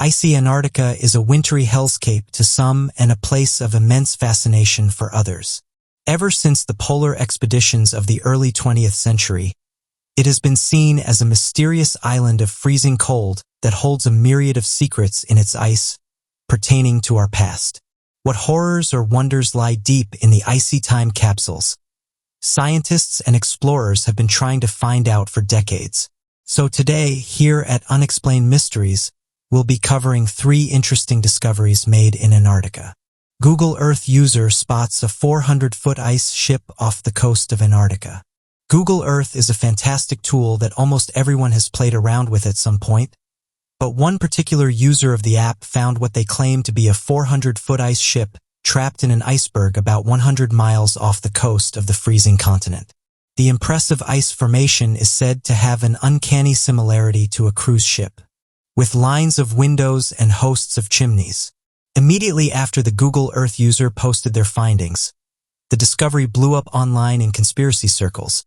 Icy Antarctica is a wintry hellscape to some and a place of immense fascination for others. Ever since the polar expeditions of the early 20th century, it has been seen as a mysterious island of freezing cold that holds a myriad of secrets in its ice pertaining to our past. What horrors or wonders lie deep in the icy time capsules? Scientists and explorers have been trying to find out for decades. So today, here at Unexplained Mysteries, we'll be covering 3 interesting discoveries made in Antarctica. Google Earth user spots a 400-foot ice ship off the coast of Antarctica. Google Earth is a fantastic tool that almost everyone has played around with at some point, but one particular user of the app found what they claim to be a 400-foot ice ship trapped in an iceberg about 100 miles off the coast of the freezing continent. The impressive ice formation is said to have an uncanny similarity to a cruise ship, with lines of windows and hosts of chimneys. Immediately after the Google Earth user posted their findings, the discovery blew up online in conspiracy circles,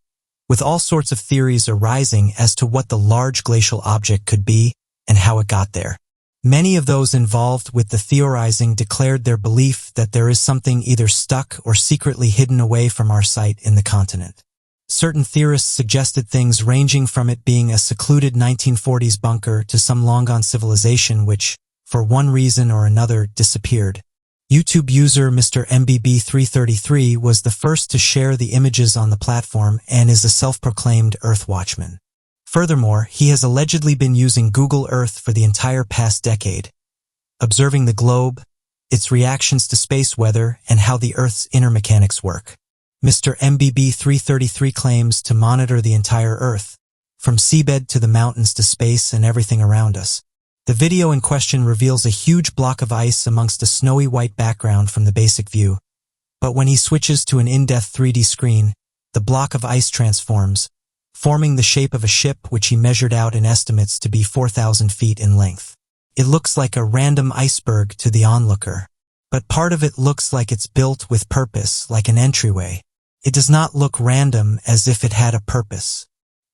with all sorts of theories arising as to what the large glacial object could be and how it got there. Many of those involved with the theorizing declared their belief that there is something either stuck or secretly hidden away from our sight in the continent. Certain theorists suggested things ranging from it being a secluded 1940s bunker to some long-gone civilization which, for one reason or another, disappeared. YouTube user Mr. MBB333 was the first to share the images on the platform and is a self-proclaimed Earth watchman. Furthermore, he has allegedly been using Google Earth for the entire past decade, observing the globe, its reactions to space weather, and how the Earth's inner mechanics work. Mr. MBB333 claims to monitor the entire Earth, from seabed to the mountains to space and everything around us. The video in question reveals a huge block of ice amongst a snowy white background from the basic view, but when he switches to an in-depth 3D screen, the block of ice transforms, forming the shape of a ship which he measured out in estimates to be 4,000 feet in length. It looks like a random iceberg to the onlooker, but part of it looks like it's built with purpose, like an entryway. It does not look random as if it had a purpose.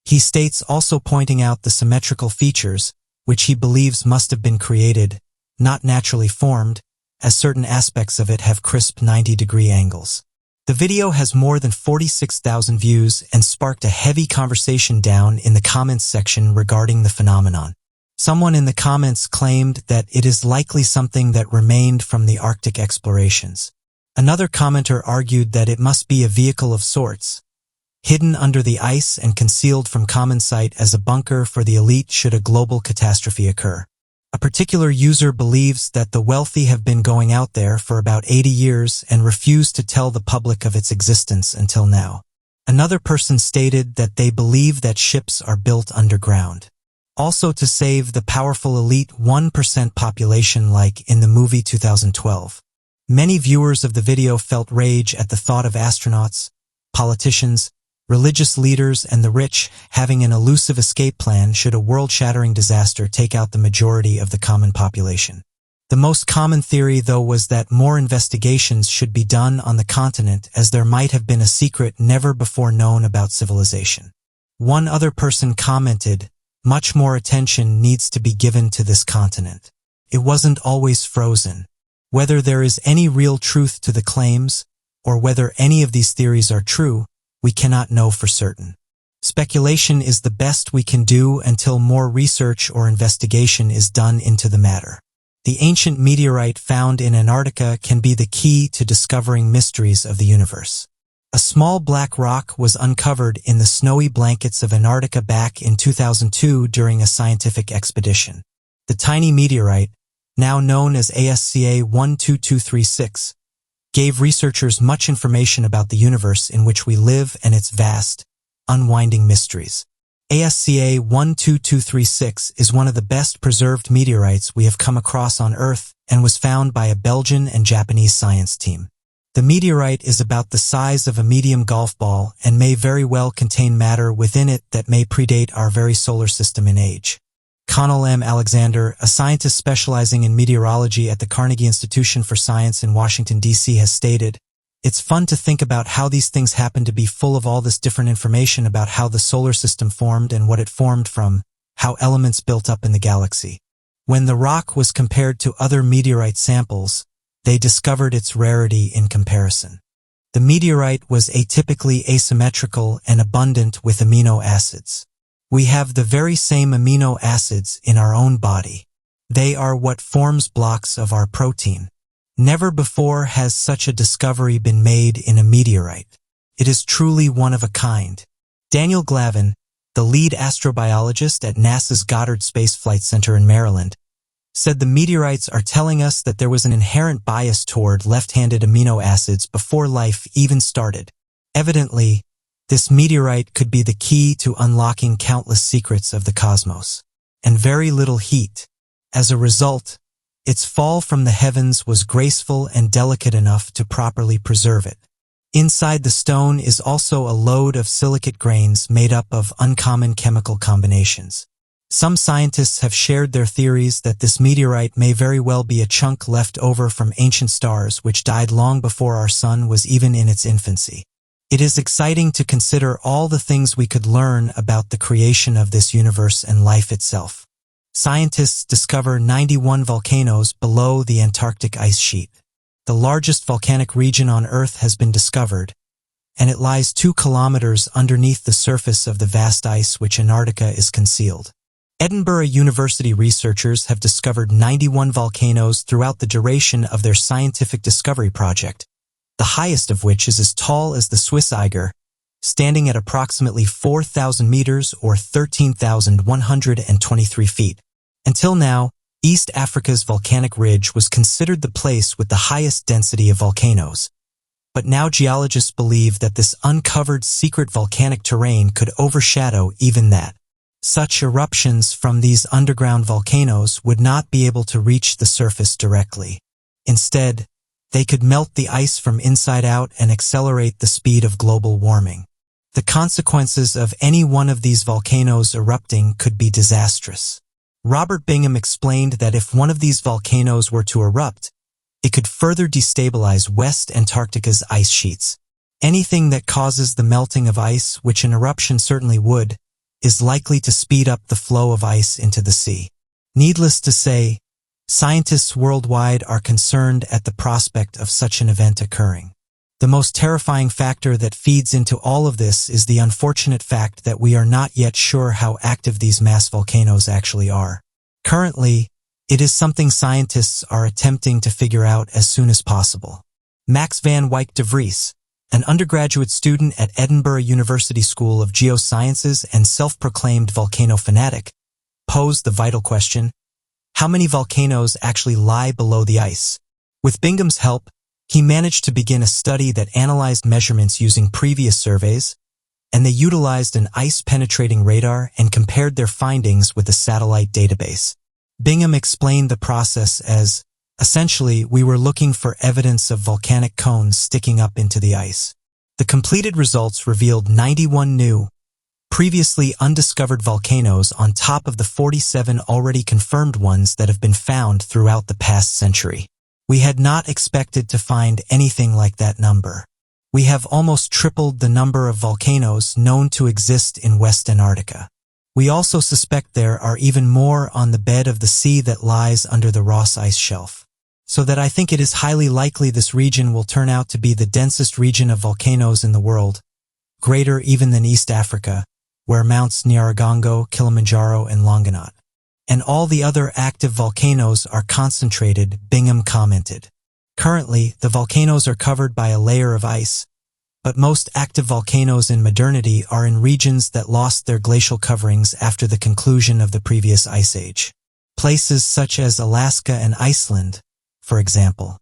He states, also pointing out the symmetrical features, which he believes must have been created, not naturally formed, as certain aspects of it have crisp 90-degree angles. The video has more than 46,000 views and sparked a heavy conversation down in the comments section regarding the phenomenon. Someone in the comments claimed that it is likely something that remained from the Arctic explorations. Another commenter argued that it must be a vehicle of sorts, hidden under the ice and concealed from common sight as a bunker for the elite should a global catastrophe occur. A particular user believes that the wealthy have been going out there for about 80 years and refused to tell the public of its existence until now. Another person stated that they believe that ships are built underground, also to save the powerful elite 1% population like in the movie 2012. Many viewers of the video felt rage at the thought of astronauts, politicians, religious leaders, and the rich having an elusive escape plan should a world-shattering disaster take out the majority of the common population. The most common theory, though, was that more investigations should be done on the continent as there might have been a secret never before known about civilization. One other person commented, "Much more attention needs to be given to this continent. It wasn't always frozen." Whether there is any real truth to the claims, or whether any of these theories are true, we cannot know for certain. Speculation is the best we can do until more research or investigation is done into the matter. The ancient meteorite found in Antarctica can be the key to discovering mysteries of the universe. A small black rock was uncovered in the snowy blankets of Antarctica back in 2002 during a scientific expedition. The tiny meteorite, now known as ASCA 12236, gave researchers much information about the universe in which we live and its vast, unwinding mysteries. ASCA 12236 is one of the best preserved meteorites we have come across on Earth and was found by a Belgian and Japanese science team. The meteorite is about the size of a medium golf ball and may very well contain matter within it that may predate our very solar system in age. Connell M. Alexander, a scientist specializing in meteorology at the Carnegie Institution for Science in Washington, D.C., has stated, "It's fun to think about how these things happen to be full of all this different information about how the solar system formed and what it formed from, how elements built up in the galaxy. When the rock was compared to other meteorite samples, they discovered its rarity in comparison. The meteorite was atypically asymmetrical and abundant with amino acids. We have the very same amino acids in our own body. They are what forms blocks of our protein. Never before has such a discovery been made in a meteorite. It is truly one of a kind. Daniel Glavin, the lead astrobiologist at NASA's Goddard Space Flight Center in Maryland, said the meteorites are telling us that there was an inherent bias toward left-handed amino acids before life even started. Evidently, this meteorite could be the key to unlocking countless secrets of the cosmos. And very little heat. As a result, its fall from the heavens was graceful and delicate enough to properly preserve it. Inside the stone is also a load of silicate grains made up of uncommon chemical combinations. Some scientists have shared their theories that this meteorite may very well be a chunk left over from ancient stars which died long before our sun was even in its infancy. It is exciting to consider all the things we could learn about the creation of this universe and life itself. Scientists discover 91 volcanoes below the Antarctic ice sheet. The largest volcanic region on Earth has been discovered, and it lies 2 kilometers underneath the surface of the vast ice which Antarctica is concealed. Edinburgh University researchers have discovered 91 volcanoes throughout the duration of their scientific discovery project, the highest of which is as tall as the Swiss Eiger, standing at approximately 4,000 meters or 13,123 feet. Until now, East Africa's volcanic ridge was considered the place with the highest density of volcanoes. But now geologists believe that this uncovered secret volcanic terrain could overshadow even that. Such eruptions from these underground volcanoes would not be able to reach the surface directly. Instead, they could melt the ice from inside out and accelerate the speed of global warming. The consequences of any one of these volcanoes erupting could be disastrous. Robert Bingham explained that if one of these volcanoes were to erupt, it could further destabilize West Antarctica's ice sheets. Anything that causes the melting of ice, which an eruption certainly would, is likely to speed up the flow of ice into the sea. Needless to say, scientists worldwide are concerned at the prospect of such an event occurring. The most terrifying factor that feeds into all of this is the unfortunate fact that we are not yet sure how active these mass volcanoes actually are. Currently, it is something scientists are attempting to figure out as soon as possible. Max van Wyk de Vries, an undergraduate student at Edinburgh University School of Geosciences and self-proclaimed volcano fanatic, posed the vital question: how many volcanoes actually lie below the ice? With Bingham's help, he managed to begin a study that analyzed measurements using previous surveys, and they utilized an ice-penetrating radar and compared their findings with a satellite database. Bingham explained the process as, essentially, we were looking for evidence of volcanic cones sticking up into the ice. The completed results revealed 91 new, previously undiscovered volcanoes on top of the 47 already confirmed ones that have been found throughout the past century. We had not expected to find anything like that number. We have almost tripled the number of volcanoes known to exist in West Antarctica. We also suspect there are even more on the bed of the sea that lies under the Ross Ice Shelf. So that I think it is highly likely this region will turn out to be the densest region of volcanoes in the world, greater even than East Africa, where Mounts Nyiragongo, Kilimanjaro, and Longonot, and all the other active volcanoes are concentrated, Bingham commented. Currently, the volcanoes are covered by a layer of ice, but most active volcanoes in modernity are in regions that lost their glacial coverings after the conclusion of the previous ice age. Places such as Alaska and Iceland, for example.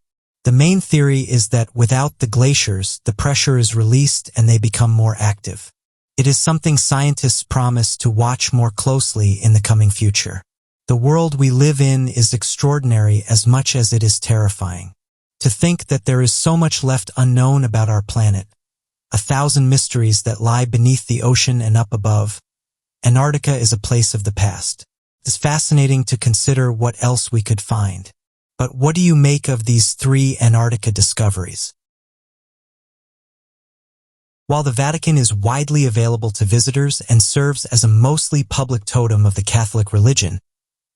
The main theory is that without the glaciers, the pressure is released and they become more active. It is something scientists promise to watch more closely in the coming future. The world we live in is extraordinary as much as it is terrifying. To think that there is so much left unknown about our planet, 1,000 mysteries that lie beneath the ocean and up above. Antarctica is a place of the past. It's fascinating to consider what else we could find. But what do you make of these 3 Antarctica discoveries? While the Vatican is widely available to visitors and serves as a mostly public totem of the Catholic religion,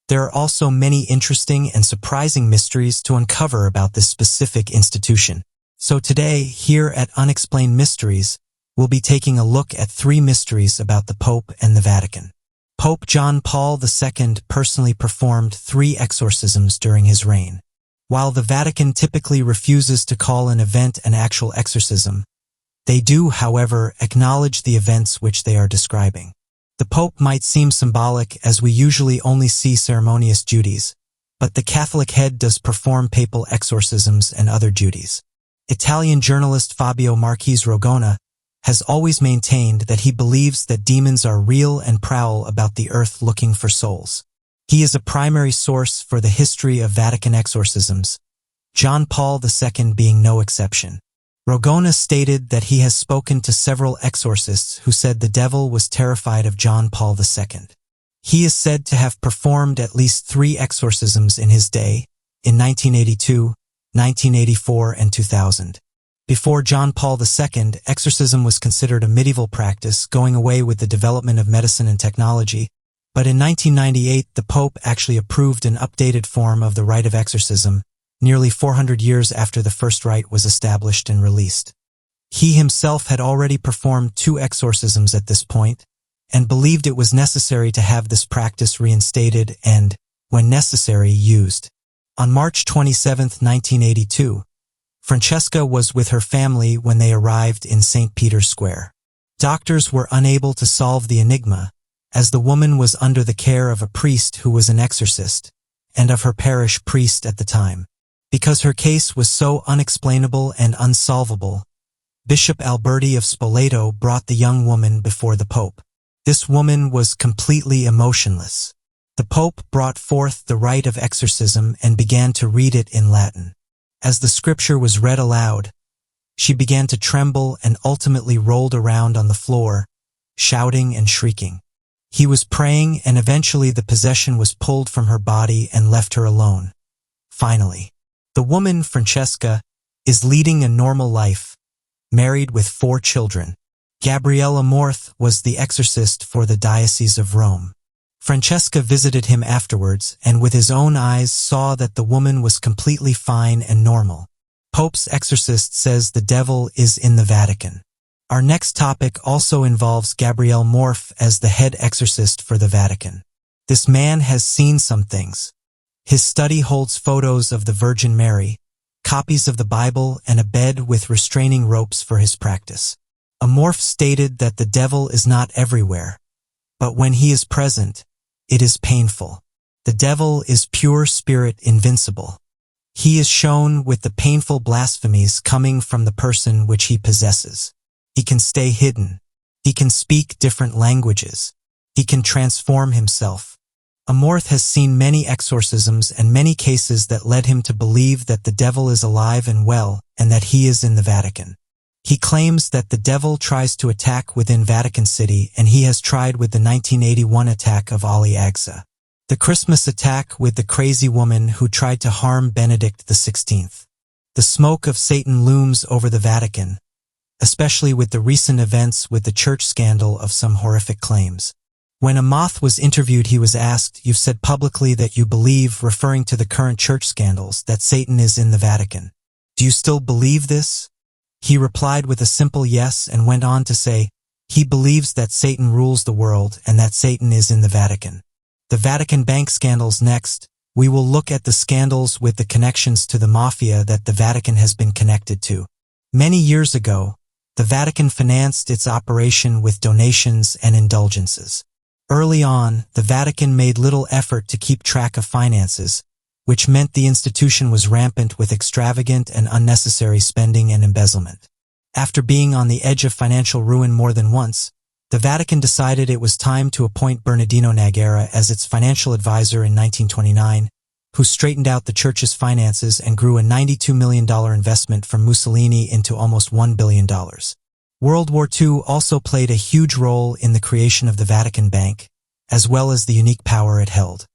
There are also many interesting and surprising mysteries to uncover about this specific institution. So today, here at Unexplained Mysteries, we'll be taking a look at 3 mysteries about the Pope and the Vatican. Pope John Paul II personally performed 3 exorcisms during his reign. While the Vatican typically refuses to call an event an actual exorcism, they do, however, acknowledge the events which they are describing. The Pope might seem symbolic as we usually only see ceremonious duties, but the Catholic head does perform papal exorcisms and other duties. Italian journalist Fabio Marchese Rogona has always maintained that he believes that demons are real and prowl about the earth looking for souls. He is a primary source for the history of Vatican exorcisms, John Paul II being no exception. Rogona stated that he has spoken to several exorcists who said the devil was terrified of John Paul II. He is said to have performed at least 3 exorcisms in his day, in 1982, 1984, and 2000. Before John Paul II, exorcism was considered a medieval practice, going away with the development of medicine and technology, but in 1998 the Pope actually approved an updated form of the rite of exorcism, nearly 400 years after the first rite was established and released. He himself had already performed 2 exorcisms at this point, and believed it was necessary to have this practice reinstated and, when necessary, used. On March 27, 1982, Francesca was with her family when they arrived in St. Peter's Square. Doctors were unable to solve the enigma, as the woman was under the care of a priest who was an exorcist, and of her parish priest at the time. Because her case was so unexplainable and unsolvable, Bishop Alberti of Spoleto brought the young woman before the Pope. This woman was completely emotionless. The Pope brought forth the rite of exorcism and began to read it in Latin. As the scripture was read aloud, she began to tremble and ultimately rolled around on the floor, shouting and shrieking. He was praying, and eventually the possession was pulled from her body and left her alone. Finally, the woman, Francesca, is leading a normal life, married with 4 children. Gabriele Amorth was the exorcist for the Diocese of Rome. Francesca visited him afterwards and with his own eyes saw that the woman was completely fine and normal. Pope's exorcist says the devil is in the Vatican. Our next topic also involves Gabriele Amorth as the head exorcist for the Vatican. This man has seen some things. His study holds photos of the Virgin Mary, copies of the Bible, and a bed with restraining ropes for his practice. Amorth stated that the devil is not everywhere, but when he is present, it is painful. The devil is pure spirit, invincible. He is shown with the painful blasphemies coming from the person which he possesses. He can stay hidden. He can speak different languages. He can transform himself. Amorth has seen many exorcisms and many cases that led him to believe that the devil is alive and well and that he is in the Vatican. He claims that the devil tries to attack within Vatican City, and he has tried with the 1981 attack of Ali Agca, the Christmas attack with the crazy woman who tried to harm Benedict XVI. The smoke of Satan looms over the Vatican, especially with the recent events with the church scandal of some horrific claims. When Amorth was interviewed, he was asked, "You've said publicly that you believe," referring to the current church scandals, "that Satan is in the Vatican. Do you still believe this?" He replied with a simple yes and went on to say, he believes that Satan rules the world and that Satan is in the Vatican. The Vatican bank scandals next. We will look at the scandals with the connections to the mafia that the Vatican has been connected to. Many years ago, the Vatican financed its operation with donations and indulgences. Early on, the Vatican made little effort to keep track of finances, which meant the institution was rampant with extravagant and unnecessary spending and embezzlement. After being on the edge of financial ruin more than once, the Vatican decided it was time to appoint Bernardino Nagara as its financial advisor in 1929, who straightened out the church's finances and grew a $92 million investment from Mussolini into almost $1 billion. World War II also played a huge role in the creation of the Vatican Bank, as well as the unique power it held.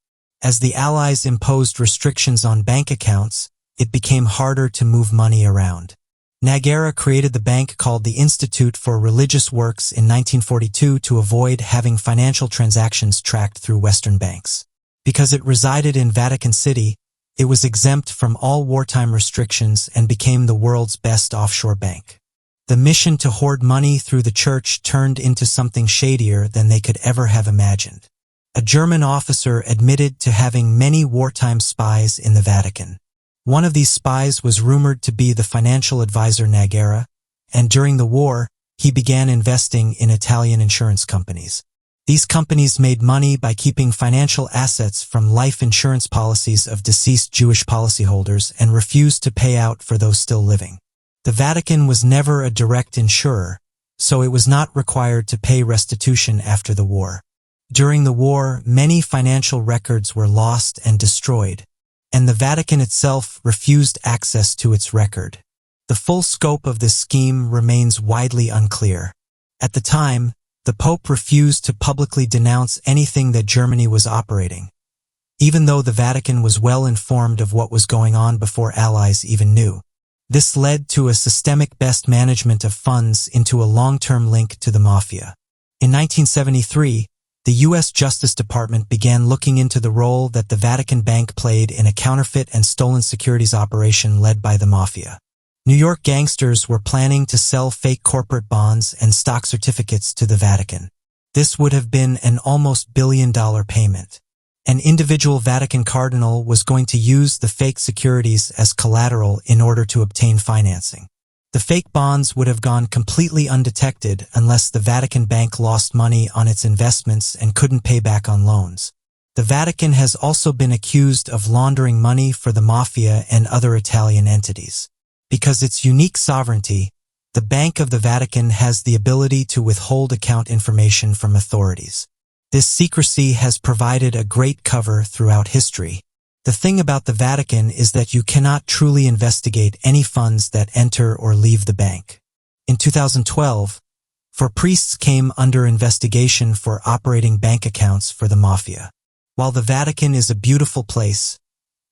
As the Allies imposed restrictions on bank accounts, it became harder to move money around. Nagara created the bank called the Institute for Religious Works in 1942 to avoid having financial transactions tracked through Western banks. Because it resided in Vatican City, it was exempt from all wartime restrictions and became the world's best offshore bank. The mission to hoard money through the church turned into something shadier than they could ever have imagined. A German officer admitted to having many wartime spies in the Vatican. One of these spies was rumored to be the financial advisor Nagara, and during the war, he began investing in Italian insurance companies. These companies made money by keeping financial assets from life insurance policies of deceased Jewish policyholders and refused to pay out for those still living. The Vatican was never a direct insurer, so it was not required to pay restitution after the war. During the war, many financial records were lost and destroyed, and the Vatican itself refused access to its record. The full scope of this scheme remains widely unclear. At the time, the Pope refused to publicly denounce anything that Germany was operating, even though the Vatican was well informed of what was going on before allies even knew. This led to a systemic best management of funds into a long-term link to the mafia. In 1973, the U.S. Justice Department began looking into the role that the Vatican Bank played in a counterfeit and stolen securities operation led by the mafia. New York gangsters were planning to sell fake corporate bonds and stock certificates to the Vatican. This would have been an almost billion-dollar payment. An individual Vatican cardinal was going to use the fake securities as collateral in order to obtain financing. The fake bonds would have gone completely undetected unless the Vatican Bank lost money on its investments and couldn't pay back on loans. The Vatican has also been accused of laundering money for the mafia and other Italian entities. Because its unique sovereignty, the Bank of the Vatican has the ability to withhold account information from authorities. This secrecy has provided a great cover throughout history. The thing about the Vatican is that you cannot truly investigate any funds that enter or leave the bank. In 2012, 4 priests came under investigation for operating bank accounts for the mafia. While the Vatican is a beautiful place,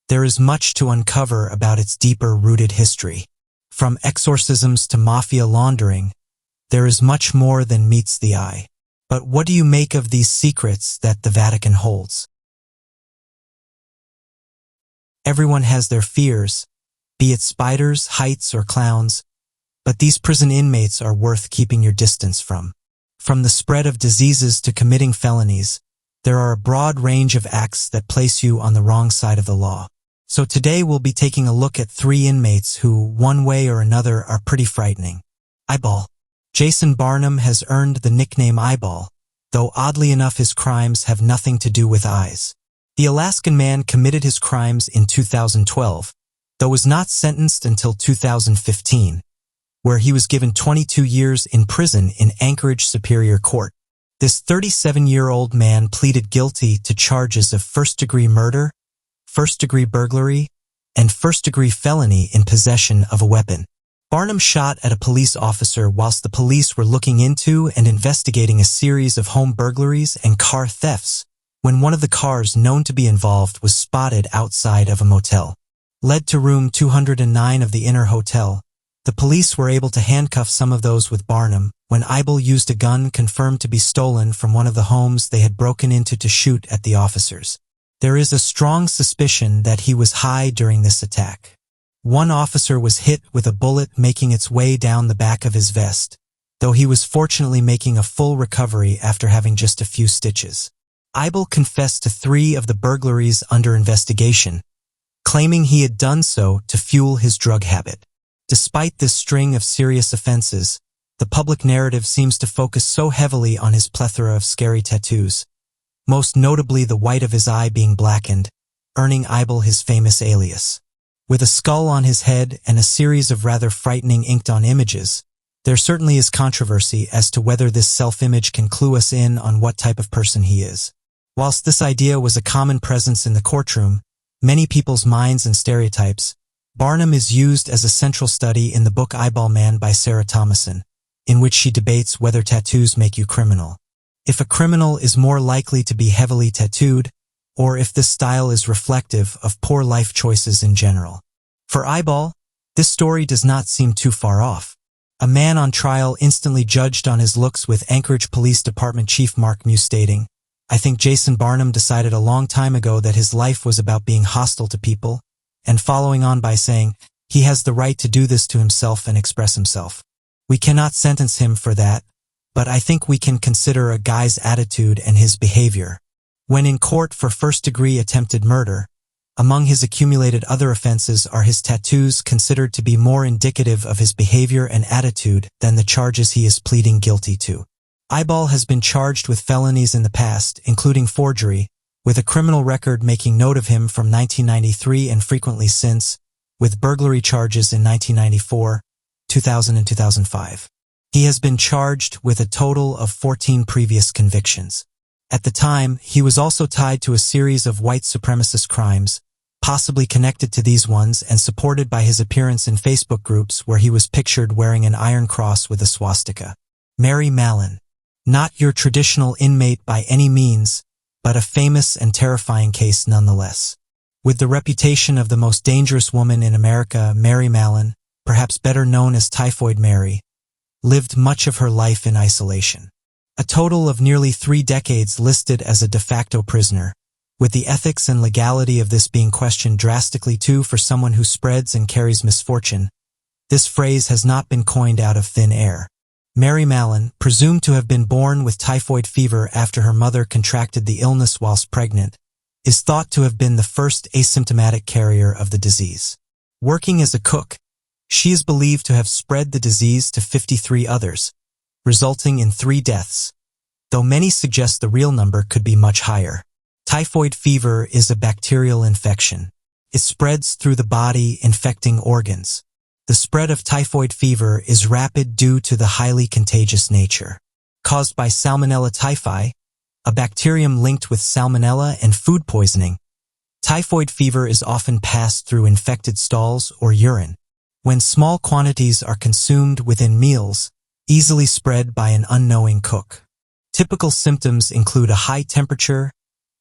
there is much to uncover about its deeper-rooted history. From exorcisms to mafia laundering, there is much more than meets the eye. But what do you make of these secrets that the Vatican holds? Everyone has their fears, be it spiders, heights, or clowns, but these prison inmates are worth keeping your distance from. From the spread of diseases to committing felonies, there are a broad range of acts that place you on the wrong side of the law. So today we'll be taking a look at 3 inmates who, one way or another, are pretty frightening. Eyeball. Jason Barnum has earned the nickname Eyeball, though oddly enough his crimes have nothing to do with eyes. The Alaskan man committed his crimes in 2012, though was not sentenced until 2015, where he was given 22 years in prison in Anchorage Superior Court. This 37-year-old man pleaded guilty to charges of first-degree murder, first-degree burglary, and first-degree felony in possession of a weapon. Barnum shot at a police officer whilst the police were looking into and investigating a series of home burglaries and car thefts, when one of the cars known to be involved was spotted outside of a motel. Led to room 209 of the inner hotel, the police were able to handcuff some of those with Barnum when Eyeball used a gun confirmed to be stolen from one of the homes they had broken into to shoot at the officers. There is a strong suspicion that he was high during this attack. One officer was hit with a bullet making its way down the back of his vest, though he was fortunately making a full recovery after having just a few stitches. Eyeball confessed to 3 of the burglaries under investigation, claiming he had done so to fuel his drug habit. Despite this string of serious offenses, the public narrative seems to focus so heavily on his plethora of scary tattoos, most notably the white of his eye being blackened, earning Eyeball his famous alias. With a skull on his head and a series of rather frightening inked-on images, there certainly is controversy as to whether this self-image can clue us in on what type of person he is. Whilst this idea was a common presence in the courtroom, many people's minds and stereotypes, Barnum is used as a central study in the book Eyeball Man by Sarah Thomason, in which she debates whether tattoos make you criminal. If a criminal is more likely to be heavily tattooed, or if this style is reflective of poor life choices in general. For Eyeball, this story does not seem too far off. A man on trial instantly judged on his looks, with Anchorage Police Department Chief Mark Mew stating, I think Jason Barnum decided a long time ago that his life was about being hostile to people, and following on by saying, he has the right to do this to himself and express himself. We cannot sentence him for that, but I think we can consider a guy's attitude and his behavior. When in court for first-degree attempted murder, among his accumulated other offenses are his tattoos considered to be more indicative of his behavior and attitude than the charges he is pleading guilty to. Eyeball has been charged with felonies in the past, including forgery, with a criminal record making note of him from 1993 and frequently since, with burglary charges in 1994, 2000 and 2005. He has been charged with a total of 14 previous convictions. At the time, he was also tied to a series of white supremacist crimes, possibly connected to these ones and supported by his appearance in Facebook groups where he was pictured wearing an iron cross with a swastika. Mary Mallon. Not your traditional inmate by any means, but a famous and terrifying case nonetheless. With the reputation of the most dangerous woman in America, Mary Mallon, perhaps better known as Typhoid Mary, lived much of her life in isolation. A total of nearly 3 decades listed as a de facto prisoner, with the ethics and legality of this being questioned drastically too for someone who spreads and carries misfortune. This phrase has not been coined out of thin air. Mary Mallon, presumed to have been born with typhoid fever after her mother contracted the illness whilst pregnant, is thought to have been the first asymptomatic carrier of the disease. Working as a cook, she is believed to have spread the disease to 53 others, resulting in 3 deaths, though many suggest the real number could be much higher. Typhoid fever is a bacterial infection. It spreads through the body, infecting organs. The spread of typhoid fever is rapid due to the highly contagious nature. Caused by Salmonella typhi, a bacterium linked with salmonella and food poisoning, typhoid fever is often passed through infected stalls or urine. When small quantities are consumed within meals, easily spread by an unknowing cook. Typical symptoms include a high temperature,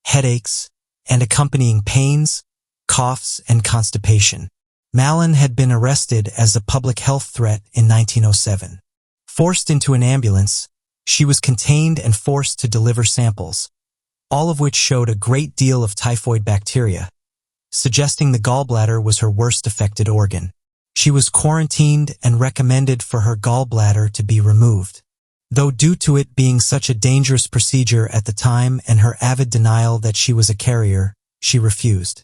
headaches, and accompanying pains, coughs, and constipation. Mallon had been arrested as a public health threat in 1907. Forced into an ambulance, she was contained and forced to deliver samples, all of which showed a great deal of typhoid bacteria, suggesting the gallbladder was her worst affected organ. She was quarantined and recommended for her gallbladder to be removed. Though due to it being such a dangerous procedure at the time and her avid denial that she was a carrier, she refused.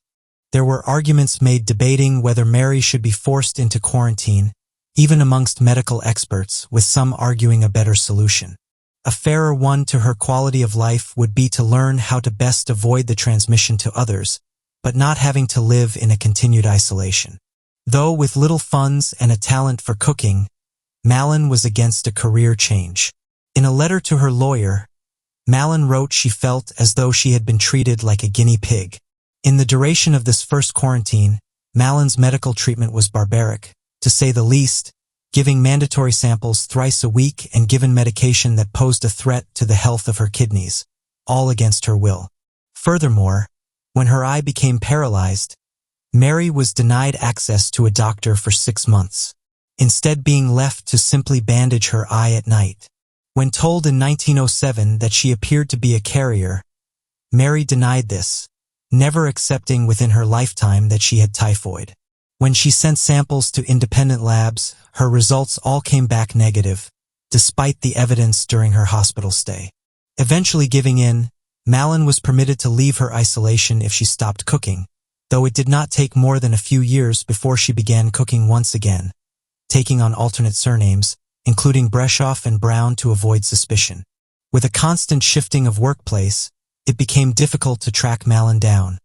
There were arguments made debating whether Mary should be forced into quarantine, even amongst medical experts, with some arguing a better solution. A fairer one to her quality of life would be to learn how to best avoid the transmission to others, but not having to live in a continued isolation. Though with little funds and a talent for cooking, Mallon was against a career change. In a letter to her lawyer, Mallon wrote she felt as though she had been treated like a guinea pig. In the duration of this first quarantine, Mallon's medical treatment was barbaric, to say the least, giving mandatory samples thrice a week and given medication that posed a threat to the health of her kidneys, all against her will. Furthermore, when her eye became paralyzed, Mary was denied access to a doctor for 6 months, instead being left to simply bandage her eye at night. When told in 1907 that she appeared to be a carrier, Mary denied this, never accepting within her lifetime that she had typhoid. When she sent samples to independent labs, her results all came back negative, despite the evidence during her hospital stay. Eventually giving in, Mallon was permitted to leave her isolation if she stopped cooking, though it did not take more than a few years before she began cooking once again, taking on alternate surnames, including Breshoff and Brown to avoid suspicion. With a constant shifting of workplace, it became difficult to track Mallon down,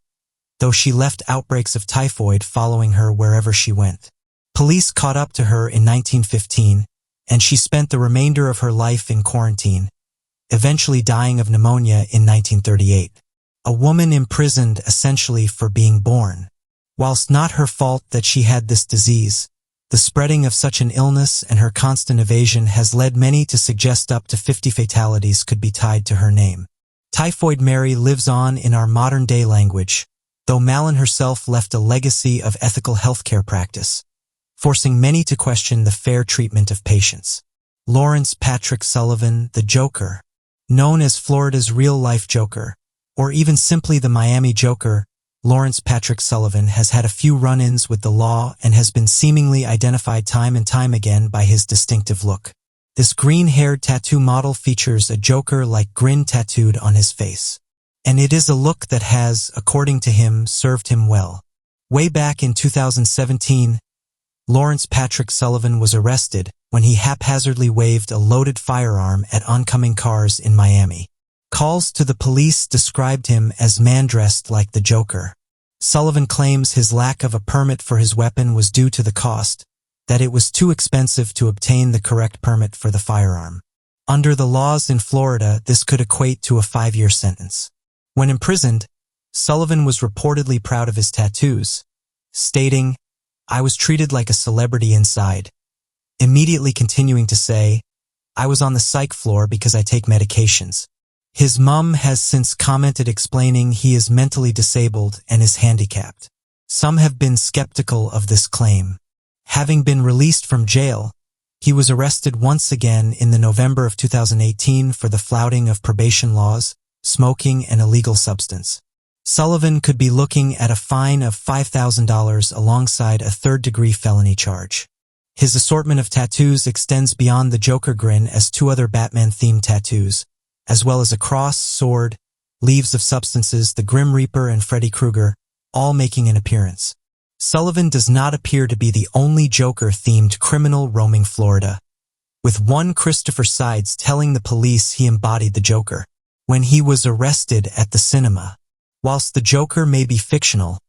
though she left outbreaks of typhoid following her wherever she went. Police caught up to her in 1915, and she spent the remainder of her life in quarantine, eventually dying of pneumonia in 1938. A woman imprisoned essentially for being born. Whilst not her fault that she had this disease, the spreading of such an illness and her constant evasion has led many to suggest up to 50 fatalities could be tied to her name. Typhoid Mary lives on in our modern-day language, though Mallon herself left a legacy of ethical healthcare practice, forcing many to question the fair treatment of patients. Lawrence Patrick Sullivan, the Joker. Known as Florida's real-life Joker, or even simply the Miami Joker, Lawrence Patrick Sullivan has had a few run-ins with the law and has been seemingly identified time and time again by his distinctive look. This green-haired tattoo model features a Joker-like grin tattooed on his face. And it is a look that has, according to him, served him well. Way back in 2017, Lawrence Patrick Sullivan was arrested when he haphazardly waved a loaded firearm at oncoming cars in Miami. Calls to the police described him as man dressed like the Joker. Sullivan claims his lack of a permit for his weapon was due to the cost, that it was too expensive to obtain the correct permit for the firearm. Under the laws in Florida, this could equate to a 5-year sentence. When imprisoned, Sullivan was reportedly proud of his tattoos, stating, "I was treated like a celebrity inside," immediately continuing to say, "I was on the psych floor because I take medications." His mom has since commented explaining he is mentally disabled and is handicapped. Some have been skeptical of this claim. Having been released from jail, he was arrested once again in the November of 2018 for the flouting of probation laws, smoking, and illegal substance. Sullivan could be looking at a fine of $5,000 alongside a third-degree felony charge. His assortment of tattoos extends beyond the Joker grin as 2 other Batman-themed tattoos, as well as a cross, sword, leaves of substances, the Grim Reaper, and Freddy Krueger, all making an appearance. Sullivan does not appear to be the only Joker-themed criminal roaming Florida, with one Christopher Sides telling the police he embodied the Joker when he was arrested at the cinema. Whilst the Joker may be fictional,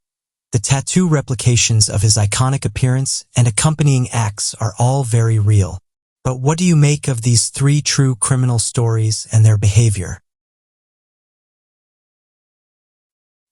the tattoo replications of his iconic appearance and accompanying acts are all very real. But what do you make of these 3 true criminal stories and their behavior?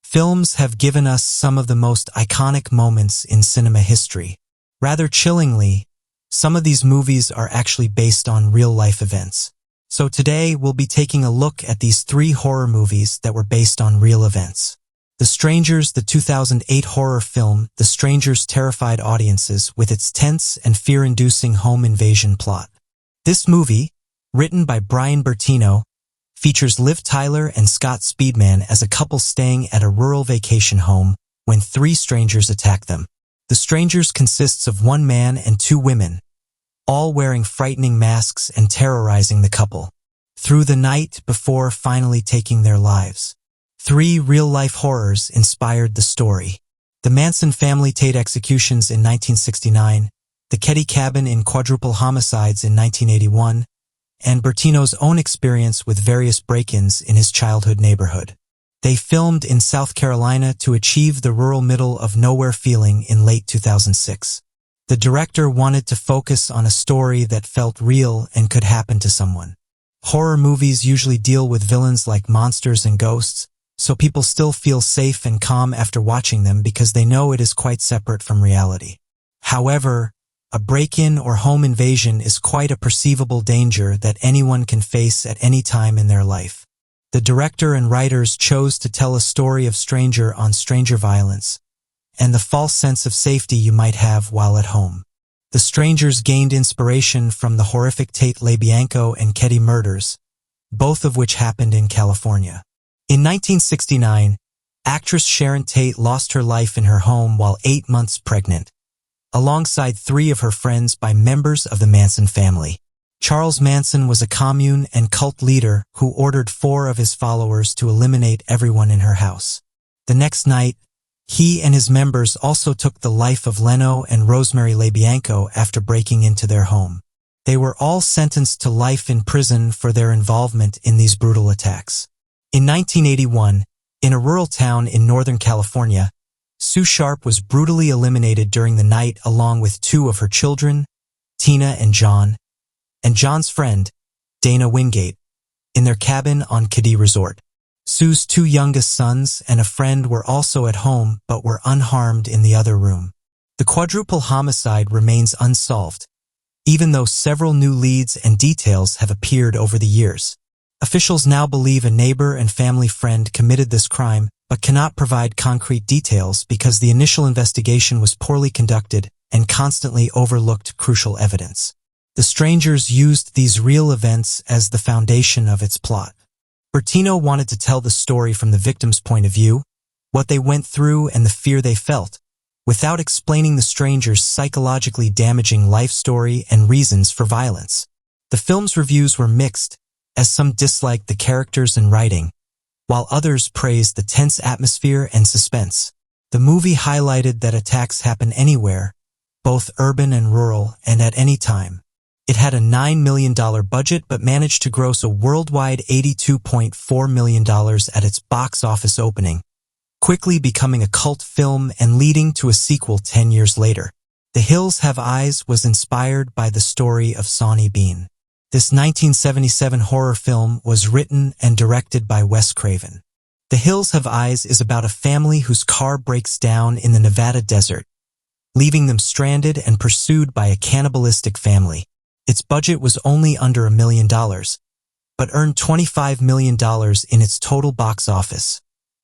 Films have given us some of the most iconic moments in cinema history. Rather chillingly, some of these movies are actually based on real-life events. So today, we'll be taking a look at these 3 horror movies that were based on real events. The Strangers, the 2008 horror film, The Strangers terrified audiences with its tense and fear-inducing home invasion plot. This movie, written by Brian Bertino, features Liv Tyler and Scott Speedman as a couple staying at a rural vacation home when 3 strangers attack them. The Strangers consists of 1 man and 2 women, all wearing frightening masks and terrorizing the couple through the night before finally taking their lives. 3 real-life horrors inspired the story. The Manson family Tate executions in 1969, the Ketty cabin in quadruple homicides in 1981, and Bertino's own experience with various break-ins in his childhood neighborhood. They filmed in South Carolina to achieve the rural middle-of-nowhere feeling in late 2006. The director wanted to focus on a story that felt real and could happen to someone. Horror movies usually deal with villains like monsters and ghosts, so people still feel safe and calm after watching them because they know it is quite separate from reality. However, a break-in or home invasion is quite a perceivable danger that anyone can face at any time in their life. The director and writers chose to tell a story of stranger-on-stranger violence and the false sense of safety you might have while at home. The Strangers gained inspiration from the horrific Tate LaBianco and Ketty murders, both of which happened in California. In 1969, actress Sharon Tate lost her life in her home while 8 months pregnant, alongside 3 of her friends by members of the Manson family. Charles Manson was a commune and cult leader who ordered 4 of his followers to eliminate everyone in her house. The next night, he and his members also took the life of Leno and Rosemary LaBianco after breaking into their home. They were all sentenced to life in prison for their involvement in these brutal attacks. In 1981, in a rural town in Northern California, Sue Sharp was brutally eliminated during the night along with 2 of her children, Tina and John's friend, Dana Wingate, in their cabin on Kedee Resort. Sue's 2 youngest sons and a friend were also at home but were unharmed in the other room. The quadruple homicide remains unsolved, even though several new leads and details have appeared over the years. Officials now believe a neighbor and family friend committed this crime, but cannot provide concrete details because the initial investigation was poorly conducted and constantly overlooked crucial evidence. The Strangers used these real events as the foundation of its plot. Bertino wanted to tell the story from the victim's point of view, what they went through and the fear they felt, without explaining the strangers' psychologically damaging life story and reasons for violence. The film's reviews were mixed, as some disliked the characters and writing, while others praised the tense atmosphere and suspense. The movie highlighted that attacks happen anywhere, both urban and rural, and at any time. It had a $9 million budget but managed to gross a worldwide $82.4 million at its box office opening, quickly becoming a cult film and leading to a sequel 10 years later. The Hills Have Eyes was inspired by the story of Sawney Bean. This 1977 horror film was written and directed by Wes Craven. The Hills Have Eyes is about a family whose car breaks down in the Nevada desert, leaving them stranded and pursued by a cannibalistic family. Its budget was only under $1 million, but earned $25 million in its total box office,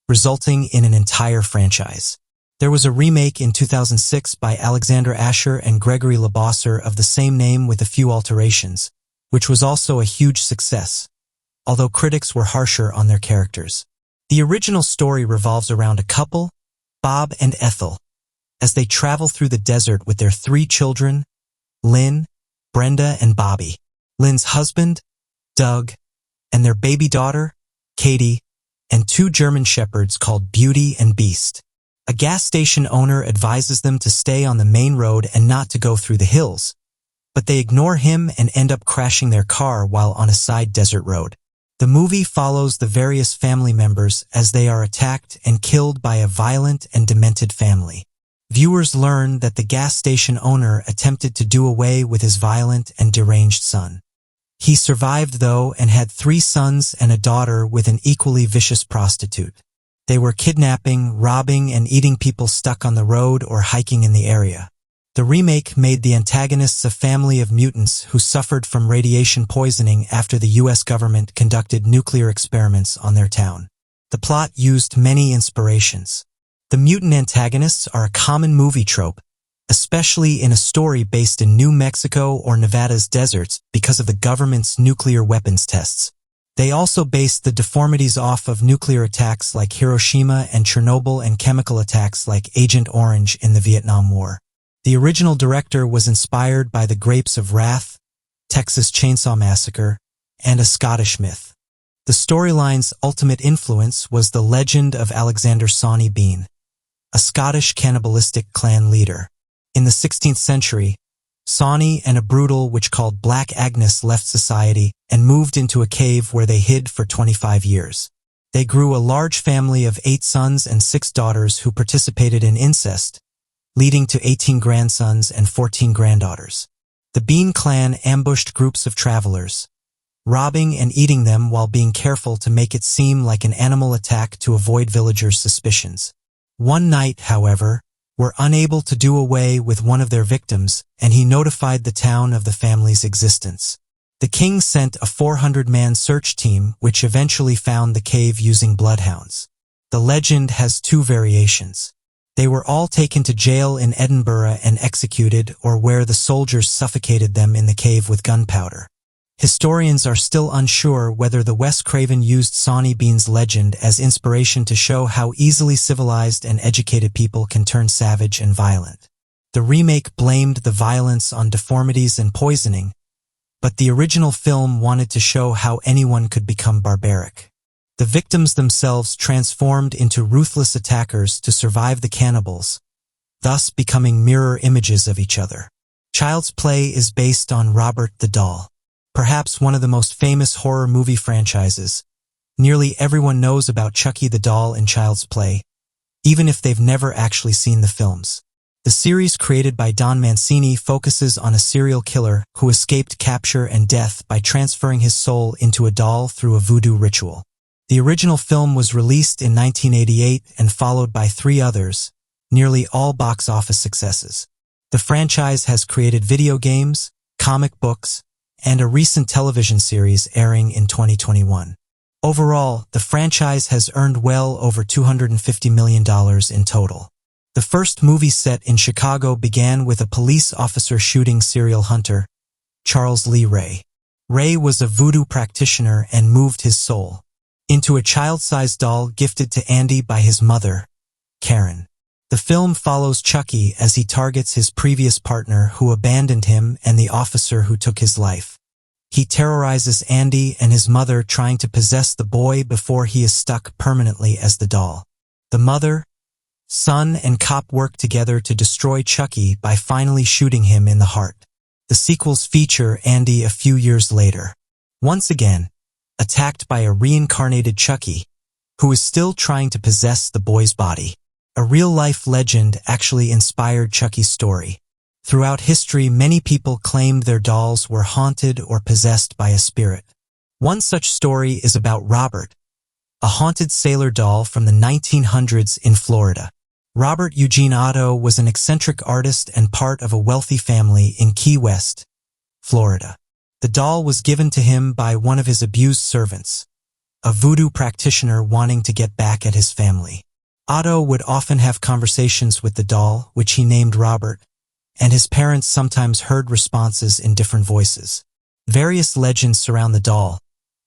resulting in an entire franchise. There was a remake in 2006 by Alexander Asher and Gregory LeBosser of the same name with a few alterations, which was also a huge success, although critics were harsher on their characters. The original story revolves around a couple, Bob and Ethel, as they travel through the desert with their 3 children, Lynn, Brenda, and Bobby, Lynn's husband, Doug, and their baby daughter, Katie, and 2 German shepherds called Beauty and Beast. A gas station owner advises them to stay on the main road and not to go through the hills, but they ignore him and end up crashing their car while on a side desert road. The movie follows the various family members as they are attacked and killed by a violent and demented family. Viewers learn that the gas station owner attempted to do away with his violent and deranged son. He survived, though, and had 3 sons and a daughter with an equally vicious prostitute. They were kidnapping, robbing, and eating people stuck on the road or hiking in the area. The remake made the antagonists a family of mutants who suffered from radiation poisoning after the U.S. government conducted nuclear experiments on their town. The plot used many inspirations. The mutant antagonists are a common movie trope, especially in a story based in New Mexico or Nevada's deserts because of the government's nuclear weapons tests. They also based the deformities off of nuclear attacks like Hiroshima and Chernobyl and chemical attacks like Agent Orange in the Vietnam War. The original director was inspired by the Grapes of Wrath, Texas Chainsaw Massacre, and a Scottish myth. The storyline's ultimate influence was the legend of Alexander Sawney Bean, a Scottish cannibalistic clan leader. In the 16th century, Sawney and a brutal witch called Black Agnes left society and moved into a cave where they hid for 25 years. They grew a large family of 8 sons and 6 daughters who participated in incest, leading to 18 grandsons and 14 granddaughters. The Bean clan ambushed groups of travelers, robbing and eating them while being careful to make it seem like an animal attack to avoid villagers' suspicions. One night, however, were unable to do away with one of their victims, and he notified the town of the family's existence. The king sent a 400-man search team, which eventually found the cave using bloodhounds. The legend has 2 variations. They were all taken to jail in Edinburgh and executed, or where the soldiers suffocated them in the cave with gunpowder. Historians are still unsure whether the Wes Craven used Sawney Bean's legend as inspiration to show how easily civilized and educated people can turn savage and violent. The remake blamed the violence on deformities and poisoning, but the original film wanted to show how anyone could become barbaric. The victims themselves transformed into ruthless attackers to survive the cannibals, thus becoming mirror images of each other. Child's Play is based on Robert the Doll, perhaps one of the most famous horror movie franchises. Nearly everyone knows about Chucky the Doll in Child's Play, even if they've never actually seen the films. The series created by Don Mancini focuses on a serial killer who escaped capture and death by transferring his soul into a doll through a voodoo ritual. The original film was released in 1988 and followed by 3 others, nearly all box office successes. The franchise has created video games, comic books, and a recent television series airing in 2021. Overall, the franchise has earned well over $250 million in total. The first movie set in Chicago began with a police officer shooting serial hunter, Charles Lee Ray. Ray was a voodoo practitioner and moved his soul into a child-sized doll gifted to Andy by his mother, Karen. The film follows Chucky as he targets his previous partner who abandoned him and the officer who took his life. He terrorizes Andy and his mother, trying to possess the boy before he is stuck permanently as the doll. The mother, son, and cop work together to destroy Chucky by finally shooting him in the heart. The sequels feature Andy a few years later, once again, attacked by a reincarnated Chucky, who is still trying to possess the boy's body. A real-life legend actually inspired Chucky's story. Throughout history, many people claimed their dolls were haunted or possessed by a spirit. One such story is about Robert, a haunted sailor doll from the 1900s in Florida. Robert Eugene Otto was an eccentric artist and part of a wealthy family in Key West, Florida. The doll was given to him by one of his abused servants, a voodoo practitioner wanting to get back at his family. Otto would often have conversations with the doll, which he named Robert, and his parents sometimes heard responses in different voices. Various legends surround the doll,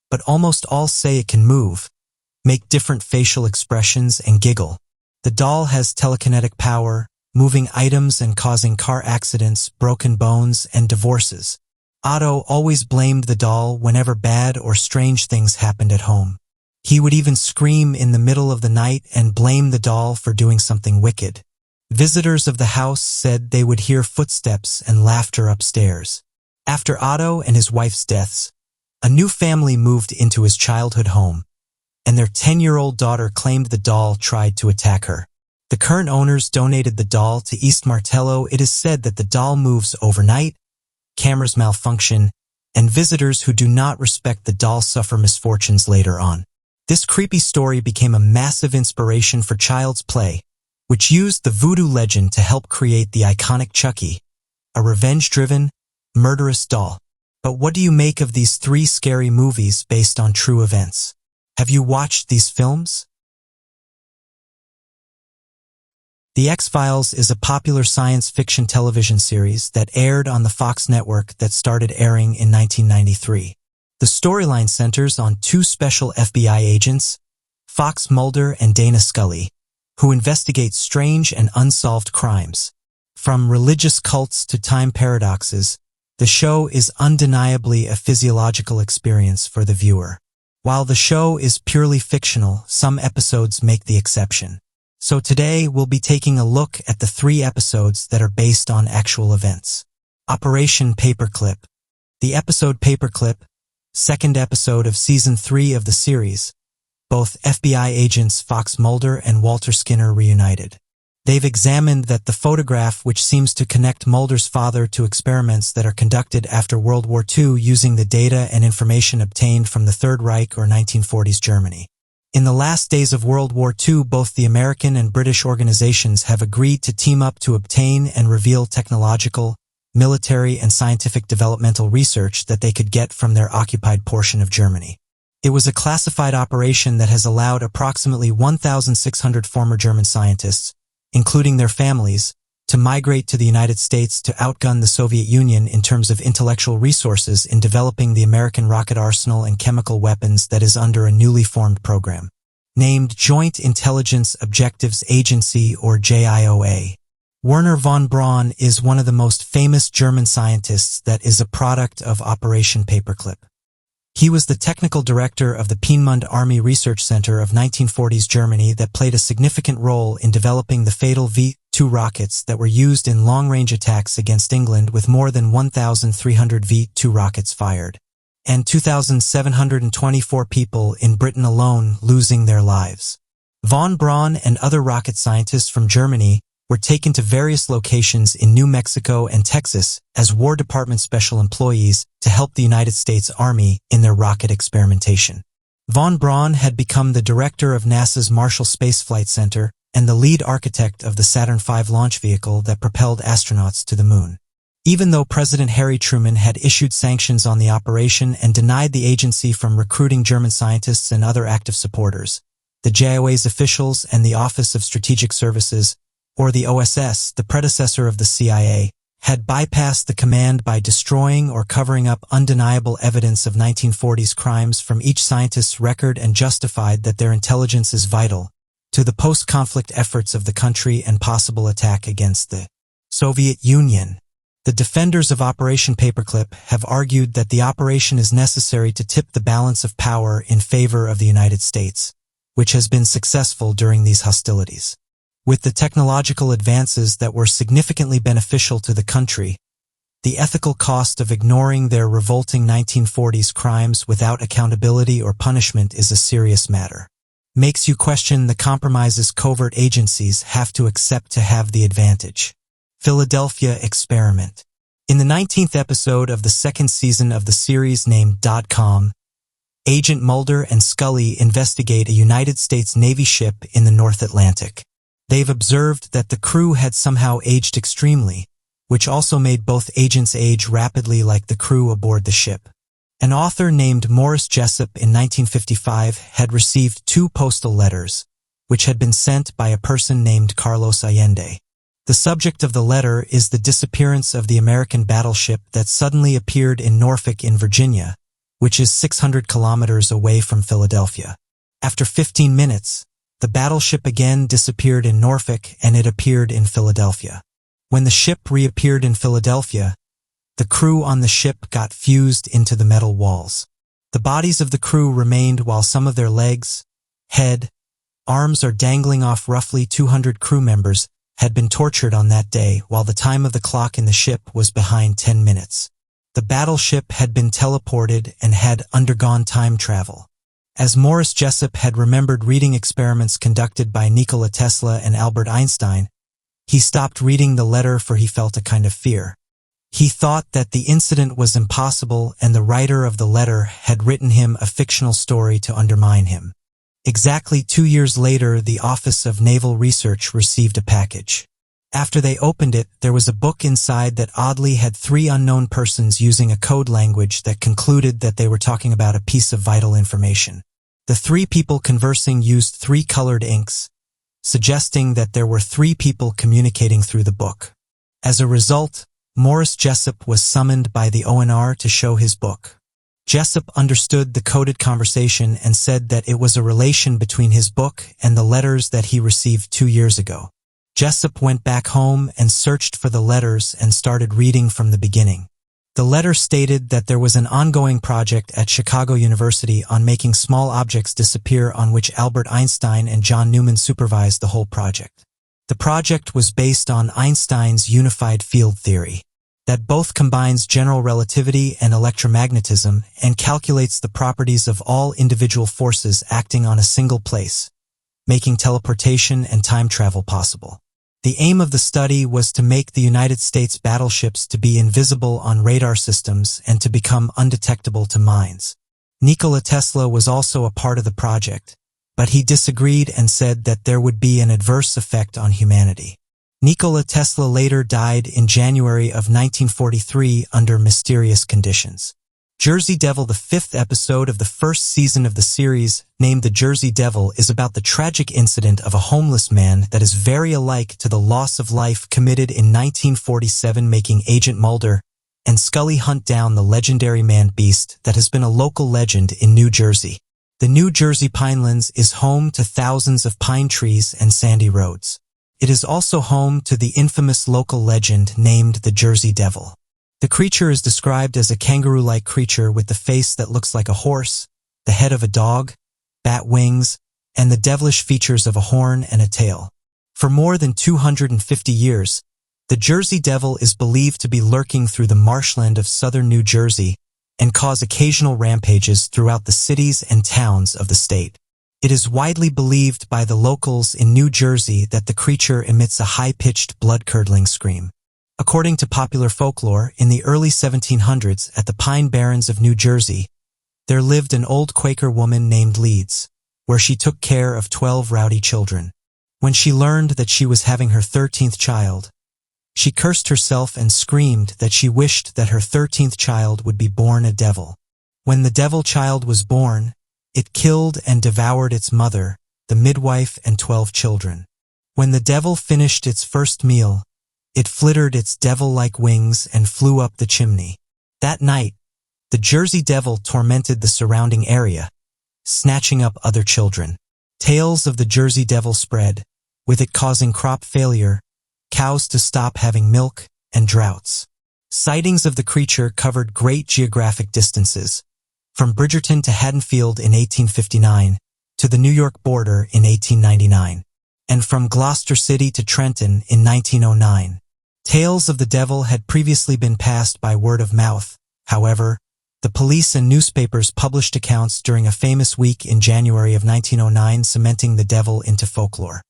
but almost all say it can move, make different facial expressions, and giggle. The doll has telekinetic power, moving items and causing car accidents, broken bones, and divorces. Otto always blamed the doll whenever bad or strange things happened at home. He would even scream in the middle of the night and blame the doll for doing something wicked. Visitors of the house said they would hear footsteps and laughter upstairs. After Otto and his wife's deaths, a new family moved into his childhood home, and their 10-year-old daughter claimed the doll tried to attack her. The current owners donated the doll to East Martello. It is said that the doll moves overnight, cameras malfunction, and visitors who do not respect the doll suffer misfortunes later on. This creepy story became a massive inspiration for Child's Play, which used the voodoo legend to help create the iconic Chucky, a revenge-driven, murderous doll. But what do you make of these 3 scary movies based on true events? Have you watched these films? The X-Files is a popular science fiction television series that aired on the Fox network that started airing in 1993. The storyline centers on 2 special FBI agents, Fox Mulder and Dana Scully, who investigate strange and unsolved crimes. From religious cults to time paradoxes, the show is undeniably a physiological experience for the viewer. While the show is purely fictional, some episodes make the exception. So today we'll be taking a look at the 3 episodes that are based on actual events. Operation Paperclip. The episode Paperclip, second episode of Season 3 of the series, both FBI agents Fox Mulder and Walter Skinner reunited. They've examined that the photograph which seems to connect Mulder's father to experiments that are conducted after World War II using the data and information obtained from the Third Reich or 1940s Germany. In the last days of World War II, both the American and British organizations have agreed to team up to obtain and reveal technological, military, and scientific developmental research that they could get from their occupied portion of Germany. It was a classified operation that has allowed approximately 1,600 former German scientists, including their families, to migrate to the United States to outgun the Soviet Union in terms of intellectual resources in developing the American rocket arsenal and chemical weapons that is under a newly formed program, named Joint Intelligence Objectives Agency or JIOA. Werner von Braun is one of the most famous German scientists that is a product of Operation Paperclip. He was the technical director of the Piemont Army Research Center of 1940s Germany that played a significant role in developing the fatal V-2 rockets that were used in long-range attacks against England, with more than 1,300 V-2 rockets fired, and 2,724 people in Britain alone losing their lives. Von Braun and other rocket scientists from Germany were taken to various locations in New Mexico and Texas as War Department special employees to help the United States Army in their rocket experimentation. Von Braun had become the director of NASA's Marshall Space Flight Center and the lead architect of the Saturn V launch vehicle that propelled astronauts to the moon. Even though President Harry Truman had issued sanctions on the operation and denied the agency from recruiting German scientists and other active supporters, the JIOA's officials and the Office of Strategic Services, or the OSS, the predecessor of the CIA, had bypassed the command by destroying or covering up undeniable evidence of 1940s crimes from each scientist's record and justified that their intelligence is vital to the post-conflict efforts of the country and possible attack against the Soviet Union. The defenders of Operation Paperclip have argued that the operation is necessary to tip the balance of power in favor of the United States, which has been successful during these hostilities. With the technological advances that were significantly beneficial to the country, the ethical cost of ignoring their revolting 1940s crimes without accountability or punishment is a serious matter. Makes you question the compromises covert agencies have to accept to have the advantage. Philadelphia Experiment. In the 19th episode of the second season of the series named .com, Agent Mulder and Scully investigate a United States Navy ship in the North Atlantic. They've observed that the crew had somehow aged extremely, which also made both agents age rapidly like the crew aboard the ship. An author named Morris Jessup in 1955 had received 2 postal letters, which had been sent by a person named Carlos Allende. The subject of the letter is the disappearance of the American battleship that suddenly appeared in Norfolk in Virginia, which is 600 kilometers away from Philadelphia. After 15 minutes, the battleship again disappeared in Norfolk and it appeared in Philadelphia. When the ship reappeared in Philadelphia, the crew on the ship got fused into the metal walls. The bodies of the crew remained while some of their legs, head, arms are dangling off. Roughly 200 crew members had been tortured on that day while the time of the clock in the ship was behind 10 minutes. The battleship had been teleported and had undergone time travel. As Morris Jessup had remembered reading experiments conducted by Nikola Tesla and Albert Einstein, he stopped reading the letter for he felt a kind of fear. He thought that the incident was impossible and the writer of the letter had written him a fictional story to undermine him. Exactly 2 years later, the Office of Naval Research received a package. After they opened it, there was a book inside that oddly had 3 unknown persons using a code language that concluded that they were talking about a piece of vital information. The 3 people conversing used 3 colored inks, suggesting that there were 3 people communicating through the book. As a result, Morris Jessup was summoned by the ONR to show his book. Jessup understood the coded conversation and said that it was a relation between his book and the letters that he received 2 years ago. Jessup went back home and searched for the letters and started reading from the beginning. The letter stated that there was an ongoing project at Chicago University on making small objects disappear, on which Albert Einstein and John Newman supervised the whole project. The project was based on Einstein's unified field theory, that both combines general relativity and electromagnetism and calculates the properties of all individual forces acting on a single place, making teleportation and time travel possible. The aim of the study was to make the United States battleships to be invisible on radar systems and to become undetectable to mines. Nikola Tesla was also a part of the project, but he disagreed and said that there would be an adverse effect on humanity. Nikola Tesla later died in January of 1943 under mysterious conditions. Jersey Devil, the 5th episode of the first season of the series, named The Jersey Devil, is about the tragic incident of a homeless man that is very alike to the loss of life committed in 1947, making Agent Mulder and Scully hunt down the legendary man-beast that has been a local legend in New Jersey. The New Jersey Pinelands is home to thousands of pine trees and sandy roads. It is also home to the infamous local legend named the Jersey Devil. The creature is described as a kangaroo-like creature with the face that looks like a horse, the head of a dog, bat wings, and the devilish features of a horn and a tail. For more than 250 years, the Jersey Devil is believed to be lurking through the marshland of southern New Jersey and cause occasional rampages throughout the cities and towns of the state. It is widely believed by the locals in New Jersey that the creature emits a high-pitched, blood-curdling scream. According to popular folklore, in the early 1700s at the Pine Barrens of New Jersey, there lived an old Quaker woman named Leeds, where she took care of 12 rowdy children. When she learned that she was having her 13th child, she cursed herself and screamed that she wished that her 13th child would be born a devil. When the devil child was born, it killed and devoured its mother, the midwife, and 12 children. When the devil finished its first meal, It flittered its devil-like wings and flew up the chimney. That night, the Jersey Devil tormented the surrounding area, snatching up other children. Tales of the Jersey Devil spread, with it causing crop failure, cows to stop having milk, and droughts. Sightings of the creature covered great geographic distances, from Bridgerton to Haddonfield in 1859 to the New York border in 1899, and from Gloucester City to Trenton in 1909. Tales of the devil had previously been passed by word of mouth. However, the police and newspapers published accounts during a famous week in January of 1909 cementing the devil into folklore.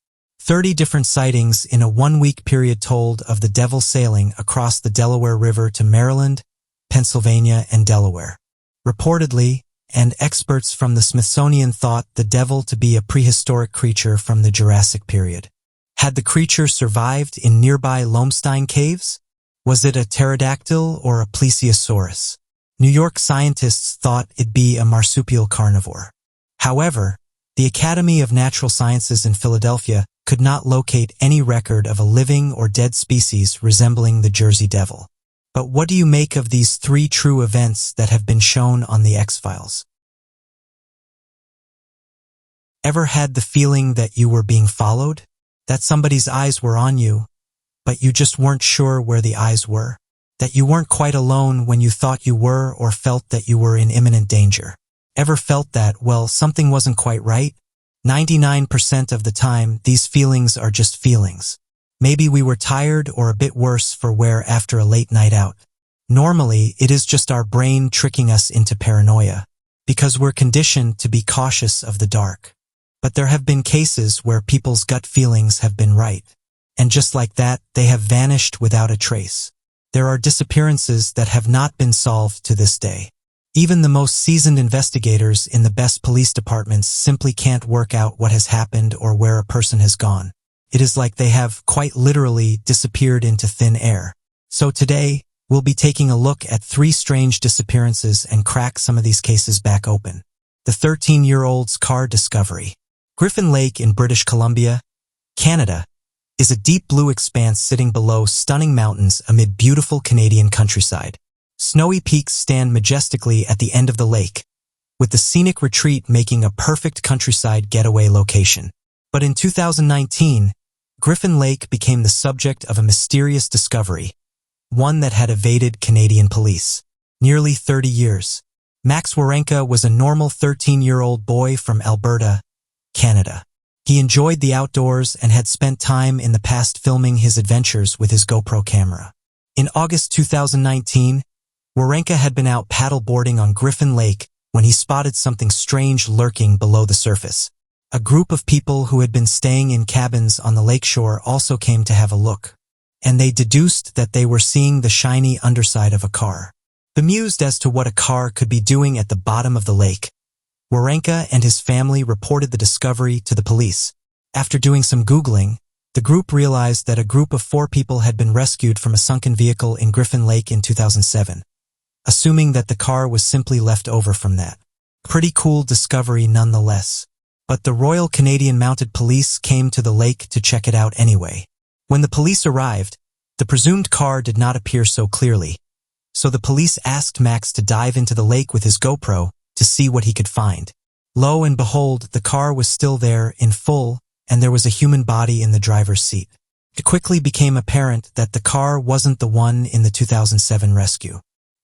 30 different sightings in a one-week period told of the devil sailing across the Delaware River to Maryland, Pennsylvania, and Delaware. Reportedly, and experts from the Smithsonian thought the devil to be a prehistoric creature from the Jurassic period. Had the creature survived in nearby Lomstein caves? Was it a pterodactyl or a plesiosaurus? New York scientists thought it'd be a marsupial carnivore. However, the Academy of Natural Sciences in Philadelphia could not locate any record of a living or dead species resembling the Jersey Devil. But what do you make of these 3 true events that have been shown on the X-Files? Ever had the feeling that you were being followed? That somebody's eyes were on you, but you just weren't sure where the eyes were? That you weren't quite alone when you thought you were or felt that you were in imminent danger? Ever felt that, well, something wasn't quite right? 99% of the time, these feelings are just feelings. Maybe we were tired or a bit worse for wear after a late night out. Normally, it is just our brain tricking us into paranoia, because we're conditioned to be cautious of the dark. But there have been cases where people's gut feelings have been right. And just like that, they have vanished without a trace. There are disappearances that have not been solved to this day. Even the most seasoned investigators in the best police departments simply can't work out what has happened or where a person has gone. It is like they have quite literally disappeared into thin air. So today, we'll be taking a look at 3 strange disappearances and crack some of these cases back open. The 13-year-old's car discovery. Griffin Lake in British Columbia, Canada, is a deep blue expanse sitting below stunning mountains amid beautiful Canadian countryside. Snowy peaks stand majestically at the end of the lake, with the scenic retreat making a perfect countryside getaway location. But in 2019, Griffin Lake became the subject of a mysterious discovery, one that had evaded Canadian police. Nearly 30 years. Max Warenka was a normal 13-year-old boy from Alberta, Canada. He enjoyed the outdoors and had spent time in the past filming his adventures with his GoPro camera. In August 2019, Warenka had been out paddleboarding on Griffin Lake when he spotted something strange lurking below the surface. A group of people who had been staying in cabins on the lakeshore also came to have a look, and they deduced that they were seeing the shiny underside of a car. Bemused as to what a car could be doing at the bottom of the lake, Warenka and his family reported the discovery to the police. After doing some Googling, the group realized that a group of 4 people had been rescued from a sunken vehicle in Griffin Lake in 2007, assuming that the car was simply left over from that. Pretty cool discovery nonetheless. But the Royal Canadian Mounted Police came to the lake to check it out anyway. When the police arrived, the presumed car did not appear so clearly, so the police asked Max to dive into the lake with his GoPro to see what he could find. Lo and behold, the car was still there in full, and there was a human body in the driver's seat. It quickly became apparent that the car wasn't the one in the 2007 rescue,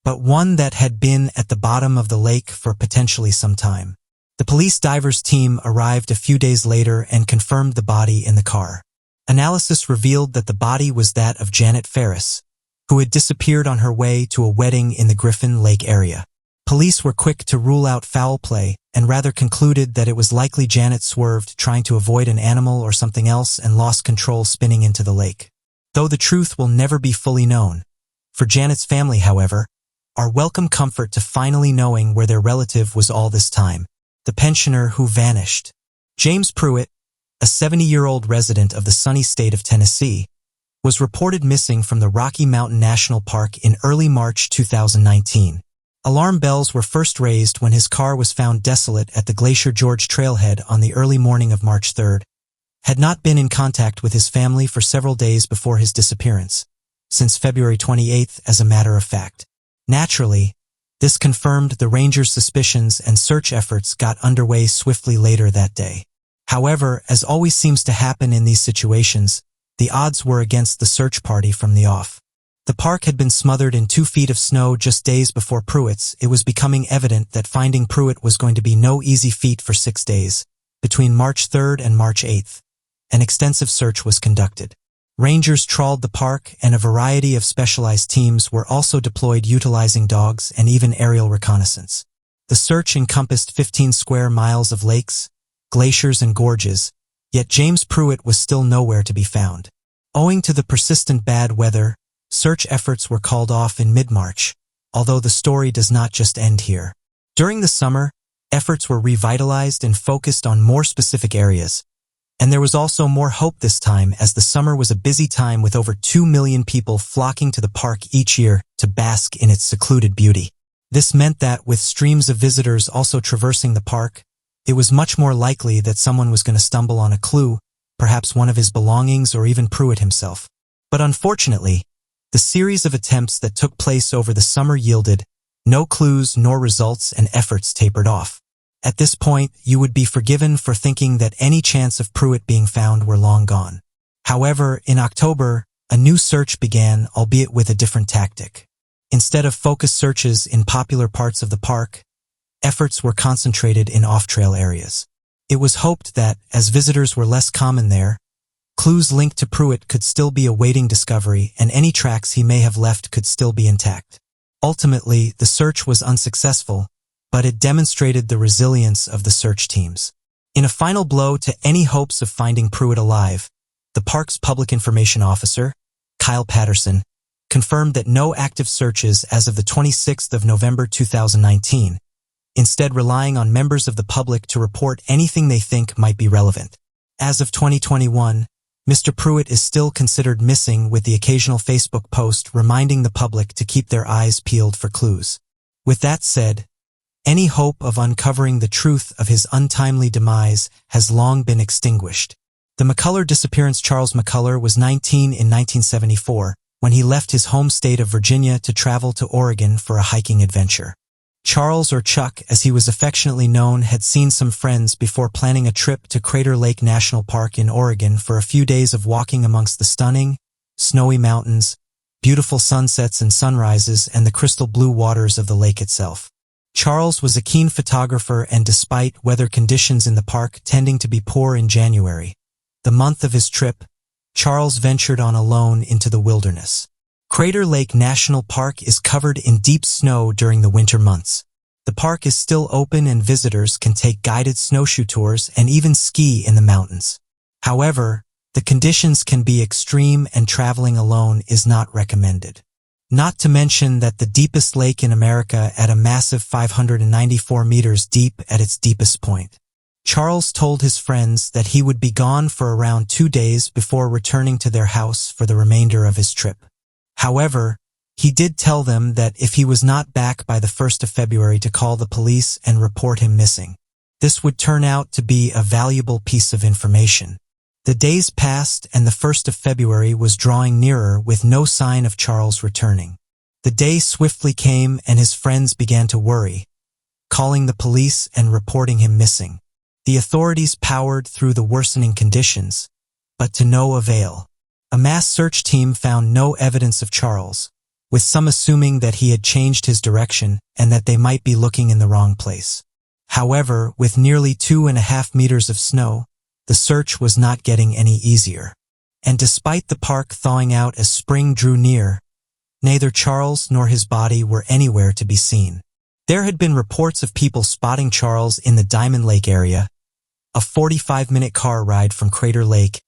but one that had been at the bottom of the lake for potentially some time. The police divers team arrived a few days later and confirmed the body in the car. Analysis revealed that the body was that of Janet Ferris, who had disappeared on her way to a wedding in the Griffin Lake area. Police were quick to rule out foul play and rather concluded that it was likely Janet swerved trying to avoid an animal or something else and lost control spinning into the lake. Though the truth will never be fully known. For Janet's family, however, our welcome comfort to finally knowing where their relative was all this time. The pensioner who vanished. James Pruitt, a 70-year-old resident of the sunny state of Tennessee, was reported missing from the Rocky Mountain National Park in early March 2019. Alarm bells were first raised when his car was found desolate at the Glacier Gorge trailhead on the early morning of March 3rd. Had not been in contact with his family for several days before his disappearance. since February 28th, as a matter of fact. Naturally, this confirmed the rangers' suspicions and search efforts got underway swiftly later that day. However, as always seems to happen in these situations, the odds were against the search party from the off. The park had been smothered in 2 feet of snow just days before Pruitt's. It was becoming evident that finding Pruitt was going to be no easy feat for 6 days. Between March 3rd and March 8th, an extensive search was conducted. Rangers trawled the park, and a variety of specialized teams were also deployed utilizing dogs and even aerial reconnaissance. The search encompassed 15 square miles of lakes, glaciers, and gorges, yet James Pruitt was still nowhere to be found. Owing to the persistent bad weather, search efforts were called off in mid-March, although the story does not just end here. During the summer, efforts were revitalized and focused on more specific areas. And there was also more hope this time, as the summer was a busy time with over 2 million people flocking to the park each year to bask in its secluded beauty. This meant that, with streams of visitors also traversing the park, it was much more likely that someone was going to stumble on a clue, perhaps one of his belongings or even Pruitt himself. But unfortunately, the series of attempts that took place over the summer yielded no clues nor results, and efforts tapered off. At this point, you would be forgiven for thinking that any chance of Pruitt being found were long gone. However, in October, a new search began, albeit with a different tactic. Instead of focused searches in popular parts of the park, efforts were concentrated in off-trail areas. It was hoped that, as visitors were less common there, clues linked to Pruitt could still be awaiting discovery, and any tracks he may have left could still be intact. Ultimately, the search was unsuccessful, but it demonstrated the resilience of the search teams. In a final blow to any hopes of finding Pruitt alive, the park's public information officer, Kyle Patterson, confirmed that no active searches as of the 26th of November 2019, instead relying on members of the public to report anything they think might be relevant. As of 2021, Mr. Pruitt is still considered missing, with the occasional Facebook post reminding the public to keep their eyes peeled for clues. With that said, any hope of uncovering the truth of his untimely demise has long been extinguished. The McCullough disappearance. Charles McCullough was 19 in 1974 when he left his home state of Virginia to travel to Oregon for a hiking adventure. Charles, or Chuck as he was affectionately known, had seen some friends before planning a trip to Crater Lake National Park in Oregon for a few days of walking amongst the stunning, snowy mountains, beautiful sunsets and sunrises, and the crystal blue waters of the lake itself. Charles was a keen photographer, and despite weather conditions in the park tending to be poor in January, the month of his trip, Charles ventured on alone into the wilderness. Crater Lake National Park is covered in deep snow during the winter months. The park is still open, and visitors can take guided snowshoe tours and even ski in the mountains. However, the conditions can be extreme, and traveling alone is not recommended. Not to mention that the deepest lake in America, at a massive 594 meters deep at its deepest point. Charles told his friends that he would be gone for around 2 days before returning to their house for the remainder of his trip. However, he did tell them that if he was not back by the 1st of February to call the police and report him missing. This would turn out to be a valuable piece of information. The days passed, and the 1st of February was drawing nearer with no sign of Charles returning. The day swiftly came, and his friends began to worry, calling the police and reporting him missing. The authorities powered through the worsening conditions, but to no avail. A mass search team found no evidence of Charles, with some assuming that he had changed his direction and that they might be looking in the wrong place. However, with nearly 2.5 meters of snow, the search was not getting any easier. And despite the park thawing out as spring drew near, neither Charles nor his body were anywhere to be seen. There had been reports of people spotting Charles in the Diamond Lake area, a 45-minute car ride from Crater Lake,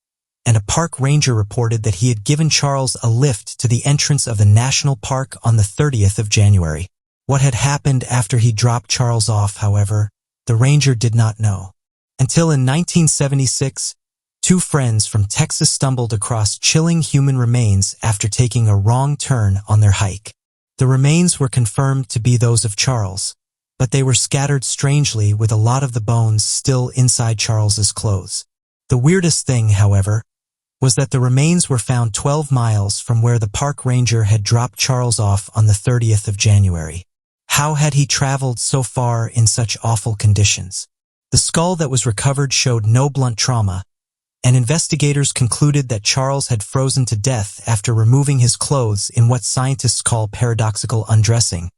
and a park ranger reported that he had given Charles a lift to the entrance of the national park on the 30th of January. What had happened after he dropped Charles off, however, the ranger did not know. Until in 1976, 2 friends from Texas stumbled across chilling human remains after taking a wrong turn on their hike. The remains were confirmed to be those of Charles, but they were scattered strangely, with a lot of the bones still inside Charles's clothes. The weirdest thing, however, was that the remains were found 12 miles from where the park ranger had dropped Charles off on the 30th of January. How had he traveled so far in such awful conditions? The skull that was recovered showed no blunt trauma, and investigators concluded that Charles had frozen to death after removing his clothes in what scientists call paradoxical undressing,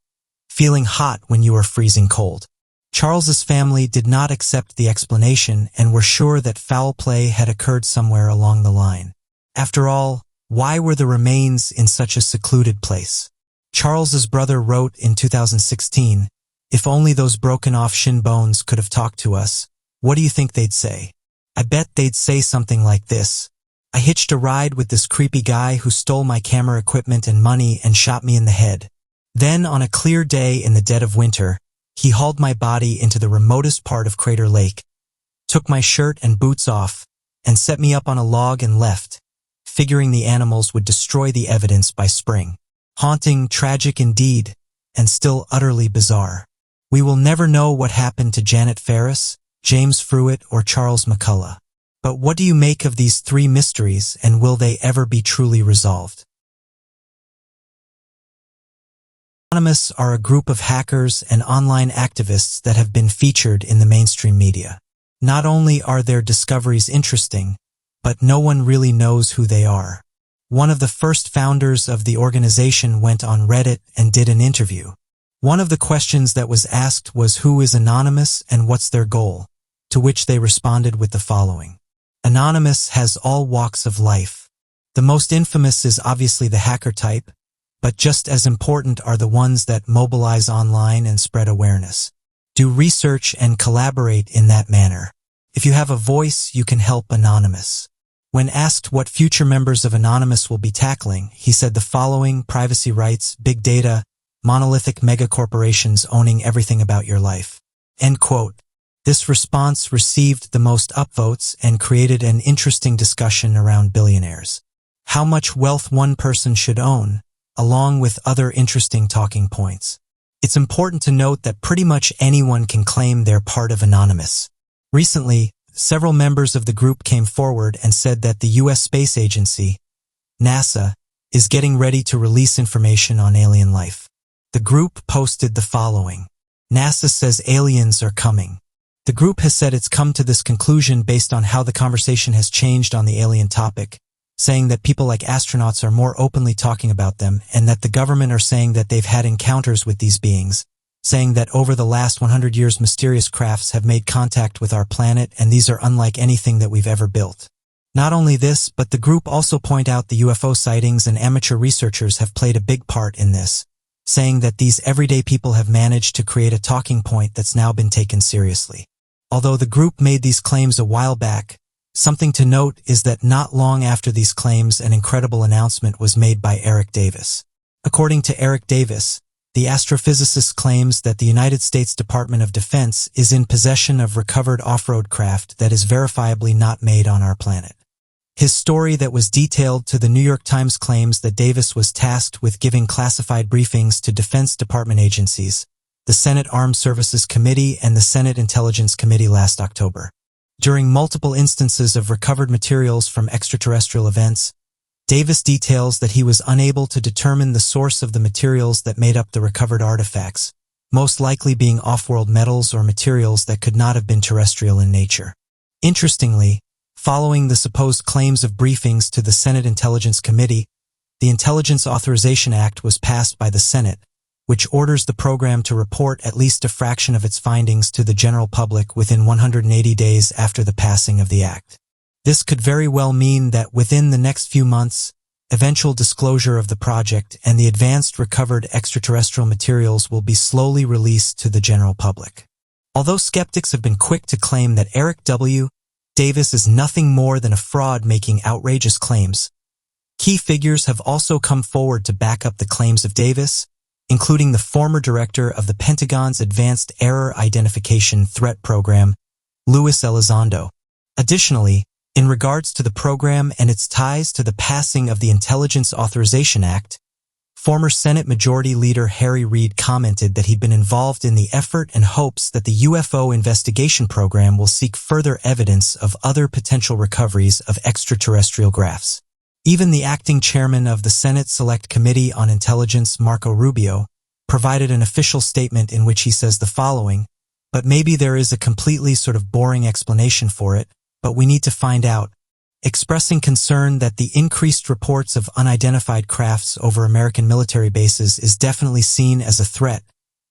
feeling hot when you are freezing cold. Charles's family did not accept the explanation and were sure that foul play had occurred somewhere along the line. After all, why were the remains in such a secluded place? Charles's brother wrote in 2016, "If only those broken-off shin bones could have talked to us, what do you think they'd say? I bet they'd say something like this. I hitched a ride with this creepy guy who stole my camera equipment and money and shot me in the head. Then, on a clear day in the dead of winter, he hauled my body into the remotest part of Crater Lake, took my shirt and boots off, and set me up on a log and left, figuring the animals would destroy the evidence by spring." Haunting, tragic indeed, and still utterly bizarre. We will never know what happened to Janet Ferris, James Fruitt, or Charles McCullough. But what do you make of these three mysteries, and will they ever be truly resolved? Anonymous are a group of hackers and online activists that have been featured in the mainstream media. Not only are their discoveries interesting, but no one really knows who they are. One of the first founders of the organization went on Reddit and did an interview. One of the questions that was asked was who is Anonymous and what's their goal, to which they responded with the following. Anonymous has all walks of life. The most infamous is obviously the hacker type, but just as important are the ones that mobilize online and spread awareness. Do research and collaborate in that manner. If you have a voice, you can help Anonymous. When asked what future members of Anonymous will be tackling, he said the following: privacy rights, big data, monolithic megacorporations owning everything about your life. End quote. This response received the most upvotes and created an interesting discussion around billionaires. How much wealth one person should own, along with other interesting talking points. It's important to note that pretty much anyone can claim they're part of Anonymous. Recently, several members of the group came forward and said that the U.S. Space Agency, NASA, is getting ready to release information on alien life. The group posted the following. NASA says aliens are coming. The group has said it's come to this conclusion based on how the conversation has changed on the alien topic, saying that people like astronauts are more openly talking about them and that the government are saying that they've had encounters with these beings, saying that over the last 100 years mysterious crafts have made contact with our planet and these are unlike anything that we've ever built. Not only this, but the group also point out the UFO sightings and amateur researchers have played a big part in this, saying that these everyday people have managed to create a talking point that's now been taken seriously. Although the group made these claims a while back, something to note is that not long after these claims an incredible announcement was made by Eric Davis. According to Eric Davis, the astrophysicist claims that the United States Department of Defense is in possession of recovered off-road craft that is verifiably not made on our planet. His story that was detailed to the New York Times claims that Davis was tasked with giving classified briefings to Defense Department agencies, the Senate Armed Services Committee and the Senate Intelligence Committee last October. During multiple instances of recovered materials from extraterrestrial events, Davis details that he was unable to determine the source of the materials that made up the recovered artifacts, most likely being off-world metals or materials that could not have been terrestrial in nature. Interestingly, following the supposed claims of briefings to the Senate Intelligence Committee, the Intelligence Authorization Act was passed by the Senate, which orders the program to report at least a fraction of its findings to the general public within 180 days after the passing of the act. This could very well mean that within the next few months, eventual disclosure of the project and the advanced recovered extraterrestrial materials will be slowly released to the general public. Although skeptics have been quick to claim that Eric W. Davis is nothing more than a fraud making outrageous claims, key figures have also come forward to back up the claims of Davis, including the former director of the Pentagon's Advanced Error Identification Threat Program, Luis Elizondo. Additionally, in regards to the program and its ties to the passing of the Intelligence Authorization Act, Former Senate Majority Leader Harry Reid commented that he'd been involved in the effort and hopes that the UFO investigation program will seek further evidence of other potential recoveries of extraterrestrial crafts. Even the acting chairman of the Senate Select Committee on Intelligence, Marco Rubio, provided an official statement in which he says the following, "But maybe there is a completely sort of boring explanation for it, but we need to find out," expressing concern that the increased reports of unidentified crafts over American military bases is definitely seen as a threat,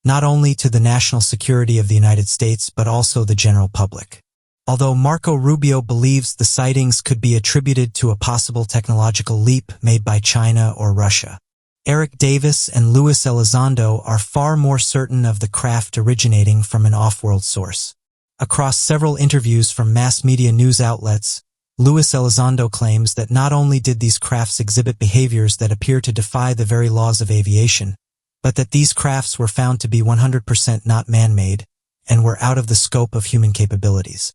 not only to the national security of the United States but also the general public. Although Marco Rubio believes the sightings could be attributed to a possible technological leap made by China or Russia, Eric Davis and Luis Elizondo are far more certain of the craft originating from an off-world source. Across several interviews from mass media news outlets, Luis Elizondo claims that not only did these crafts exhibit behaviors that appear to defy the very laws of aviation, but that these crafts were found to be 100% not man-made and were out of the scope of human capabilities.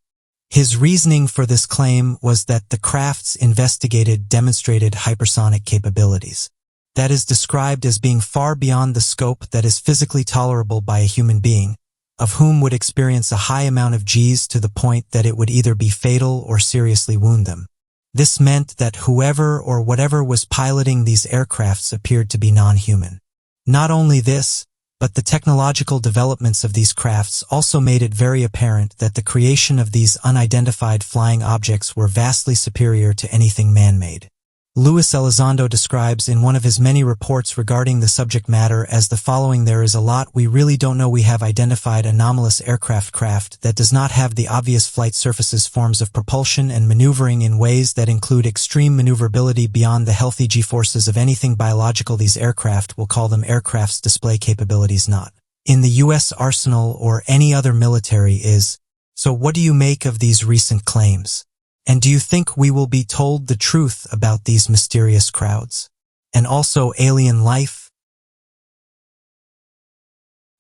His reasoning for this claim was that the crafts investigated demonstrated hypersonic capabilities. That is described as being far beyond the scope that is physically tolerable by a human being, of whom would experience a high amount of Gs to the point that it would either be fatal or seriously wound them. This meant that whoever or whatever was piloting these aircrafts appeared to be non-human. Not only this, but the technological developments of these crafts also made it very apparent that the creation of these unidentified flying objects were vastly superior to anything man-made. Luis Elizondo describes in one of his many reports regarding the subject matter as the following: "There is a lot we really don't know. We have identified anomalous craft that does not have the obvious flight surfaces, forms of propulsion and maneuvering in ways that include extreme maneuverability beyond the healthy G-forces of anything biological. These aircraft, we'll call them aircraft's display capabilities, not in the U.S. arsenal or any other military is." So what do you make of these recent claims? And do you think we will be told the truth about these mysterious crowds? And also alien life?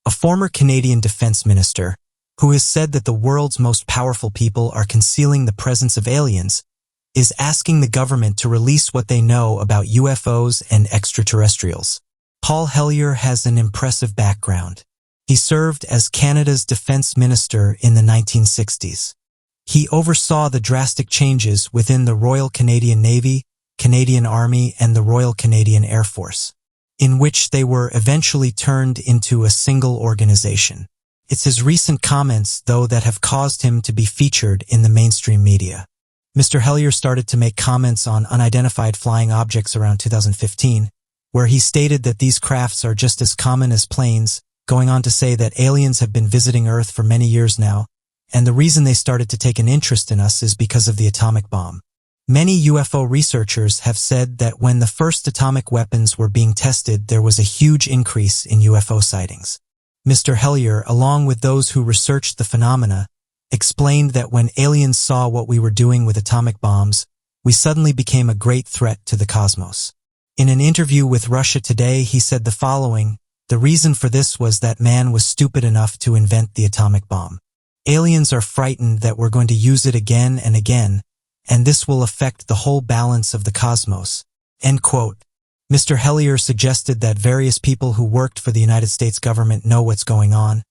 A former Canadian defense minister, who has said that the world's most powerful people are concealing the presence of aliens, is asking the government to release what they know about UFOs and extraterrestrials. Paul Hellyer has an impressive background. He served as Canada's defense minister in the 1960s. He oversaw the drastic changes within the Royal Canadian Navy, Canadian Army, and the Royal Canadian Air Force, in which they were eventually turned into a single organization. It's his recent comments, though, that have caused him to be featured in the mainstream media. Mr. Hellyer started to make comments on unidentified flying objects around 2015, where he stated that these crafts are just as common as planes, going on to say that aliens have been visiting Earth for many years now, and the reason they started to take an interest in us is because of the atomic bomb. Many UFO researchers have said that when the first atomic weapons were being tested, there was a huge increase in UFO sightings. Mr. Hellyer, along with those who researched the phenomena, explained that when aliens saw what we were doing with atomic bombs, we suddenly became a great threat to the cosmos. In an interview with Russia Today, he said the following: "The reason for this was that man was stupid enough to invent the atomic bomb. Aliens are frightened that we're going to use it again and again, and this will affect the whole balance of the cosmos." End quote. Mr. Hellyer suggested that various people who worked for the United States government know what's going on,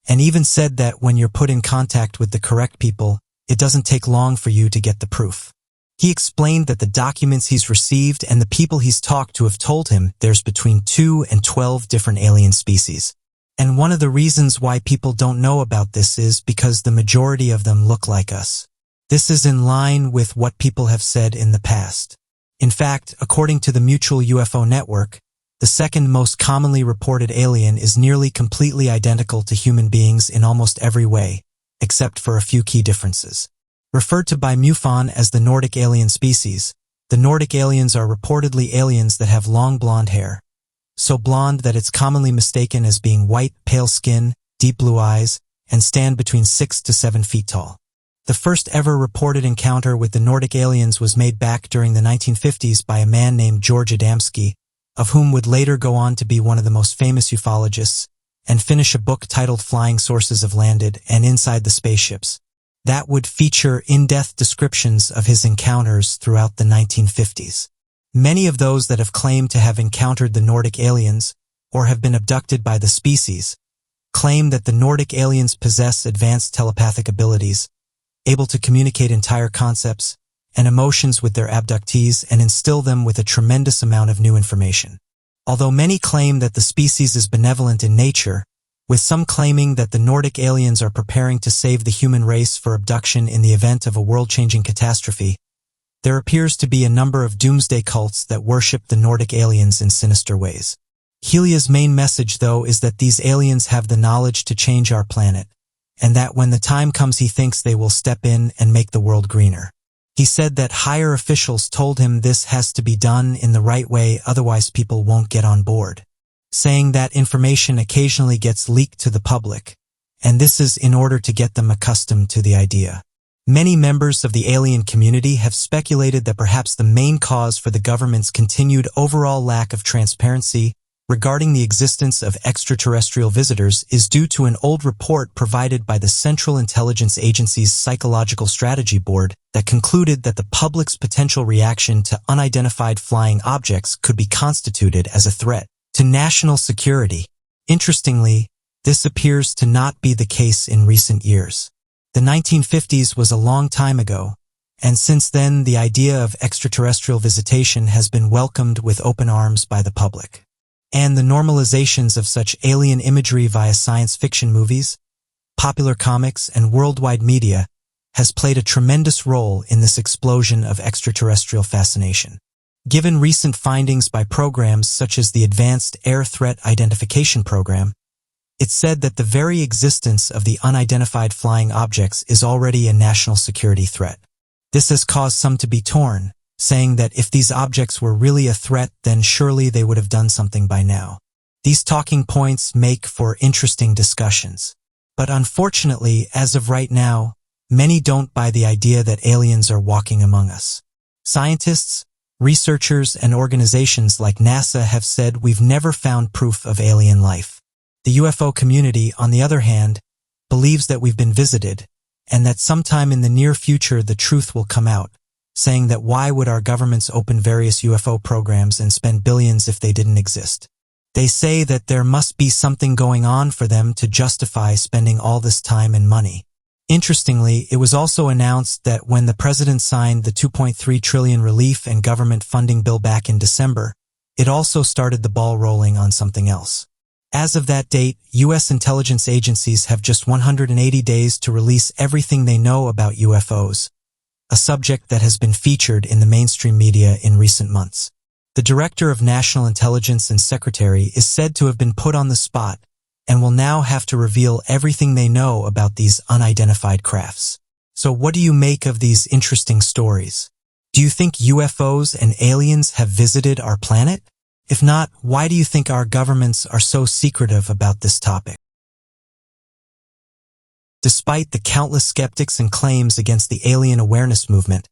and even said that when you're put in contact with the correct people, it doesn't take long for you to get the proof. He explained that the documents he's received and the people he's talked to have told him there's between 2 and 12 different alien species. And one of the reasons why people don't know about this is because the majority of them look like us. This is in line with what people have said in the past. In fact, according to the Mutual UFO Network, the second most commonly reported alien is nearly completely identical to human beings in almost every way, except for a few key differences. Referred to by MUFON as the Nordic alien species, the Nordic aliens are reportedly aliens that have long blonde hair. So blonde that it's commonly mistaken as being white, pale skin, deep blue eyes, and stand between 6 to 7 feet tall. The first ever reported encounter with the Nordic aliens was made back during the 1950s by a man named George Adamski, of whom would later go on to be one of the most famous ufologists, and finish a book titled Flying Sources of Landed and Inside the Spaceships. That would feature in-depth descriptions of his encounters throughout the 1950s. Many of those that have claimed to have encountered the Nordic aliens or have been abducted by the species claim that the Nordic aliens possess advanced telepathic abilities, able to communicate entire concepts and emotions with their abductees and instill them with a tremendous amount of new information. Although many claim that the species is benevolent in nature, with some claiming that the Nordic aliens are preparing to save the human race for abduction in the event of a world-changing catastrophe, there appears to be a number of doomsday cults that worship the Nordic aliens in sinister ways. Helia's main message, though, is that these aliens have the knowledge to change our planet, and that when the time comes he thinks they will step in and make the world greener. He said that higher officials told him this has to be done in the right way, otherwise people won't get on board, saying that information occasionally gets leaked to the public, and this is in order to get them accustomed to the idea. Many members of the alien community have speculated that perhaps the main cause for the government's continued overall lack of transparency regarding the existence of extraterrestrial visitors is due to an old report provided by the Central Intelligence Agency's Psychological Strategy Board that concluded that the public's potential reaction to unidentified flying objects could be constituted as a threat to national security. Interestingly, this appears to not be the case in recent years. The 1950s was a long time ago, and since then the idea of extraterrestrial visitation has been welcomed with open arms by the public. And the normalizations of such alien imagery via science fiction movies, popular comics, and worldwide media has played a tremendous role in this explosion of extraterrestrial fascination. Given recent findings by programs such as the Advanced Air Threat Identification Program, it's said that the very existence of the unidentified flying objects is already a national security threat. This has caused some to be torn, saying that if these objects were really a threat, then surely they would have done something by now. These talking points make for interesting discussions. But unfortunately, as of right now, many don't buy the idea that aliens are walking among us. Scientists, researchers, and organizations like NASA have said we've never found proof of alien life. The UFO community, on the other hand, believes that we've been visited, and that sometime in the near future the truth will come out, saying that why would our governments open various UFO programs and spend billions if they didn't exist? They say that there must be something going on for them to justify spending all this time and money. Interestingly, it was also announced that when the president signed the $2.3 trillion relief and government funding bill back in December, it also started the ball rolling on something else. As of that date, U.S. intelligence agencies have just 180 days to release everything they know about UFOs, a subject that has been featured in the mainstream media in recent months. The Director of National Intelligence and Secretary is said to have been put on the spot and will now have to reveal everything they know about these unidentified crafts. So what do you make of these interesting stories? Do you think UFOs and aliens have visited our planet? If not, why do you think our governments are so secretive about this topic? Despite the countless skeptics and claims against the alien awareness movement,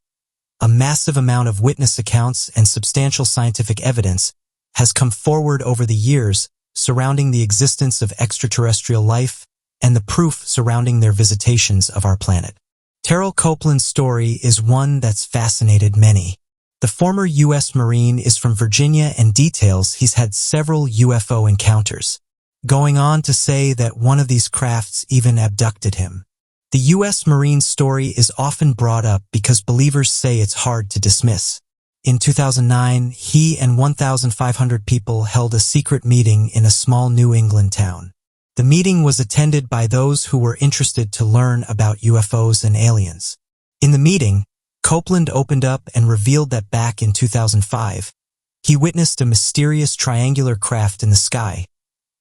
a massive amount of witness accounts and substantial scientific evidence has come forward over the years surrounding the existence of extraterrestrial life and the proof surrounding their visitations of our planet. Terrell Copeland's story is one that's fascinated many. The former U.S. Marine is from Virginia and details he's had several UFO encounters, going on to say that one of these crafts even abducted him. The U.S. Marine's story is often brought up because believers say it's hard to dismiss. In 2009, he and 1,500 people held a secret meeting in a small New England town. The meeting was attended by those who were interested to learn about UFOs and aliens. In the meeting, Copeland opened up and revealed that back in 2005, he witnessed a mysterious triangular craft in the sky,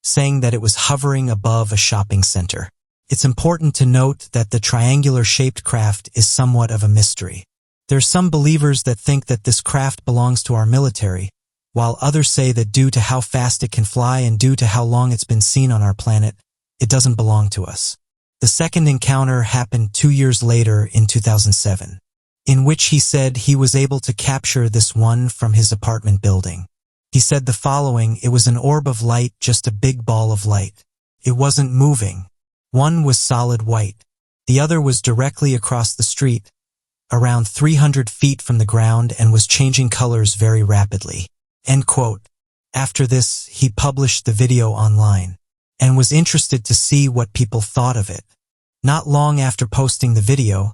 saying that it was hovering above a shopping center. It's important to note that the triangular-shaped craft is somewhat of a mystery. There are some believers that think that this craft belongs to our military, while others say that due to how fast it can fly and due to how long it's been seen on our planet, it doesn't belong to us. The second encounter happened 2 years later in 2007. In which he said he was able to capture this one from his apartment building. He said the following: it was an orb of light, just a big ball of light. It wasn't moving. One was solid white. The other was directly across the street, around 300 feet from the ground and was changing colors very rapidly. End quote. After this, he published the video online and was interested to see what people thought of it. Not long after posting the video,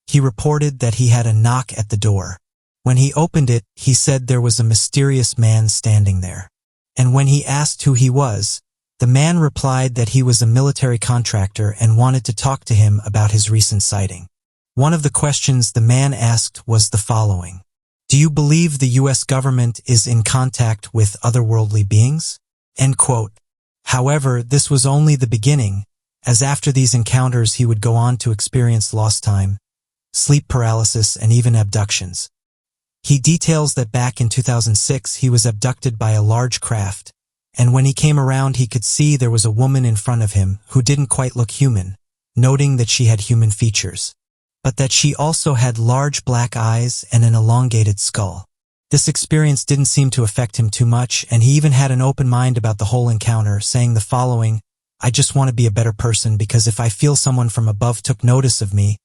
he reported that he had a knock at the door. When he opened it, he said there was a mysterious man standing there. And when he asked who he was, the man replied that he was a military contractor and wanted to talk to him about his recent sighting. One of the questions the man asked was the following: "Do you believe the U.S. government is in contact with otherworldly beings?" End quote. However, this was only the beginning, as after these encounters he would go on to experience lost time, sleep paralysis, and even abductions. He details that back in 2006 he was abducted by a large craft, and when he came around he could see there was a woman in front of him who didn't quite look human, noting that she had human features, but that she also had large black eyes and an elongated skull. This experience didn't seem to affect him too much, and he even had an open mind about the whole encounter, saying the following: "I just want to be a better person, because if I feel someone from above took notice of me,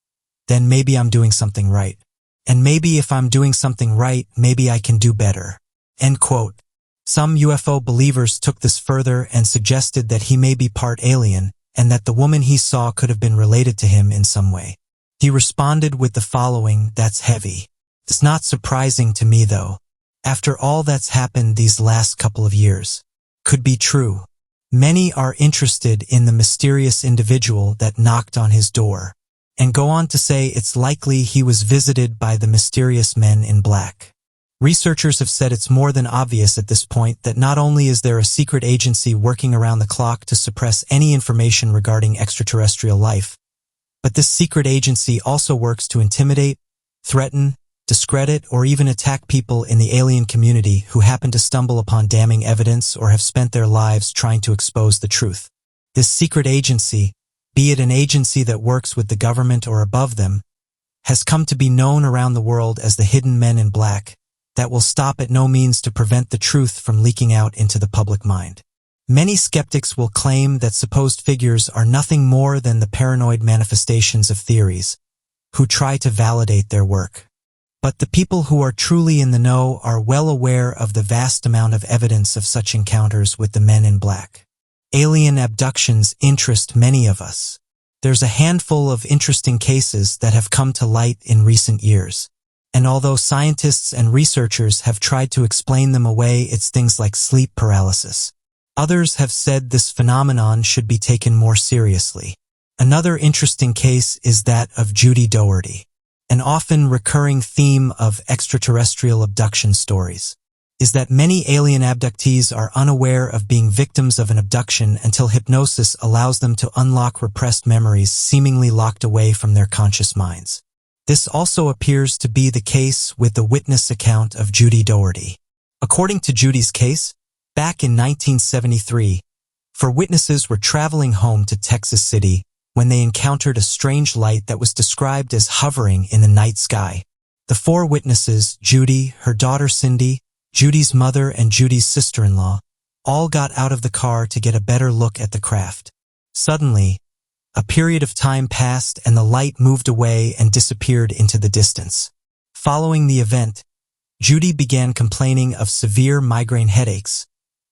then maybe I'm doing something right. And maybe if I'm doing something right, maybe I can do better." End quote. Some UFO believers took this further and suggested that he may be part alien, and that the woman he saw could have been related to him in some way. He responded with the following: "That's heavy. It's not surprising to me though. After all that's happened these last couple of years. Could be true. Many are interested in the mysterious individual that knocked on his door," and go on to say it's likely he was visited by the mysterious men in black. Researchers have said it's more than obvious at this point that not only is there a secret agency working around the clock to suppress any information regarding extraterrestrial life, but this secret agency also works to intimidate, threaten, discredit, or even attack people in the alien community who happen to stumble upon damning evidence or have spent their lives trying to expose the truth. This secret agency, be it an agency that works with the government or above them, has come to be known around the world as the hidden men in black, that will stop at no means to prevent the truth from leaking out into the public mind. Many skeptics will claim that supposed figures are nothing more than the paranoid manifestations of theories, who try to validate their work. But the people who are truly in the know are well aware of the vast amount of evidence of such encounters with the men in black. Alien abductions interest many of us. There's a handful of interesting cases that have come to light in recent years. And although scientists and researchers have tried to explain them away, it's things like sleep paralysis. Others have said this phenomenon should be taken more seriously. Another interesting case is that of Judy Doherty. An often recurring theme of extraterrestrial abduction stories is that many alien abductees are unaware of being victims of an abduction until hypnosis allows them to unlock repressed memories seemingly locked away from their conscious minds. This also appears to be the case with the witness account of Judy Doherty. According to Judy's case, back in 1973, four witnesses were traveling home to Texas City when they encountered a strange light that was described as hovering in the night sky. The four witnesses, Judy, her daughter Cindy, Judy's mother, and Judy's sister-in-law, all got out of the car to get a better look at the craft. Suddenly, a period of time passed and the light moved away and disappeared into the distance. Following the event, Judy began complaining of severe migraine headaches,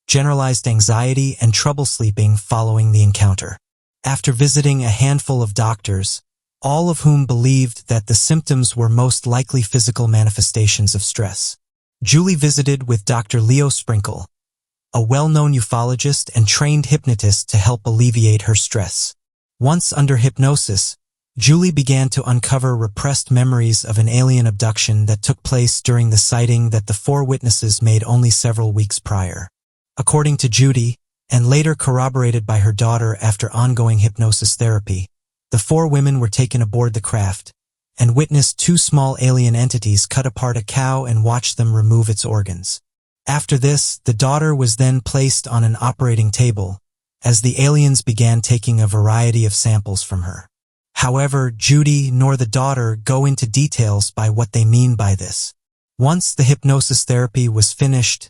generalized anxiety, and trouble sleeping following the encounter. After visiting a handful of doctors, all of whom believed that the symptoms were most likely physical manifestations of stress, Julie visited with Dr. Leo Sprinkle, a well-known ufologist and trained hypnotist, to help alleviate her stress. Once under hypnosis, Julie began to uncover repressed memories of an alien abduction that took place during the sighting that the four witnesses made only several weeks prior. According to Judy, and later corroborated by her daughter after ongoing hypnosis therapy, the four women were taken aboard the craft and witnessed two small alien entities cut apart a cow and watch them remove its organs. After this, the daughter was then placed on an operating table as the aliens began taking a variety of samples from her. However, Judy nor the daughter go into details by what they mean by this. Once the hypnosis therapy was finished,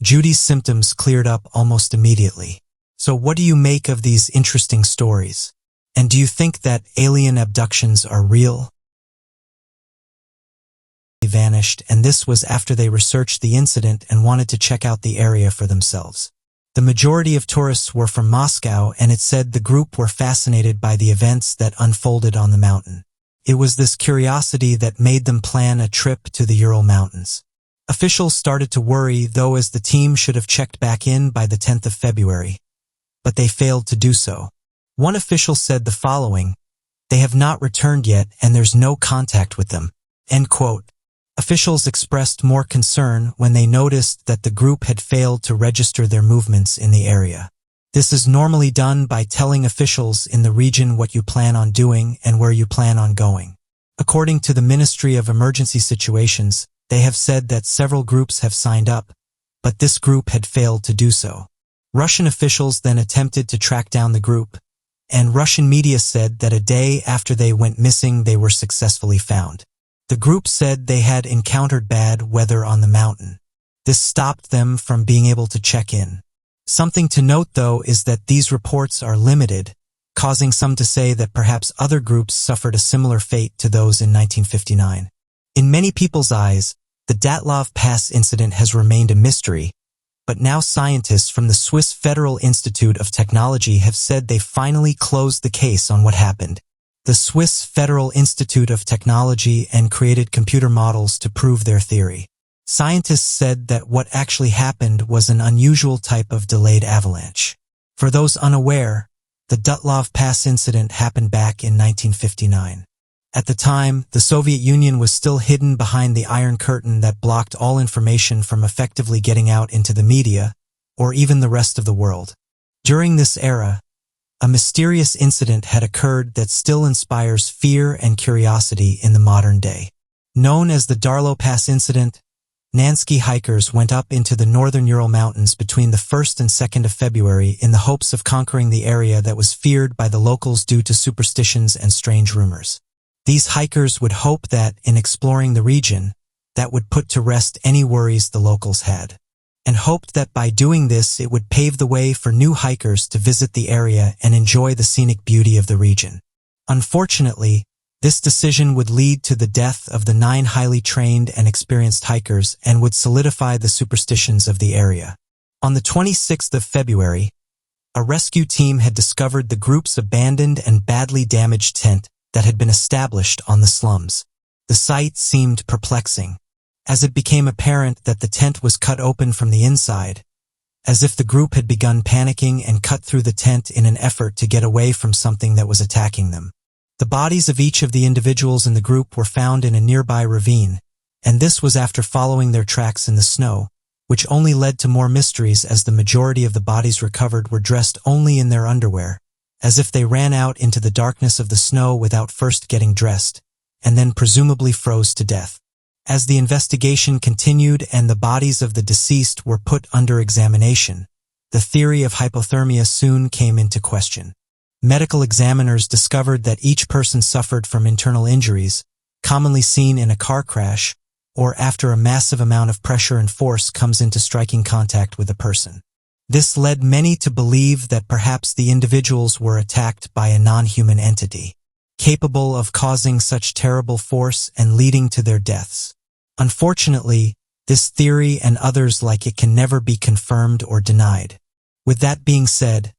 Judy's symptoms cleared up almost immediately. So what do you make of these interesting stories? And do you think that alien abductions are real? vanished, and this was after they researched the incident and wanted to check out the area for themselves. The majority of tourists were from Moscow, and it said the group were fascinated by the events that unfolded on the mountain. It was this curiosity that made them plan a trip to the Ural Mountains. Officials started to worry, though, as the team should have checked back in by the 10th of February. But they failed to do so. One official said the following: "They have not returned yet, and there's no contact with them." End quote. Officials expressed more concern when they noticed that the group had failed to register their movements in the area. This is normally done by telling officials in the region what you plan on doing and where you plan on going. According to the Ministry of Emergency Situations, they have said that several groups have signed up, but this group had failed to do so. Russian officials then attempted to track down the group, and Russian media said that a day after they went missing, they were successfully found. The group said they had encountered bad weather on the mountain. This stopped them from being able to check in. Something to note, though, is that these reports are limited, causing some to say that perhaps other groups suffered a similar fate to those in 1959. In many people's eyes, the Dyatlov Pass incident has remained a mystery, but now scientists from the Swiss Federal Institute of Technology have said they finally closed the case on what happened. The Swiss Federal Institute of Technology and created computer models to prove their theory. Scientists said that what actually happened was an unusual type of delayed avalanche. For those unaware, the Dyatlov Pass incident happened back in 1959. At the time, the Soviet Union was still hidden behind the Iron Curtain that blocked all information from effectively getting out into the media, or even the rest of the world. During this era, a mysterious incident had occurred that still inspires fear and curiosity in the modern day. Known as the Darlo Pass incident, Nansky hikers went up into the northern Ural Mountains between the 1st and 2nd of February in the hopes of conquering the area that was feared by the locals due to superstitions and strange rumors. These hikers would hope that, in exploring the region, that would put to rest any worries the locals had, and hoped that by doing this it would pave the way for new hikers to visit the area and enjoy the scenic beauty of the region. Unfortunately, this decision would lead to the death of the 9 highly trained and experienced hikers and would solidify the superstitions of the area. On the 26th of February, a rescue team had discovered the group's abandoned and badly damaged tent that had been established on the slums. The sight seemed perplexing, as it became apparent that the tent was cut open from the inside, as if the group had begun panicking and cut through the tent in an effort to get away from something that was attacking them. The bodies of each of the individuals in the group were found in a nearby ravine, and this was after following their tracks in the snow, which only led to more mysteries as the majority of the bodies recovered were dressed only in their underwear, as if they ran out into the darkness of the snow without first getting dressed, and then presumably froze to death. As the investigation continued and the bodies of the deceased were put under examination, the theory of hypothermia soon came into question. Medical examiners discovered that each person suffered from internal injuries, commonly seen in a car crash, or after a massive amount of pressure and force comes into striking contact with a person. This led many to believe that perhaps the individuals were attacked by a non-human entity, capable of causing such terrible force and leading to their deaths. Unfortunately, this theory and others like it can never be confirmed or denied. With that being said,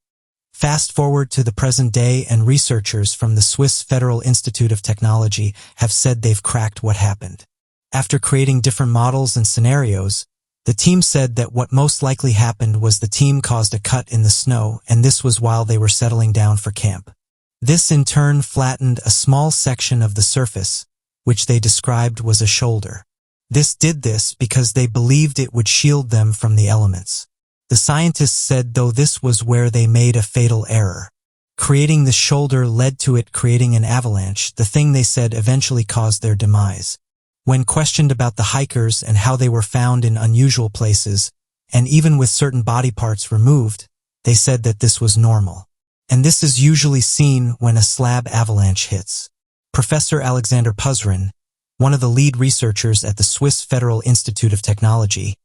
fast forward to the present day, and researchers from the Swiss Federal Institute of Technology have said they've cracked what happened. After creating different models and scenarios, the team said that what most likely happened was the team caused a cut in the snow, and this was while they were settling down for camp. This in turn flattened a small section of the surface, which they described was a shoulder. This did this because they believed it would shield them from the elements. The scientists said, though, this was where they made a fatal error. Creating the shoulder led to it creating an avalanche, the thing they said eventually caused their demise. When questioned about the hikers and how they were found in unusual places, and even with certain body parts removed, they said that this was normal. And this is usually seen when a slab avalanche hits. Professor Alexander Puzrin, one of the lead researchers at the Swiss Federal Institute of Technology,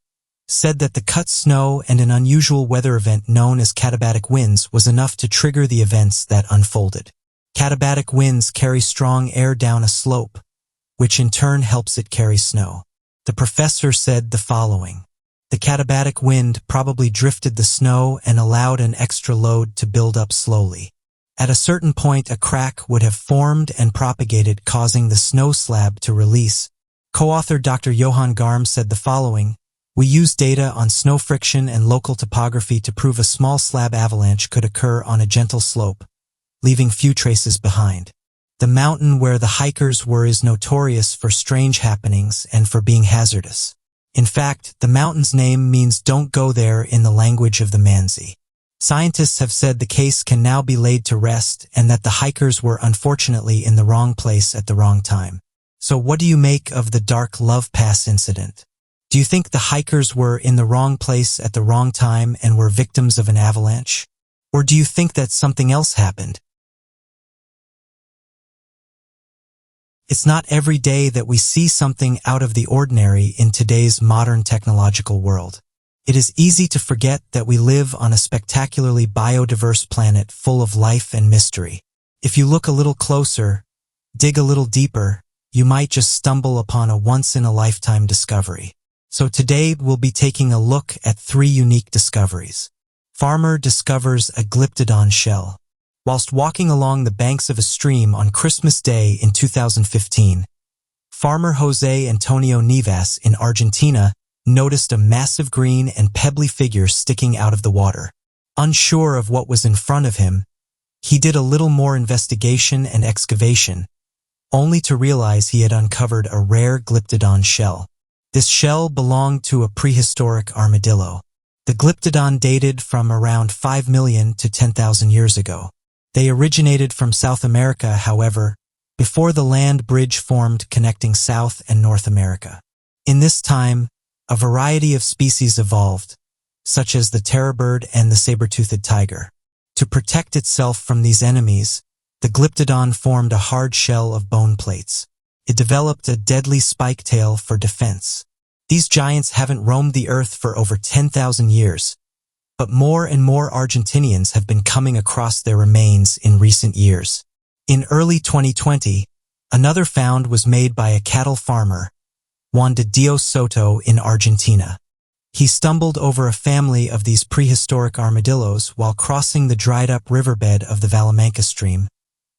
said that the cut snow and an unusual weather event known as katabatic winds was enough to trigger the events that unfolded. Katabatic winds carry strong air down a slope, which in turn helps it carry snow. The professor said the following: "The katabatic wind probably drifted the snow and allowed an extra load to build up slowly. At a certain point, a crack would have formed and propagated, causing the snow slab to release." Co-author Dr. Johan Garm said the following: "We used data on snow friction and local topography to prove a small slab avalanche could occur on a gentle slope, leaving few traces behind. The mountain where the hikers were is notorious for strange happenings and for being hazardous. In fact, the mountain's name means 'don't go there' in the language of the Mansi. Scientists have said the case can now be laid to rest and that the hikers were unfortunately in the wrong place at the wrong time." So what do you make of the Dark Love Pass incident? Do you think the hikers were in the wrong place at the wrong time and were victims of an avalanche? Or do you think that something else happened? It's not every day that we see something out of the ordinary in today's modern technological world. It is easy to forget that we live on a spectacularly biodiverse planet full of life and mystery. If you look a little closer, dig a little deeper, you might just stumble upon a once-in-a-lifetime discovery. So today we'll be taking a look at 3 unique discoveries. Farmer discovers a glyptodon shell. Whilst walking along the banks of a stream on Christmas Day in 2015, farmer Jose Antonio Nivas in Argentina noticed a massive green and pebbly figure sticking out of the water. Unsure of what was in front of him, he did a little more investigation and excavation, only to realize he had uncovered a rare glyptodon shell. This shell belonged to a prehistoric armadillo. The glyptodon dated from around 5 million to 10,000 years ago. They originated from South America, however, before the land bridge formed connecting South and North America. In this time, a variety of species evolved, such as the terror bird and the saber-toothed tiger. To protect itself from these enemies, the glyptodon formed a hard shell of bone plates. It developed a deadly spike tail for defense. These giants haven't roamed the earth for over 10,000 years, but more and more Argentinians have been coming across their remains in recent years. In early 2020, another found was made by a cattle farmer, Juan de Dios Soto, in Argentina. He stumbled over a family of these prehistoric armadillos while crossing the dried-up riverbed of the Valamanca stream,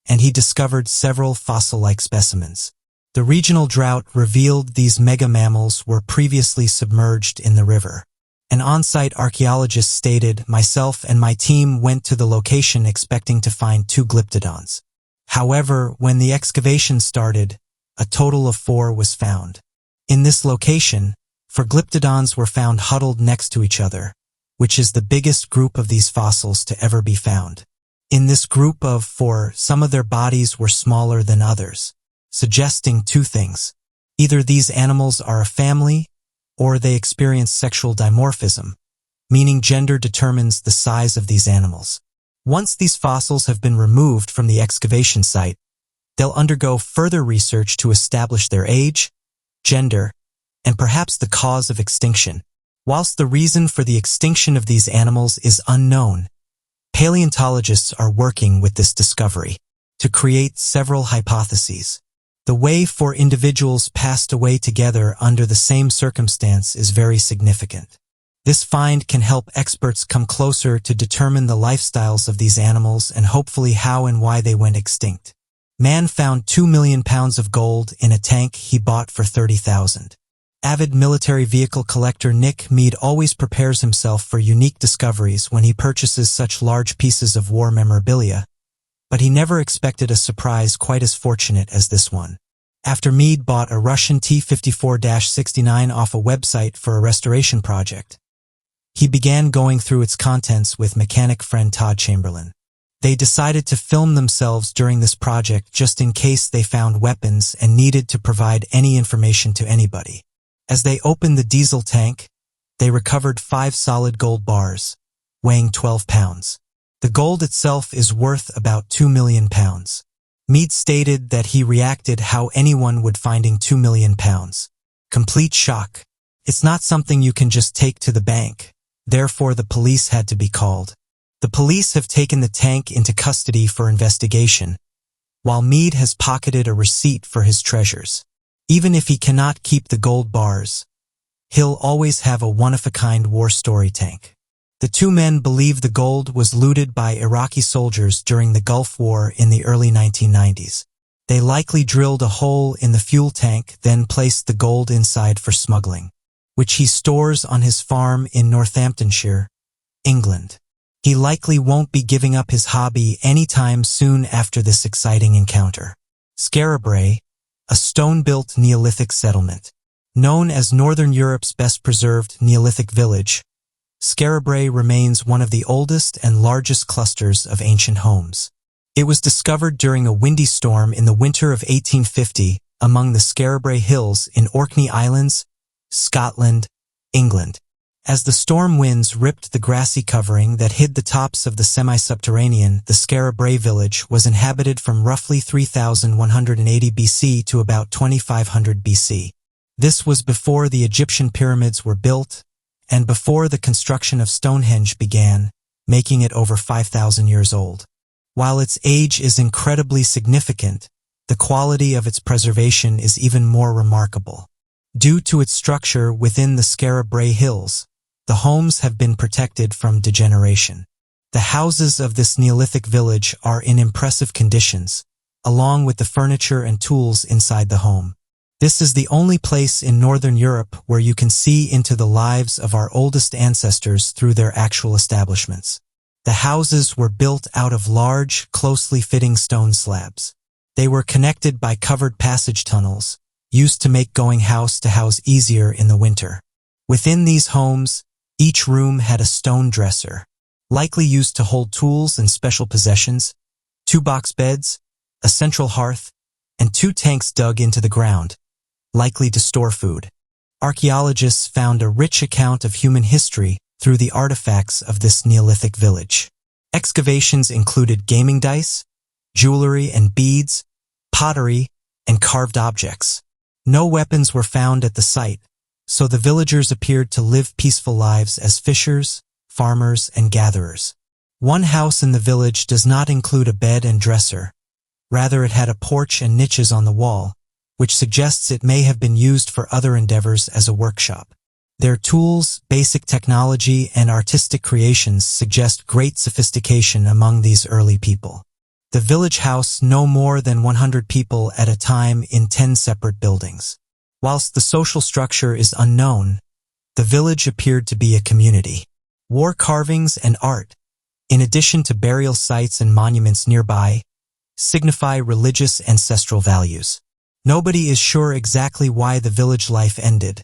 and he discovered several fossil-like specimens. The regional drought revealed these mega-mammals were previously submerged in the river. An on-site archaeologist stated, "Myself and my team went to the location expecting to find 2 glyptodons. However, when the excavation started, a total of 4 was found. In this location, 4 glyptodons were found huddled next to each other, which is the biggest group of these fossils to ever be found. In this group of 4, some of their bodies were smaller than others, suggesting 2 things. Either these animals are a family, or they experience sexual dimorphism, meaning gender determines the size of these animals. Once these fossils have been removed from the excavation site, they'll undergo further research to establish their age, gender, and perhaps the cause of extinction. Whilst the reason for the extinction of these animals is unknown, paleontologists are working with this discovery to create several hypotheses. The way 4 individuals passed away together under the same circumstance is very significant. This find can help experts come closer to determine the lifestyles of these animals and hopefully how and why they went extinct. Man found 2 million pounds of gold in a tank he bought for 30,000. Avid military vehicle collector Nick Mead always prepares himself for unique discoveries when he purchases such large pieces of war memorabilia, but he never expected a surprise quite as fortunate as this one. After Mead bought a Russian T-54-69 off a website for a restoration project, he began going through its contents with mechanic friend Todd Chamberlain. They decided to film themselves during this project just in case they found weapons and needed to provide any information to anybody. As they opened the diesel tank, they recovered 5 solid gold bars, weighing 12 pounds. The gold itself is worth about 2 million pounds. Mead stated that he reacted how anyone would finding 2 million pounds. Complete shock. It's not something you can just take to the bank. Therefore, the police had to be called. The police have taken the tank into custody for investigation, while Mead has pocketed a receipt for his treasures. Even if he cannot keep the gold bars, he'll always have a one-of-a-kind war story tank. The two men believe the gold was looted by Iraqi soldiers during the Gulf War in the early 1990s. They likely drilled a hole in the fuel tank, then placed the gold inside for smuggling, which he stores on his farm in Northamptonshire, England. He likely won't be giving up his hobby anytime soon after this exciting encounter. Scarabray, a stone-built Neolithic settlement. Known as Northern Europe's best-preserved Neolithic village, Scarabray remains one of the oldest and largest clusters of ancient homes. It was discovered during a windy storm in the winter of 1850 among the Scarabray Hills in Orkney Islands, Scotland, England. As the storm winds ripped the grassy covering that hid the tops of the semi-subterranean, the Scarabray village was inhabited from roughly 3180 BC to about 2500 BC. This was before the Egyptian pyramids were built and before the construction of Stonehenge began, making it over 5,000 years old. While its age is incredibly significant, the quality of its preservation is even more remarkable. Due to its structure within the Scarabray Hills, the homes have been protected from degeneration. The houses of this Neolithic village are in impressive conditions, along with the furniture and tools inside the home. This is the only place in Northern Europe where you can see into the lives of our oldest ancestors through their actual establishments. The houses were built out of large, closely fitting stone slabs. They were connected by covered passage tunnels, used to make going house to house easier in the winter. Within these homes, each room had a stone dresser, likely used to hold tools and special possessions, 2 box beds, a central hearth, and 2 tanks dug into the ground, likely to store food. Archaeologists found a rich account of human history through the artifacts of this Neolithic village. Excavations included gaming dice, jewelry and beads, pottery, and carved objects. No weapons were found at the site, so the villagers appeared to live peaceful lives as fishers, farmers, and gatherers. One house in the village does not include a bed and dresser. Rather, it had a porch and niches on the wall, which suggests it may have been used for other endeavors as a workshop. Their tools, basic technology, and artistic creations suggest great sophistication among these early people. The village housed no more than 100 people at a time in 10 separate buildings. Whilst the social structure is unknown, the village appeared to be a community. War carvings and art, in addition to burial sites and monuments nearby, signify religious ancestral values. Nobody is sure exactly why the village life ended,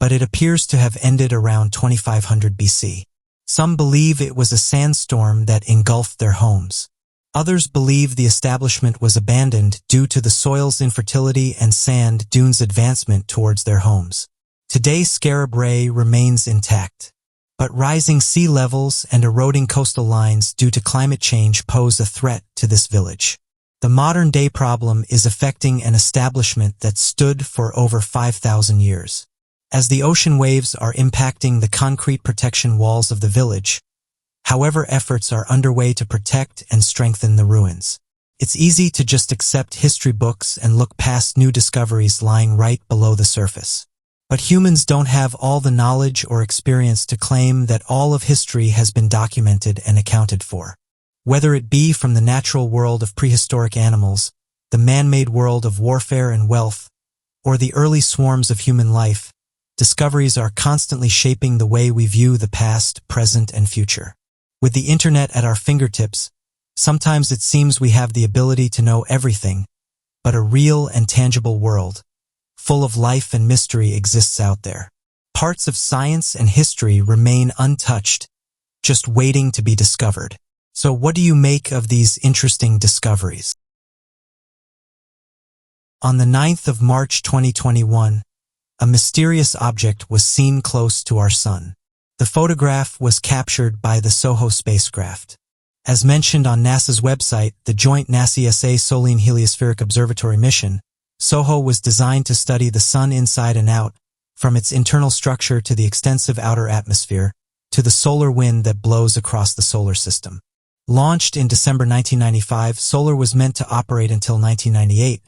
but it appears to have ended around 2500 BC. Some believe it was a sandstorm that engulfed their homes. Others believe the establishment was abandoned due to the soil's infertility and sand dunes' advancement towards their homes. Today, Scarabray remains intact, but rising sea levels and eroding coastal lines due to climate change pose a threat to this village. The modern-day problem is affecting an establishment that stood for over 5,000 years. As the ocean waves are impacting the concrete protection walls of the village, however, efforts are underway to protect and strengthen the ruins. It's easy to just accept history books and look past new discoveries lying right below the surface. But humans don't have all the knowledge or experience to claim that all of history has been documented and accounted for. Whether it be from the natural world of prehistoric animals, the man-made world of warfare and wealth, or the early swarms of human life, discoveries are constantly shaping the way we view the past, present, and future. With the internet at our fingertips, sometimes it seems we have the ability to know everything, but a real and tangible world, full of life and mystery, exists out there. Parts of science and history remain untouched, just waiting to be discovered. So what do you make of these interesting discoveries? On the 9th of March 2021, a mysterious object was seen close to our sun. The photograph was captured by the SOHO spacecraft. As mentioned on NASA's website, the Joint NASA-ESA Solene Heliospheric Observatory mission, SOHO was designed to study the sun inside and out, from its internal structure to the extensive outer atmosphere, to the solar wind that blows across the solar system. Launched in December 1995, Solar was meant to operate until 1998,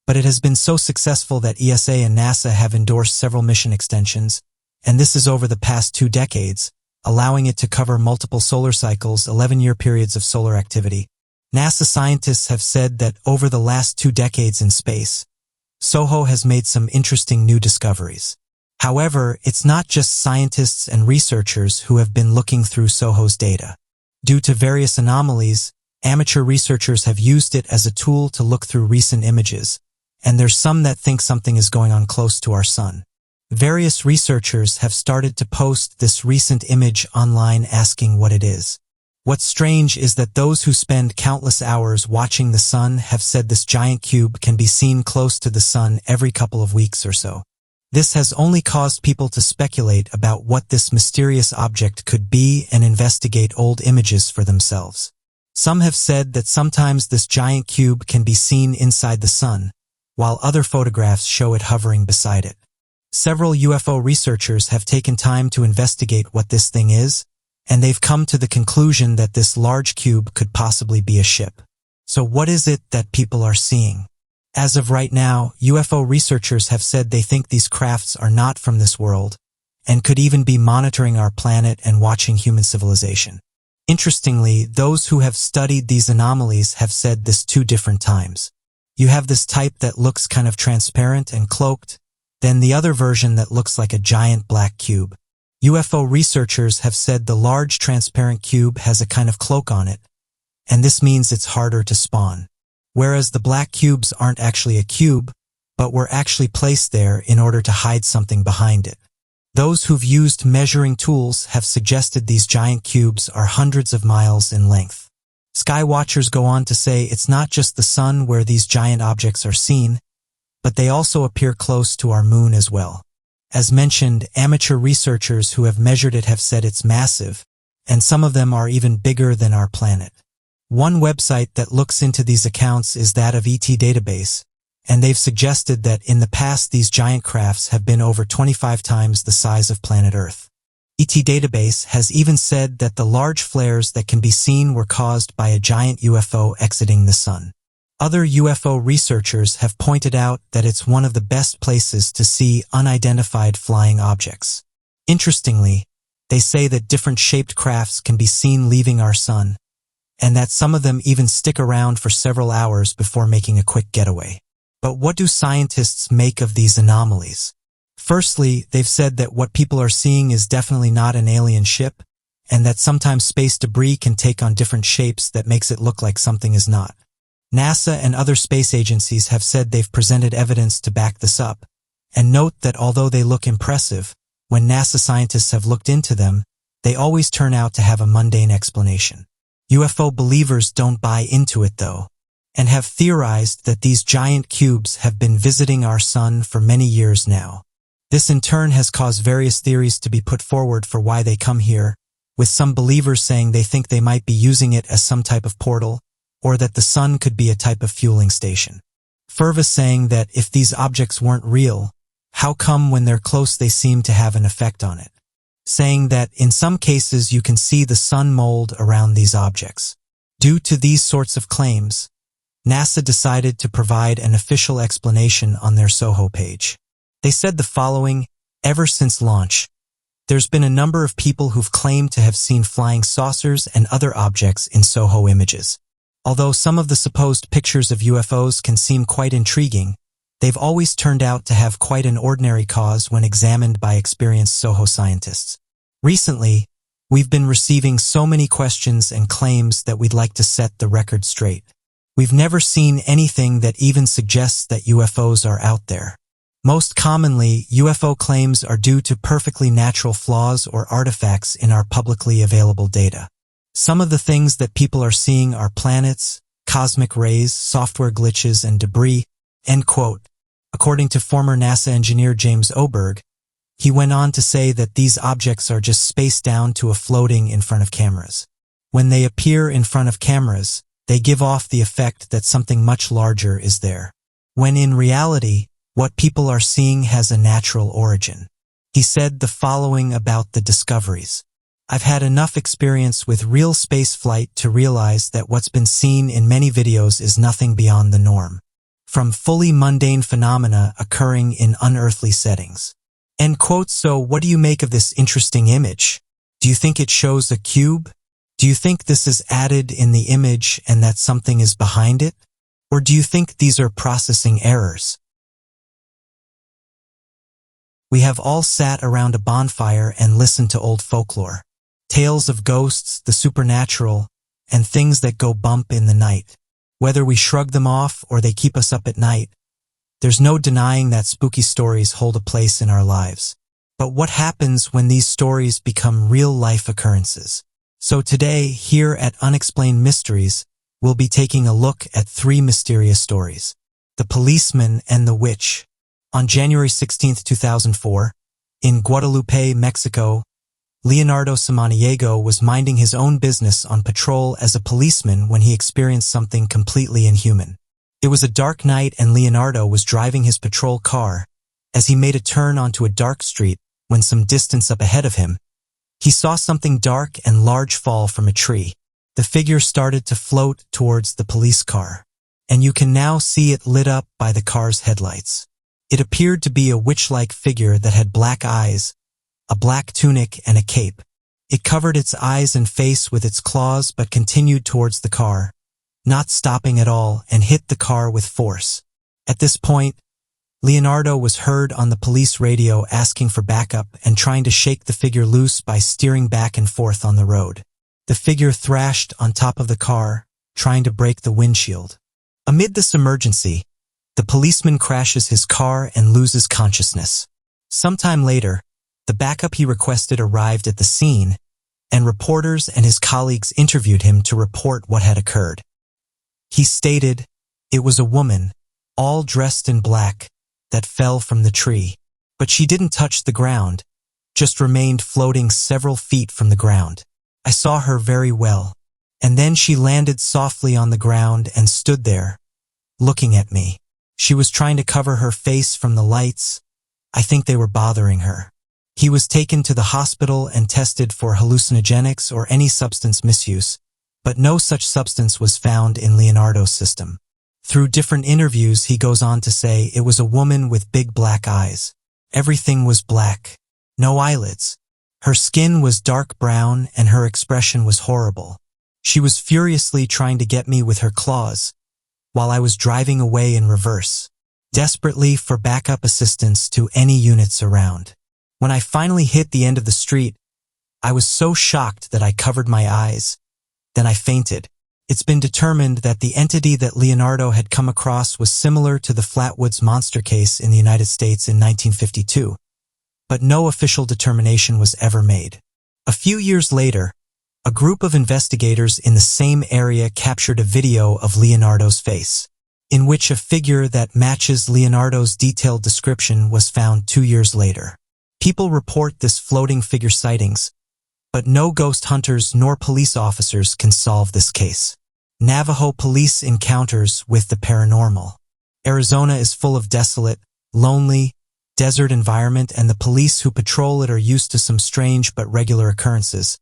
but it has been so successful that ESA and NASA have endorsed several mission extensions, and this is over the past 2 decades, allowing it to cover multiple solar cycles, 11-year periods of solar activity. NASA scientists have said that over the last 2 decades in space, SOHO has made some interesting new discoveries. However, it's not just scientists and researchers who have been looking through SOHO's data. Due to various anomalies, amateur researchers have used it as a tool to look through recent images, and there's some that think something is going on close to our sun. Various researchers have started to post this recent image online asking what it is. What's strange is that those who spend countless hours watching the sun have said this giant cube can be seen close to the sun every couple of weeks or so. This has only caused people to speculate about what this mysterious object could be and investigate old images for themselves. Some have said that sometimes this giant cube can be seen inside the sun, while other photographs show it hovering beside it. Several UFO researchers have taken time to investigate what this thing is, and they've come to the conclusion that this large cube could possibly be a ship. So what is it that people are seeing? As of right now, UFO researchers have said they think these crafts are not from this world, and could even be monitoring our planet and watching human civilization. Interestingly, those who have studied these anomalies have said this 2 different times. You have this type that looks kind of transparent and cloaked, then the other version that looks like a giant black cube. UFO researchers have said the large transparent cube has a kind of cloak on it, and this means it's harder to spawn. Whereas the black cubes aren't actually a cube, but were actually placed there in order to hide something behind it. Those who've used measuring tools have suggested these giant cubes are hundreds of miles in length. Sky watchers go on to say it's not just the sun where these giant objects are seen, but they also appear close to our moon as well. As mentioned, amateur researchers who have measured it have said it's massive, and some of them are even bigger than our planet. One website that looks into these accounts is that of ET Database, and they've suggested that in the past these giant crafts have been over 25 times the size of planet Earth. ET Database has even said that the large flares that can be seen were caused by a giant UFO exiting the sun. Other UFO researchers have pointed out that it's one of the best places to see unidentified flying objects. Interestingly, they say that different shaped crafts can be seen leaving our sun, and that some of them even stick around for several hours before making a quick getaway. But what do scientists make of these anomalies? Firstly, they've said that what people are seeing is definitely not an alien ship, and that sometimes space debris can take on different shapes that makes it look like something is not. NASA and other space agencies have said they've presented evidence to back this up, and note that although they look impressive, when NASA scientists have looked into them, they always turn out to have a mundane explanation. UFO believers don't buy into it though, and have theorized that these giant cubes have been visiting our sun for many years now. This in turn has caused various theories to be put forward for why they come here, with some believers saying they think they might be using it as some type of portal, or that the sun could be a type of fueling station. Further saying that if these objects weren't real, how come when they're close they seem to have an effect on it? Saying that in some cases you can see the sun mold around these objects. Due to these sorts of claims, NASA decided to provide an official explanation on their SOHO page. They said the following: ever since launch, there's been a number of people who've claimed to have seen flying saucers and other objects in SOHO images. Although some of the supposed pictures of UFOs can seem quite intriguing, they've always turned out to have quite an ordinary cause when examined by experienced SOHO scientists. Recently, we've been receiving so many questions and claims that we'd like to set the record straight. We've never seen anything that even suggests that UFOs are out there. Most commonly, UFO claims are due to perfectly natural flaws or artifacts in our publicly available data. Some of the things that people are seeing are planets, cosmic rays, software glitches, and debris, end quote. According to former NASA engineer James Oberg, he went on to say that these objects are just spaced down to a floating in front of cameras. When they appear in front of cameras, they give off the effect that something much larger is there, when in reality, what people are seeing has a natural origin. He said the following about the discoveries: I've had enough experience with real space flight to realize that what's been seen in many videos is nothing beyond the norm. from fully mundane phenomena occurring in unearthly settings. End quote. So what do you make of this interesting image? Do you think it shows a cube? Do you think this is added in the image and that something is behind it? Or do you think these are processing errors? We have all sat around a bonfire and listened to old folklore. Tales of ghosts, the supernatural, and things that go bump in the night. Whether we shrug them off or they keep us up at night, there's no denying that spooky stories hold a place in our lives. But what happens when these stories become real-life occurrences? So today, here at Unexplained Mysteries, we'll be taking a look at 3 mysterious stories. The Policeman and the Witch. On January 16, 2004, in Guadalupe, Mexico, Leonardo Samaniego was minding his own business on patrol as a policeman when he experienced something completely inhuman. It was a dark night and Leonardo was driving his patrol car. As he made a turn onto a dark street, when some distance up ahead of him, he saw something dark and large fall from a tree. The figure started to float towards the police car, and you can now see it lit up by the car's headlights. It appeared to be a witch-like figure that had black eyes, a black tunic, and a cape. It covered its eyes and face with its claws but continued towards the car, not stopping at all, and hit the car with force. At this point, Leonardo was heard on the police radio asking for backup and trying to shake the figure loose by steering back and forth on the road. The figure thrashed on top of the car, trying to break the windshield. Amid this emergency, the policeman crashes his car and loses consciousness. Sometime later, the backup he requested arrived at the scene, and reporters and his colleagues interviewed him to report what had occurred. He stated, "It was a woman, all dressed in black, that fell from the tree, but she didn't touch the ground, just remained floating several feet from the ground. I saw her very well, and then she landed softly on the ground and stood there, looking at me. She was trying to cover her face from the lights. I think they were bothering her." He was taken to the hospital and tested for hallucinogenics or any substance misuse, but no such substance was found in Leonardo's system. Through different interviews, he goes on to say it was a woman with big black eyes. Everything was black, no eyelids. Her skin was dark brown and her expression was horrible. She was furiously trying to get me with her claws, while I was driving away in reverse, desperately for backup assistance to any units around. When I finally hit the end of the street, I was so shocked that I covered my eyes. Then I fainted. It's been determined that the entity that Leonardo had come across was similar to the Flatwoods monster case in the United States in 1952, but no official determination was ever made. A few years later, a group of investigators in the same area captured a video of Leonardo's face, in which a figure that matches Leonardo's detailed description was found 2 years later. People report this floating figure sightings, but no ghost hunters nor police officers can solve this case. Navajo police encounters with the paranormal. Arizona is full of desolate, lonely, desert environment, and the police who patrol it are used to some strange but regular occurrences.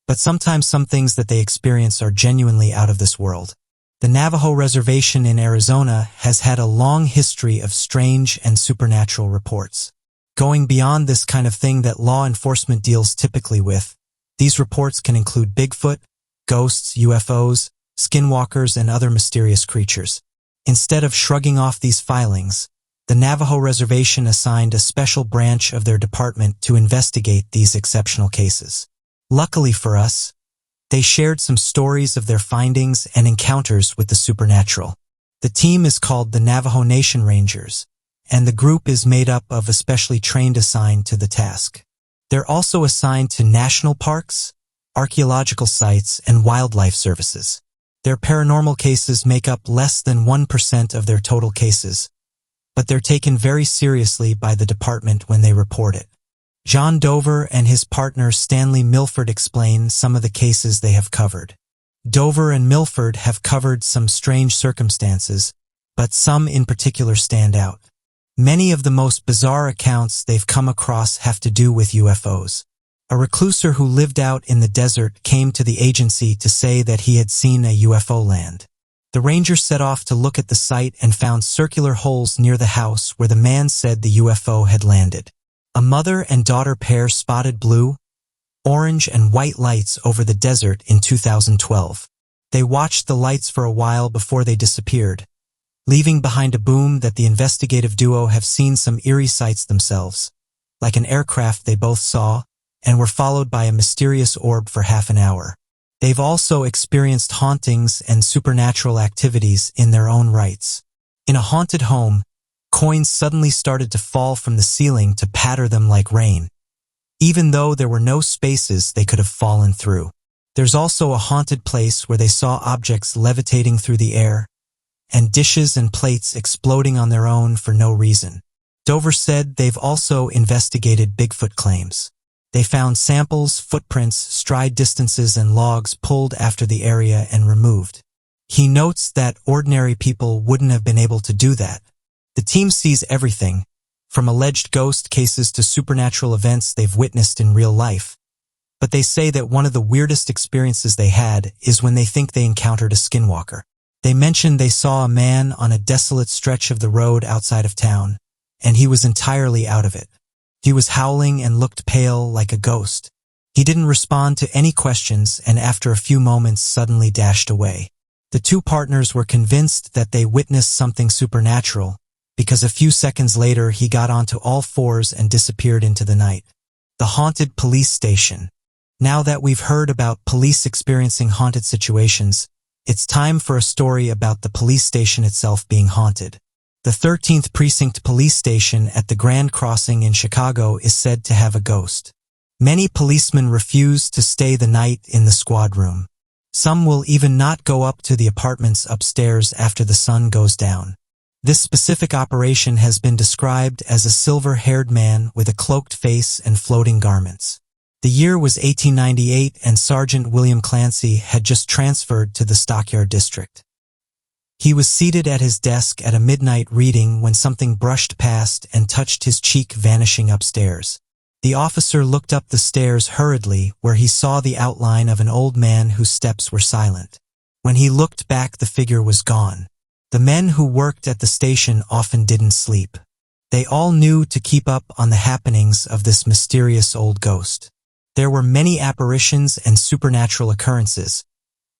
But sometimes some things that they experience are genuinely out of this world. The Navajo Reservation in Arizona has had a long history of strange and supernatural reports. Going beyond this kind of thing that law enforcement deals typically with, these reports can include Bigfoot, ghosts, UFOs, skinwalkers, and other mysterious creatures. Instead of shrugging off these filings, the Navajo Reservation assigned a special branch of their department to investigate these exceptional cases. Luckily for us, they shared some stories of their findings and encounters with the supernatural. The team is called the Navajo Nation Rangers, and the group is made up of especially trained assigned to the task. They're also assigned to national parks, archaeological sites, and wildlife services. Their paranormal cases make up less than 1% of their total cases, but they're taken very seriously by the department when they report it. John Dover and his partner Stanley Milford explain some of the cases they have covered. Dover and Milford have covered some strange circumstances, but some in particular stand out. Many of the most bizarre accounts they've come across have to do with UFOs. A recluser who lived out in the desert came to the agency to say that he had seen a UFO land. The ranger set off to look at the site and found circular holes near the house where the man said the UFO had landed. A mother and daughter pair spotted blue, orange, and white lights over the desert in 2012. They watched the lights for a while before they disappeared, leaving behind a boom that the investigative duo have seen some eerie sights themselves, like an aircraft they both saw, and were followed by a mysterious orb for half an hour. They've also experienced hauntings and supernatural activities in their own rights. In a haunted home, coins suddenly started to fall from the ceiling to patter them like rain, even though there were no spaces they could have fallen through. There's also a haunted place where they saw objects levitating through the air, and dishes and plates exploding on their own for no reason. Dover said they've also investigated Bigfoot claims. They found samples, footprints, stride distances, and logs pulled after the area and removed. He notes that ordinary people wouldn't have been able to do that. The team sees everything, from alleged ghost cases to supernatural events they've witnessed in real life. But they say that one of the weirdest experiences they had is when they think they encountered a skinwalker. They mentioned they saw a man on a desolate stretch of the road outside of town, and he was entirely out of it. He was howling and looked pale like a ghost. He didn't respond to any questions and after a few moments suddenly dashed away. The two partners were convinced that they witnessed something supernatural because a few seconds later he got onto all fours and disappeared into the night. The haunted police station. Now that we've heard about police experiencing haunted situations, it's time for a story about the police station itself being haunted. The 13th Precinct Police Station at the Grand Crossing in Chicago is said to have a ghost. Many policemen refuse to stay the night in the squad room. Some will even not go up to the apartments upstairs after the sun goes down. This specific operation has been described as a silver-haired man with a cloaked face and floating garments. The year was 1898 and Sergeant William Clancy had just transferred to the Stockyard District. He was seated at his desk at a midnight reading when something brushed past and touched his cheek, vanishing upstairs. The officer looked up the stairs hurriedly, where he saw the outline of an old man whose steps were silent. When he looked back, the figure was gone. The men who worked at the station often didn't sleep. They all knew to keep up on the happenings of this mysterious old ghost. There were many apparitions and supernatural occurrences,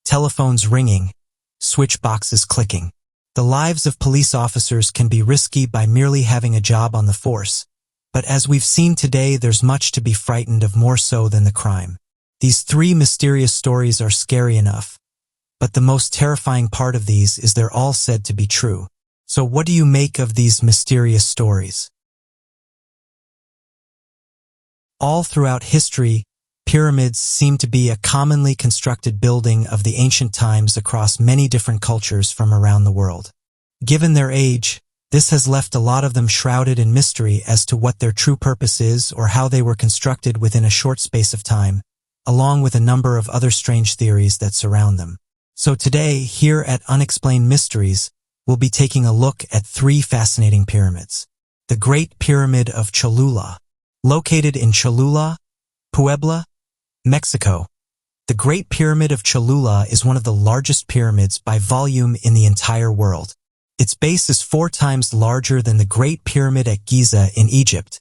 telephones ringing, switch boxes clicking. The lives of police officers can be risky by merely having a job on the force, but as we've seen today, there's much to be frightened of, more so than the crime. These three mysterious stories are scary enough, but the most terrifying part of these is they're all said to be true. So what do you make of these mysterious stories? All throughout history, pyramids seem to be a commonly constructed building of the ancient times across many different cultures from around the world. Given their age, this has left a lot of them shrouded in mystery as to what their true purpose is or how they were constructed within a short space of time, along with a number of other strange theories that surround them. So today, here at Unexplained Mysteries, we'll be taking a look at three fascinating pyramids. The Great Pyramid of Cholula. Located in Cholula, Puebla, Mexico, the Great Pyramid of Cholula is one of the largest pyramids by volume in the entire world. Its base is 4 times larger than the Great Pyramid at Giza in Egypt,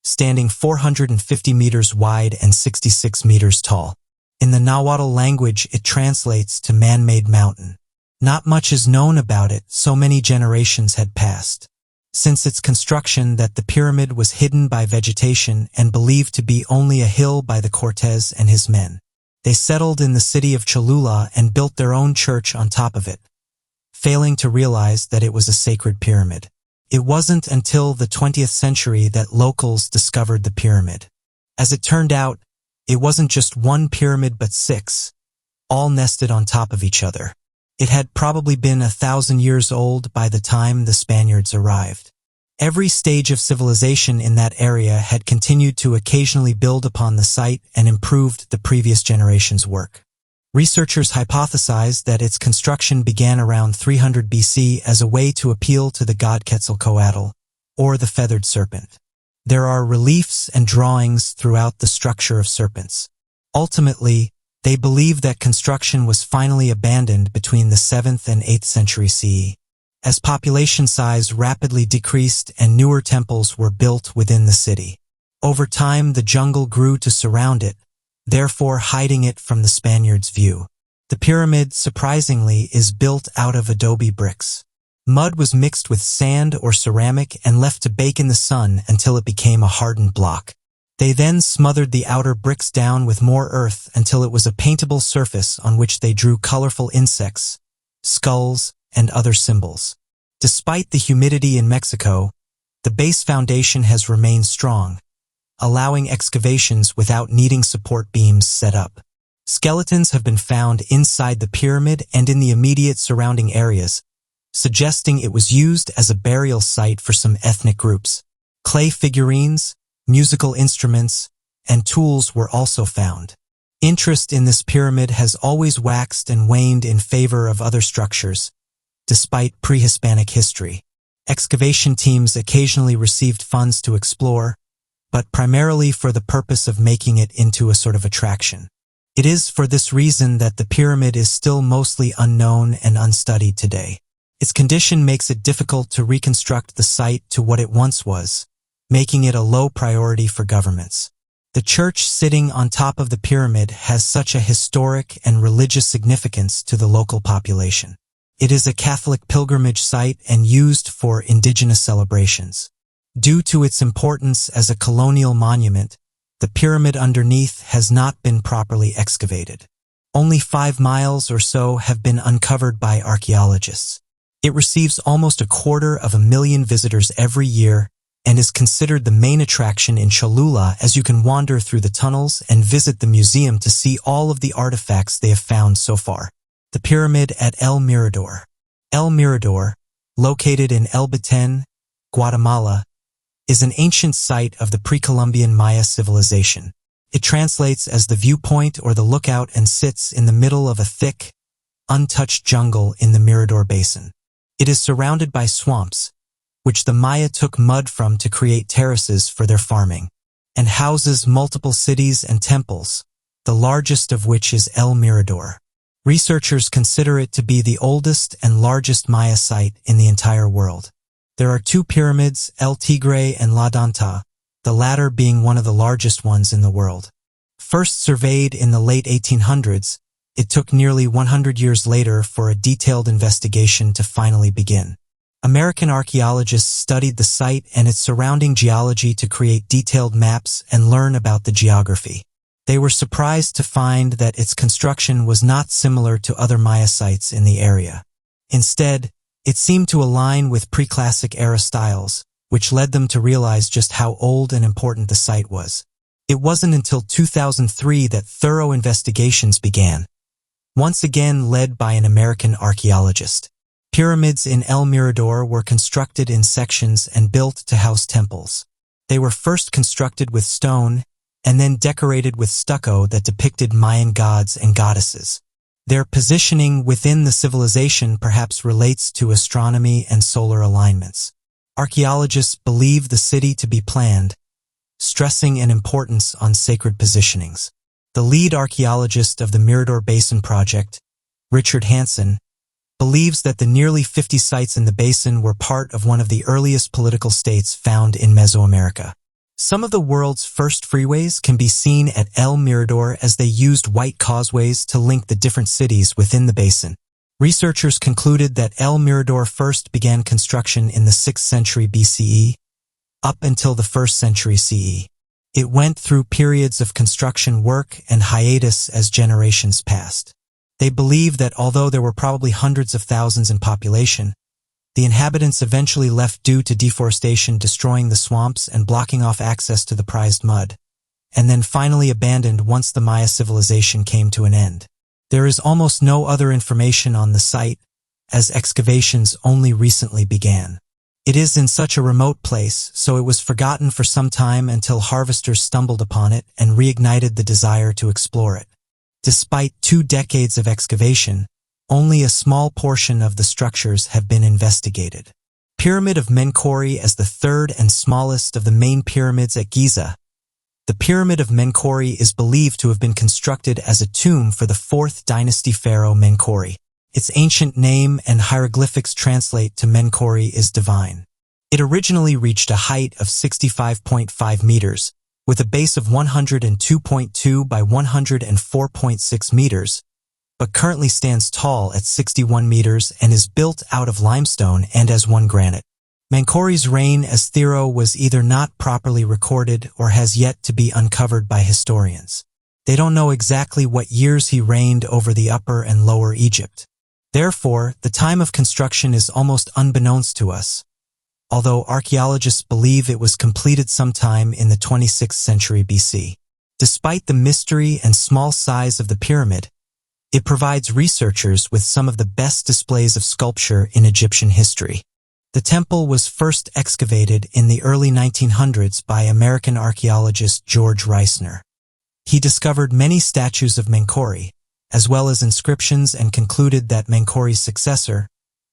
standing 450 meters wide and 66 meters tall. In the Nahuatl language, it translates to man-made mountain. Not much is known about it, so many generations had passed since its construction that the pyramid was hidden by vegetation and believed to be only a hill by the Cortez and his men. They settled in the city of Cholula and built their own church on top of it, failing to realize that it was a sacred pyramid. It wasn't until the 20th century that locals discovered the pyramid. As it turned out, it wasn't just one pyramid but 6, all nested on top of each other. It had probably been 1,000 years old by the time the Spaniards arrived. Every stage of civilization in that area had continued to occasionally build upon the site and improved the previous generation's work. Researchers hypothesized that its construction began around 300 BC as a way to appeal to the god Quetzalcoatl, or the feathered serpent. There are reliefs and drawings throughout the structure of serpents. Ultimately, They believe that construction was finally abandoned between the 7th and 8th century CE. As population size rapidly decreased and newer temples were built within the city. Over time, the jungle grew to surround it, therefore hiding it from the Spaniards' view. The pyramid, surprisingly, is built out of adobe bricks. Mud was mixed with sand or ceramic and left to bake in the sun until it became a hardened block. They then smothered the outer bricks down with more earth until it was a paintable surface on which they drew colorful insects, skulls, and other symbols. Despite the humidity in Mexico, the base foundation has remained strong, allowing excavations without needing support beams set up. Skeletons have been found inside the pyramid and in the immediate surrounding areas, suggesting it was used as a burial site for some ethnic groups. Clay figurines, musical instruments, and tools were also found. Interest in this pyramid has always waxed and waned in favor of other structures, despite pre-Hispanic history. Excavation teams occasionally received funds to explore, but primarily for the purpose of making it into a sort of attraction. It is for this reason that the pyramid is still mostly unknown and unstudied today. Its condition makes it difficult to reconstruct the site to what it once was, making it a low priority for governments. The church sitting on top of the pyramid has such a historic and religious significance to the local population. It is a Catholic pilgrimage site and used for indigenous celebrations. Due to its importance as a colonial monument, the pyramid underneath has not been properly excavated. Only 5 miles or so have been uncovered by archaeologists. It receives almost 250,000 visitors every year and is considered the main attraction in Cholula, as you can wander through the tunnels and visit the museum to see all of the artifacts they have found so far. The pyramid at El Mirador. El Mirador, located in El Betén, Guatemala, is an ancient site of the pre-Columbian Maya civilization. It translates as the viewpoint or the lookout and sits in the middle of a thick, untouched jungle in the Mirador Basin. It is surrounded by swamps, which the Maya took mud from to create terraces for their farming, and houses multiple cities and temples, the largest of which is El Mirador. Researchers consider it to be the oldest and largest Maya site in the entire world. There are 2 pyramids, El Tigre and La Danta, the latter being one of the largest ones in the world. First surveyed in the late 1800s, it took nearly 100 years later for a detailed investigation to finally begin. American archaeologists studied the site and its surrounding geology to create detailed maps and learn about the geography. They were surprised to find that its construction was not similar to other Maya sites in the area. Instead, it seemed to align with pre-classic era styles, which led them to realize just how old and important the site was. It wasn't until 2003 that thorough investigations began, once again led by an American archaeologist. Pyramids in El Mirador were constructed in sections and built to house temples. They were first constructed with stone and then decorated with stucco that depicted Mayan gods and goddesses. Their positioning within the civilization perhaps relates to astronomy and solar alignments. Archaeologists believe the city to be planned, stressing an importance on sacred positionings. The lead archaeologist of the Mirador Basin Project, Richard Hansen, believes that the nearly 50 sites in the basin were part of one of the earliest political states found in Mesoamerica. Some of the world's first freeways can be seen at El Mirador as they used white causeways to link the different cities within the basin. Researchers concluded that El Mirador first began construction in the 6th century BCE, up until the 1st century CE. It went through periods of construction work and hiatus as generations passed. They believe that although there were probably hundreds of thousands in population, the inhabitants eventually left due to deforestation destroying the swamps and blocking off access to the prized mud, and then finally abandoned once the Maya civilization came to an end. There is almost no other information on the site, as excavations only recently began. It is in such a remote place, so it was forgotten for some time until harvesters stumbled upon it and reignited the desire to explore it. Despite 2 decades of excavation, only a small portion of the structures have been investigated. Pyramid of Menkori as the 3rd and smallest of the main pyramids at Giza, The Pyramid of Menkori is believed to have been constructed as a tomb for the 4th dynasty pharaoh Menkori. Its ancient name and hieroglyphics translate to Menkori is divine. It originally reached a height of 65.5 meters, with a base of 102.2 by 104.6 meters, but currently stands tall at 61 meters and is built out of limestone and as one granite. Menkori's reign as pharaoh was either not properly recorded or has yet to be uncovered by historians. They don't know exactly what years he reigned over the Upper and Lower Egypt. Therefore, the time of construction is almost unbeknownst to us, although archaeologists believe it was completed sometime in the 26th century BC. Despite the mystery and small size of the pyramid, it provides researchers with some of the best displays of sculpture in Egyptian history. The temple was first excavated in the early 1900s by American archaeologist George Reisner. He discovered many statues of Menkori, as well as inscriptions, and concluded that Menkori's successor,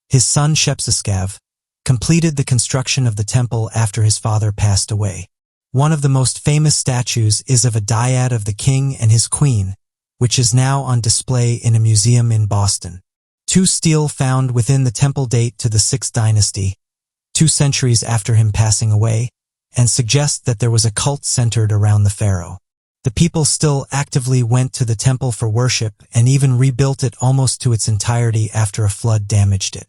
his son Shepseskav, completed the construction of the temple after his father passed away. One of the most famous statues is of a dyad of the king and his queen, which is now on display in a museum in Boston. 2 stele found within the temple date to the 6th dynasty, 2 centuries after him passing away, and suggest that there was a cult centered around the pharaoh. The people still actively went to the temple for worship and even rebuilt it almost to its entirety after a flood damaged it.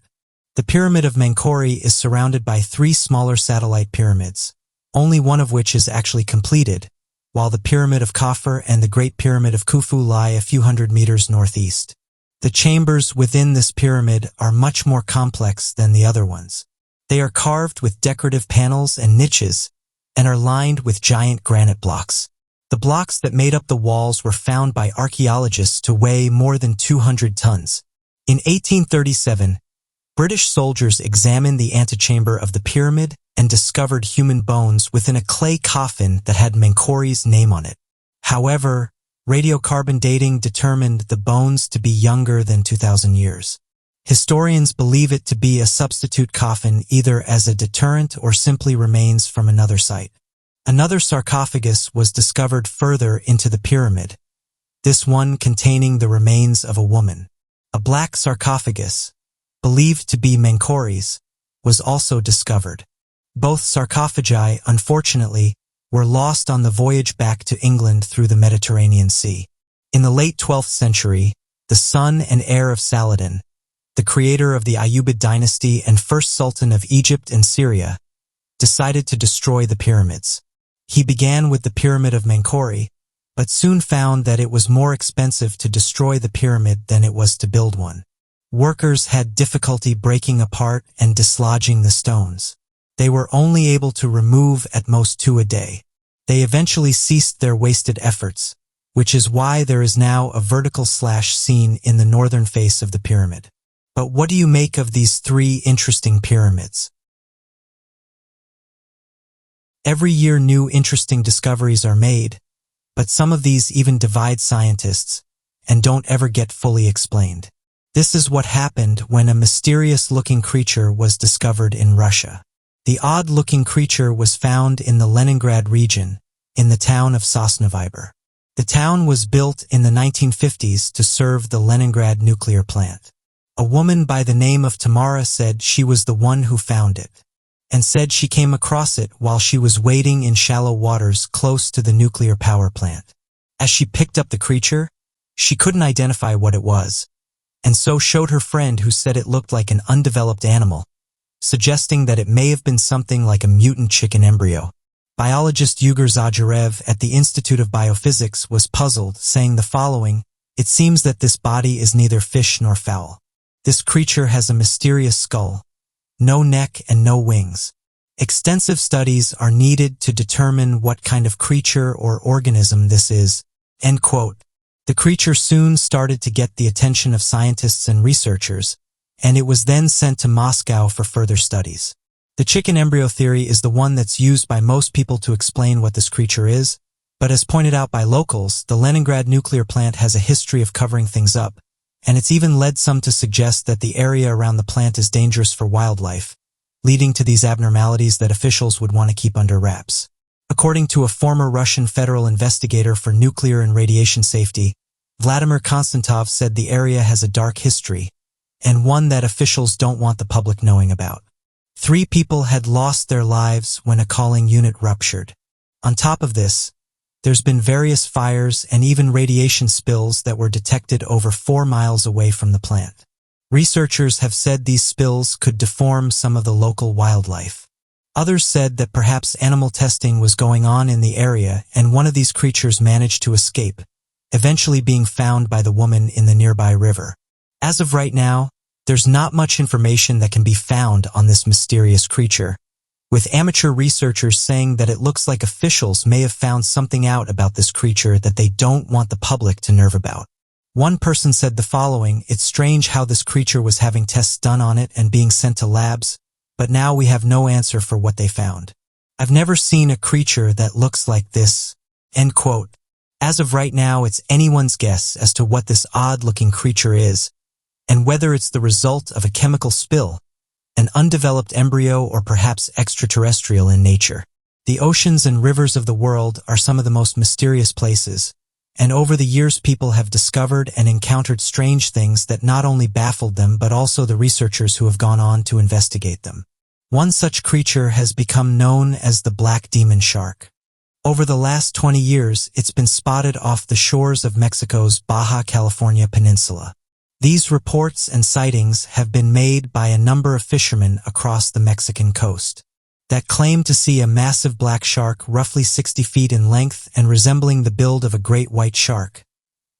The Pyramid of Menkori is surrounded by 3 smaller satellite pyramids, only one of which is actually completed, while the Pyramid of Khafre and the Great Pyramid of Khufu lie a few hundred meters northeast. The chambers within this pyramid are much more complex than the other ones. They are carved with decorative panels and niches and are lined with giant granite blocks. The blocks that made up the walls were found by archaeologists to weigh more than 200 tons. In 1837, British soldiers examined the antechamber of the pyramid and discovered human bones within a clay coffin that had Menkori's name on it. However, radiocarbon dating determined the bones to be younger than 2,000 years. Historians believe it to be a substitute coffin, either as a deterrent or simply remains from another site. Another sarcophagus was discovered further into the pyramid, this one containing the remains of a woman. A black sarcophagus, believed to be Menkori's, was also discovered. Both sarcophagi, unfortunately, were lost on the voyage back to England through the Mediterranean Sea. In the late 12th century, the son and heir of Saladin, the creator of the Ayyubid dynasty and first sultan of Egypt and Syria, decided to destroy the pyramids. He began with the Pyramid of Menkori, but soon found that it was more expensive to destroy the pyramid than it was to build one. Workers had difficulty breaking apart and dislodging the stones. They were only able to remove at most 2 a day. They eventually ceased their wasted efforts, which is why there is now a vertical slash seen in the northern face of the pyramid. But what do you make of these 3 interesting pyramids? Every year new interesting discoveries are made, but some of these even divide scientists and don't ever get fully explained. This is what happened when a mysterious-looking creature was discovered in Russia. The odd-looking creature was found in the Leningrad region, in the town of Sosnovybar. The town was built in the 1950s to serve the Leningrad nuclear plant. A woman by the name of Tamara said she was the one who found it, and said she came across it while she was wading in shallow waters close to the nuclear power plant. As she picked up the creature, she couldn't identify what it was, and so showed her friend, who said it looked like an undeveloped animal, suggesting that it may have been something like a mutant chicken embryo. Biologist Yegor Zajarev at the Institute of Biophysics was puzzled, saying the following: "It seems that this body is neither fish nor fowl. This creature has a mysterious skull, no neck and no wings. Extensive studies are needed to determine what kind of creature or organism this is." End quote. The creature soon started to get the attention of scientists and researchers, and it was then sent to Moscow for further studies. The chicken embryo theory is the one that's used by most people to explain what this creature is, but as pointed out by locals, the Leningrad nuclear plant has a history of covering things up, and it's even led some to suggest that the area around the plant is dangerous for wildlife, leading to these abnormalities that officials would want to keep under wraps. According to a former Russian federal investigator for nuclear and radiation safety, Vladimir Konstantov said the area has a dark history, and one that officials don't want the public knowing about. 3 people had lost their lives when a calling unit ruptured. On top of this, there's been various fires and even radiation spills that were detected over 4 miles away from the plant. Researchers have said these spills could deform some of the local wildlife. Others said that perhaps animal testing was going on in the area and one of these creatures managed to escape, eventually being found by the woman in the nearby river. As of right now, there's not much information that can be found on this mysterious creature, with amateur researchers saying that it looks like officials may have found something out about this creature that they don't want the public to nerve about. One person said the following: "It's strange how this creature was having tests done on it and being sent to labs, but now we have no answer for what they found. I've never seen a creature that looks like this." End quote. As of right now, it's anyone's guess as to what this odd-looking creature is, and whether it's the result of a chemical spill, an undeveloped embryo, or perhaps extraterrestrial in nature. The oceans and rivers of the world are some of the most mysterious places, and over the years people have discovered and encountered strange things that not only baffled them but also the researchers who have gone on to investigate them. One such creature has become known as the black demon shark. Over the last 20 years, it's been spotted off the shores of Mexico's Baja California peninsula. These reports and sightings have been made by a number of fishermen across the Mexican coast that claim to see a massive black shark roughly 60 feet in length and resembling the build of a great white shark,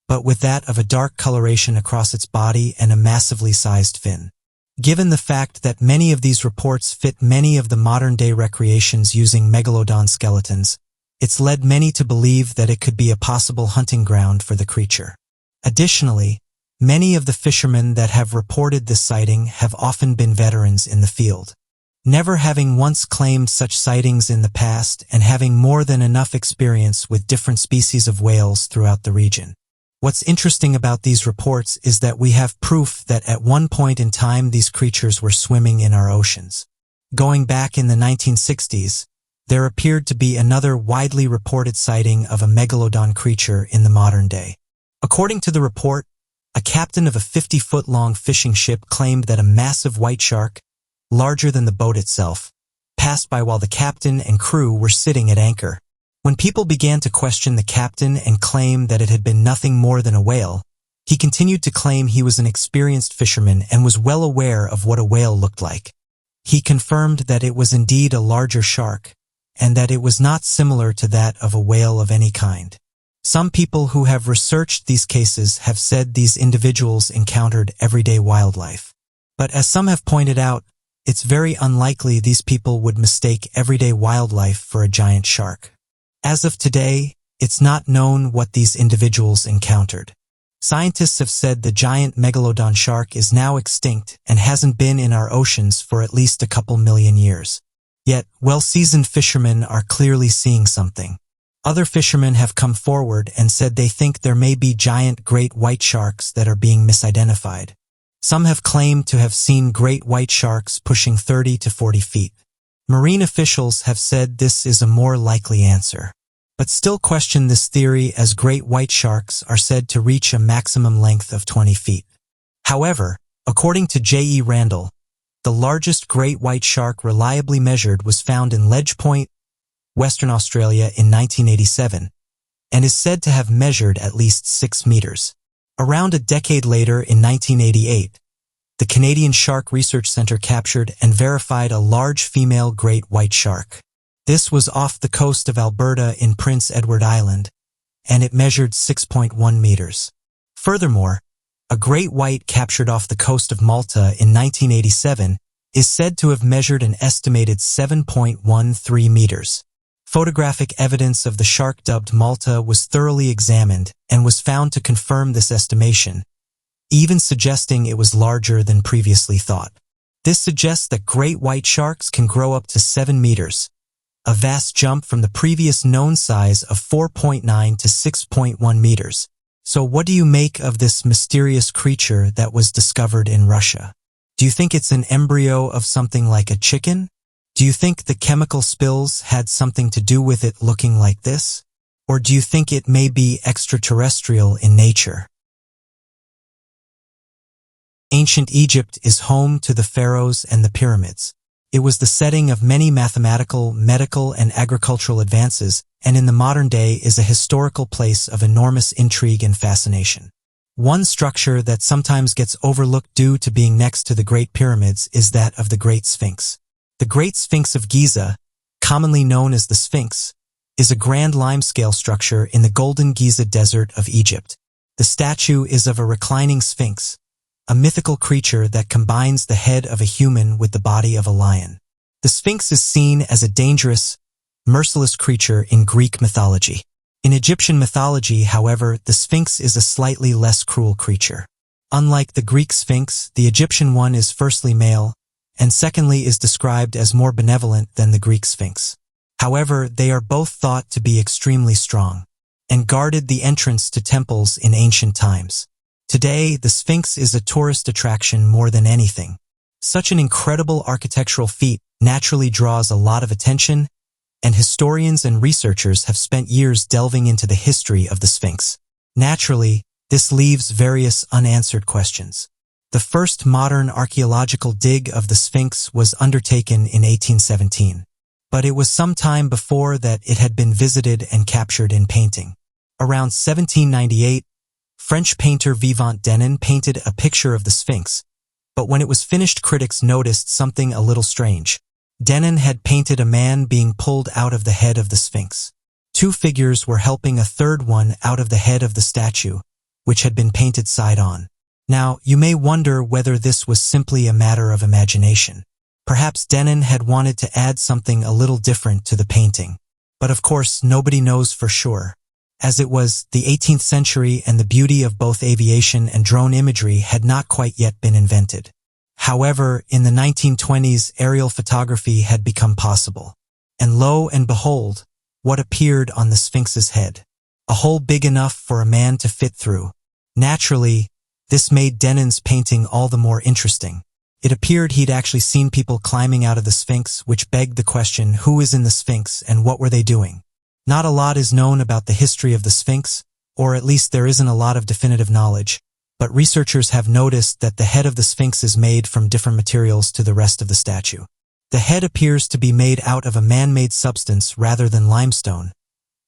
but with that of a dark coloration across its body and a massively sized fin. Given the fact that many of these reports fit many of the modern-day recreations using megalodon skeletons, it's led many to believe that it could be a possible hunting ground for the creature. Additionally, many of the fishermen that have reported this sighting have often been veterans in the field, never having once claimed such sightings in the past and having more than enough experience with different species of whales throughout the region. What's interesting about these reports is that we have proof that at one point in time these creatures were swimming in our oceans. Going back in the 1960s, there appeared to be another widely reported sighting of a megalodon creature in the modern day. According to the report, a captain of a 50-foot-long fishing ship claimed that a massive white shark, larger than the boat itself, passed by while the captain and crew were sitting at anchor. When people began to question the captain and claim that it had been nothing more than a whale, he continued to claim he was an experienced fisherman and was well aware of what a whale looked like. He confirmed that it was indeed a larger shark, and that it was not similar to that of a whale of any kind. Some people who have researched these cases have said these individuals encountered everyday wildlife. But as some have pointed out, it's very unlikely these people would mistake everyday wildlife for a giant shark. As of today, it's not known what these individuals encountered. Scientists have said the giant megalodon shark is now extinct and hasn't been in our oceans for at least a couple million years. Yet, well-seasoned fishermen are clearly seeing something. Other fishermen have come forward and said they think there may be giant great white sharks that are being misidentified. Some have claimed to have seen great white sharks pushing 30 to 40 feet. Marine officials have said this is a more likely answer, but still question this theory as great white sharks are said to reach a maximum length of 20 feet. However, according to J.E. Randall, the largest great white shark reliably measured was found in Ledge Point, Western Australia in 1987, and is said to have measured at least 6 meters. Around a decade later, in 1988, the Canadian Shark Research Centre captured and verified a large female great white shark. This was off the coast of Alberta in Prince Edward Island, and it measured 6.1 meters. Furthermore, a great white captured off the coast of Malta in 1987 is said to have measured an estimated 7.13 meters. Photographic evidence of the shark dubbed Malta was thoroughly examined and was found to confirm this estimation, even suggesting it was larger than previously thought. This suggests that great white sharks can grow up to 7 meters, a vast jump from the previous known size of 4.9 to 6.1 meters. So what do you make of this mysterious creature that was discovered in Russia? Do you think it's an embryo of something like a chicken? Do you think the chemical spills had something to do with it looking like this? Or do you think it may be extraterrestrial in nature? Ancient Egypt is home to the pharaohs and the pyramids. It was the setting of many mathematical, medical, and agricultural advances, and in the modern day is a historical place of enormous intrigue and fascination. One structure that sometimes gets overlooked due to being next to the Great Pyramids is that of the Great Sphinx. The Great Sphinx of Giza, commonly known as the Sphinx, is a grand limescale structure in the Golden Giza Desert of Egypt. The statue is of a reclining sphinx, a mythical creature that combines the head of a human with the body of a lion. The Sphinx is seen as a dangerous, merciless creature in Greek mythology. In Egyptian mythology, however, the Sphinx is a slightly less cruel creature. Unlike the Greek Sphinx, the Egyptian one is firstly male, and secondly is described as more benevolent than the Greek Sphinx. However, they are both thought to be extremely strong, and guarded the entrance to temples in ancient times. Today, the Sphinx is a tourist attraction more than anything. Such an incredible architectural feat naturally draws a lot of attention, and historians and researchers have spent years delving into the history of the Sphinx. Naturally, this leaves various unanswered questions. The first modern archaeological dig of the Sphinx was undertaken in 1817, but it was some time before that it had been visited and captured in painting. Around 1798, French painter Vivant Denon painted a picture of the Sphinx, but when it was finished, critics noticed something a little strange. Denon had painted a man being pulled out of the head of the Sphinx. Two figures were helping a third one out of the head of the statue, which had been painted side on. Now, you may wonder whether this was simply a matter of imagination. Perhaps Denon had wanted to add something a little different to the painting. But of course, nobody knows for sure. As it was, the 18th century and the beauty of both aviation and drone imagery had not quite yet been invented. However, in the 1920s, aerial photography had become possible. And lo and behold, what appeared on the Sphinx's head? A hole big enough for a man to fit through. Naturally, this made Denon's painting all the more interesting. It appeared he'd actually seen people climbing out of the Sphinx, which begged the question, who is in the Sphinx and what were they doing? Not a lot is known about the history of the Sphinx, or at least there isn't a lot of definitive knowledge, but researchers have noticed that the head of the Sphinx is made from different materials to the rest of the statue. The head appears to be made out of a man-made substance rather than limestone,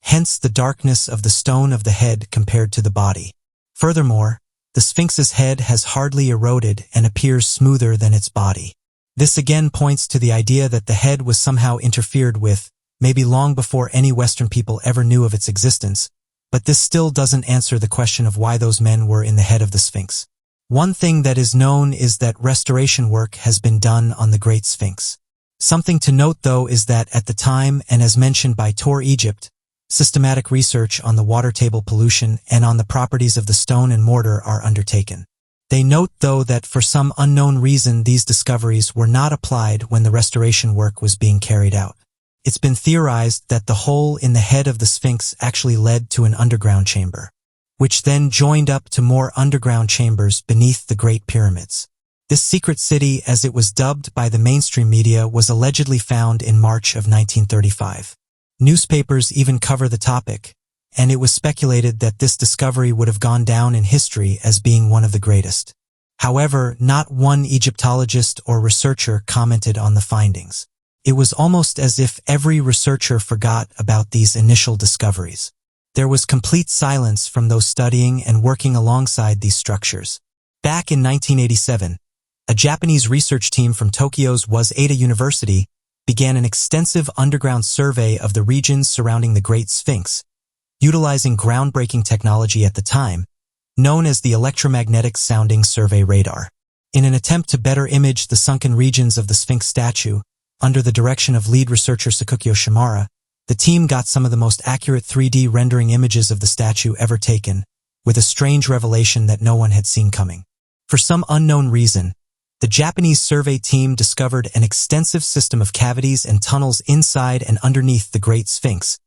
hence the darkness of the stone of the head compared to the body. Furthermore, the Sphinx's head has hardly eroded and appears smoother than its body. This again points to the idea that the head was somehow interfered with, maybe long before any Western people ever knew of its existence, but this still doesn't answer the question of why those men were in the head of the Sphinx. One thing that is known is that restoration work has been done on the Great Sphinx. Something to note, though, is that at the time, and as mentioned by Tour Egypt, systematic research on the water table pollution and on the properties of the stone and mortar are undertaken. They note, though, that for some unknown reason these discoveries were not applied when the restoration work was being carried out. It's been theorized that the hole in the head of the Sphinx actually led to an underground chamber, which then joined up to more underground chambers beneath the Great Pyramids. This secret city, as it was dubbed by the mainstream media, was allegedly found in March of 1935. Newspapers even cover the topic, and it was speculated that this discovery would have gone down in history as being one of the greatest. However, not one Egyptologist or researcher commented on the findings. It was almost as if every researcher forgot about these initial discoveries. There was complete silence from those studying and working alongside these structures. Back in 1987, a Japanese research team from Tokyo's Waseda University began an extensive underground survey of the regions surrounding the Great Sphinx, utilizing groundbreaking technology at the time, known as the electromagnetic sounding survey radar. In an attempt to better image the sunken regions of the Sphinx statue, under the direction of lead researcher Sakukyo Shimara, the team got some of the most accurate 3D rendering images of the statue ever taken, with a strange revelation that no one had seen coming. For some unknown reason, the Japanese survey team discovered an extensive system of cavities and tunnels inside and underneath the Great Sphinx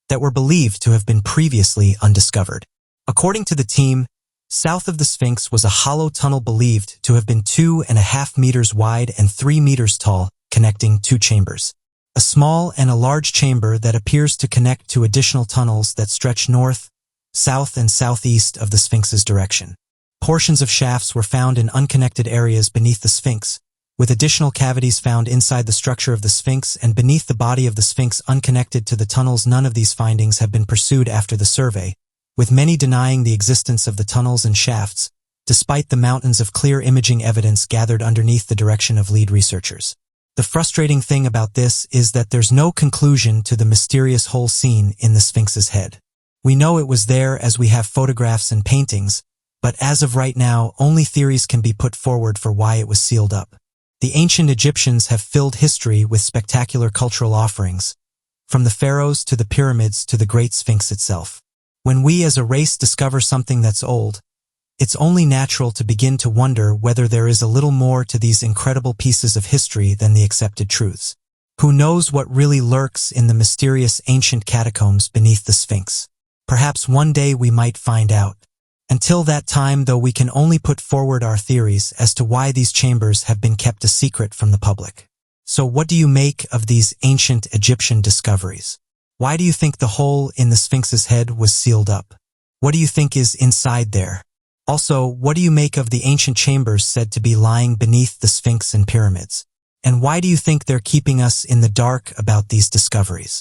that were believed to have been previously undiscovered. According to the team, south of the Sphinx was a hollow tunnel believed to have been 2.5 meters wide and 3 meters tall, connecting two chambers. A small and a large chamber that appears to connect to additional tunnels that stretch north, south, and southeast of the Sphinx's direction. Portions of shafts were found in unconnected areas beneath the Sphinx, with additional cavities found inside the structure of the Sphinx and beneath the body of the Sphinx unconnected to the tunnels. None of these findings have been pursued after the survey, with many denying the existence of the tunnels and shafts, despite the mountains of clear imaging evidence gathered underneath the direction of lead researchers. The frustrating thing about this is that there's no conclusion to the mysterious hole seen in the Sphinx's head. We know it was there as we have photographs and paintings, but as of right now, only theories can be put forward for why it was sealed up. The ancient Egyptians have filled history with spectacular cultural offerings, from the pharaohs to the pyramids to the Great Sphinx itself. When we as a race discover something that's old, it's only natural to begin to wonder whether there is a little more to these incredible pieces of history than the accepted truths. Who knows what really lurks in the mysterious ancient catacombs beneath the Sphinx? Perhaps one day we might find out. Until that time, though, we can only put forward our theories as to why these chambers have been kept a secret from the public. So what do you make of these ancient Egyptian discoveries? Why do you think the hole in the Sphinx's head was sealed up? What do you think is inside there? Also, what do you make of the ancient chambers said to be lying beneath the Sphinx and pyramids? And why do you think they're keeping us in the dark about these discoveries?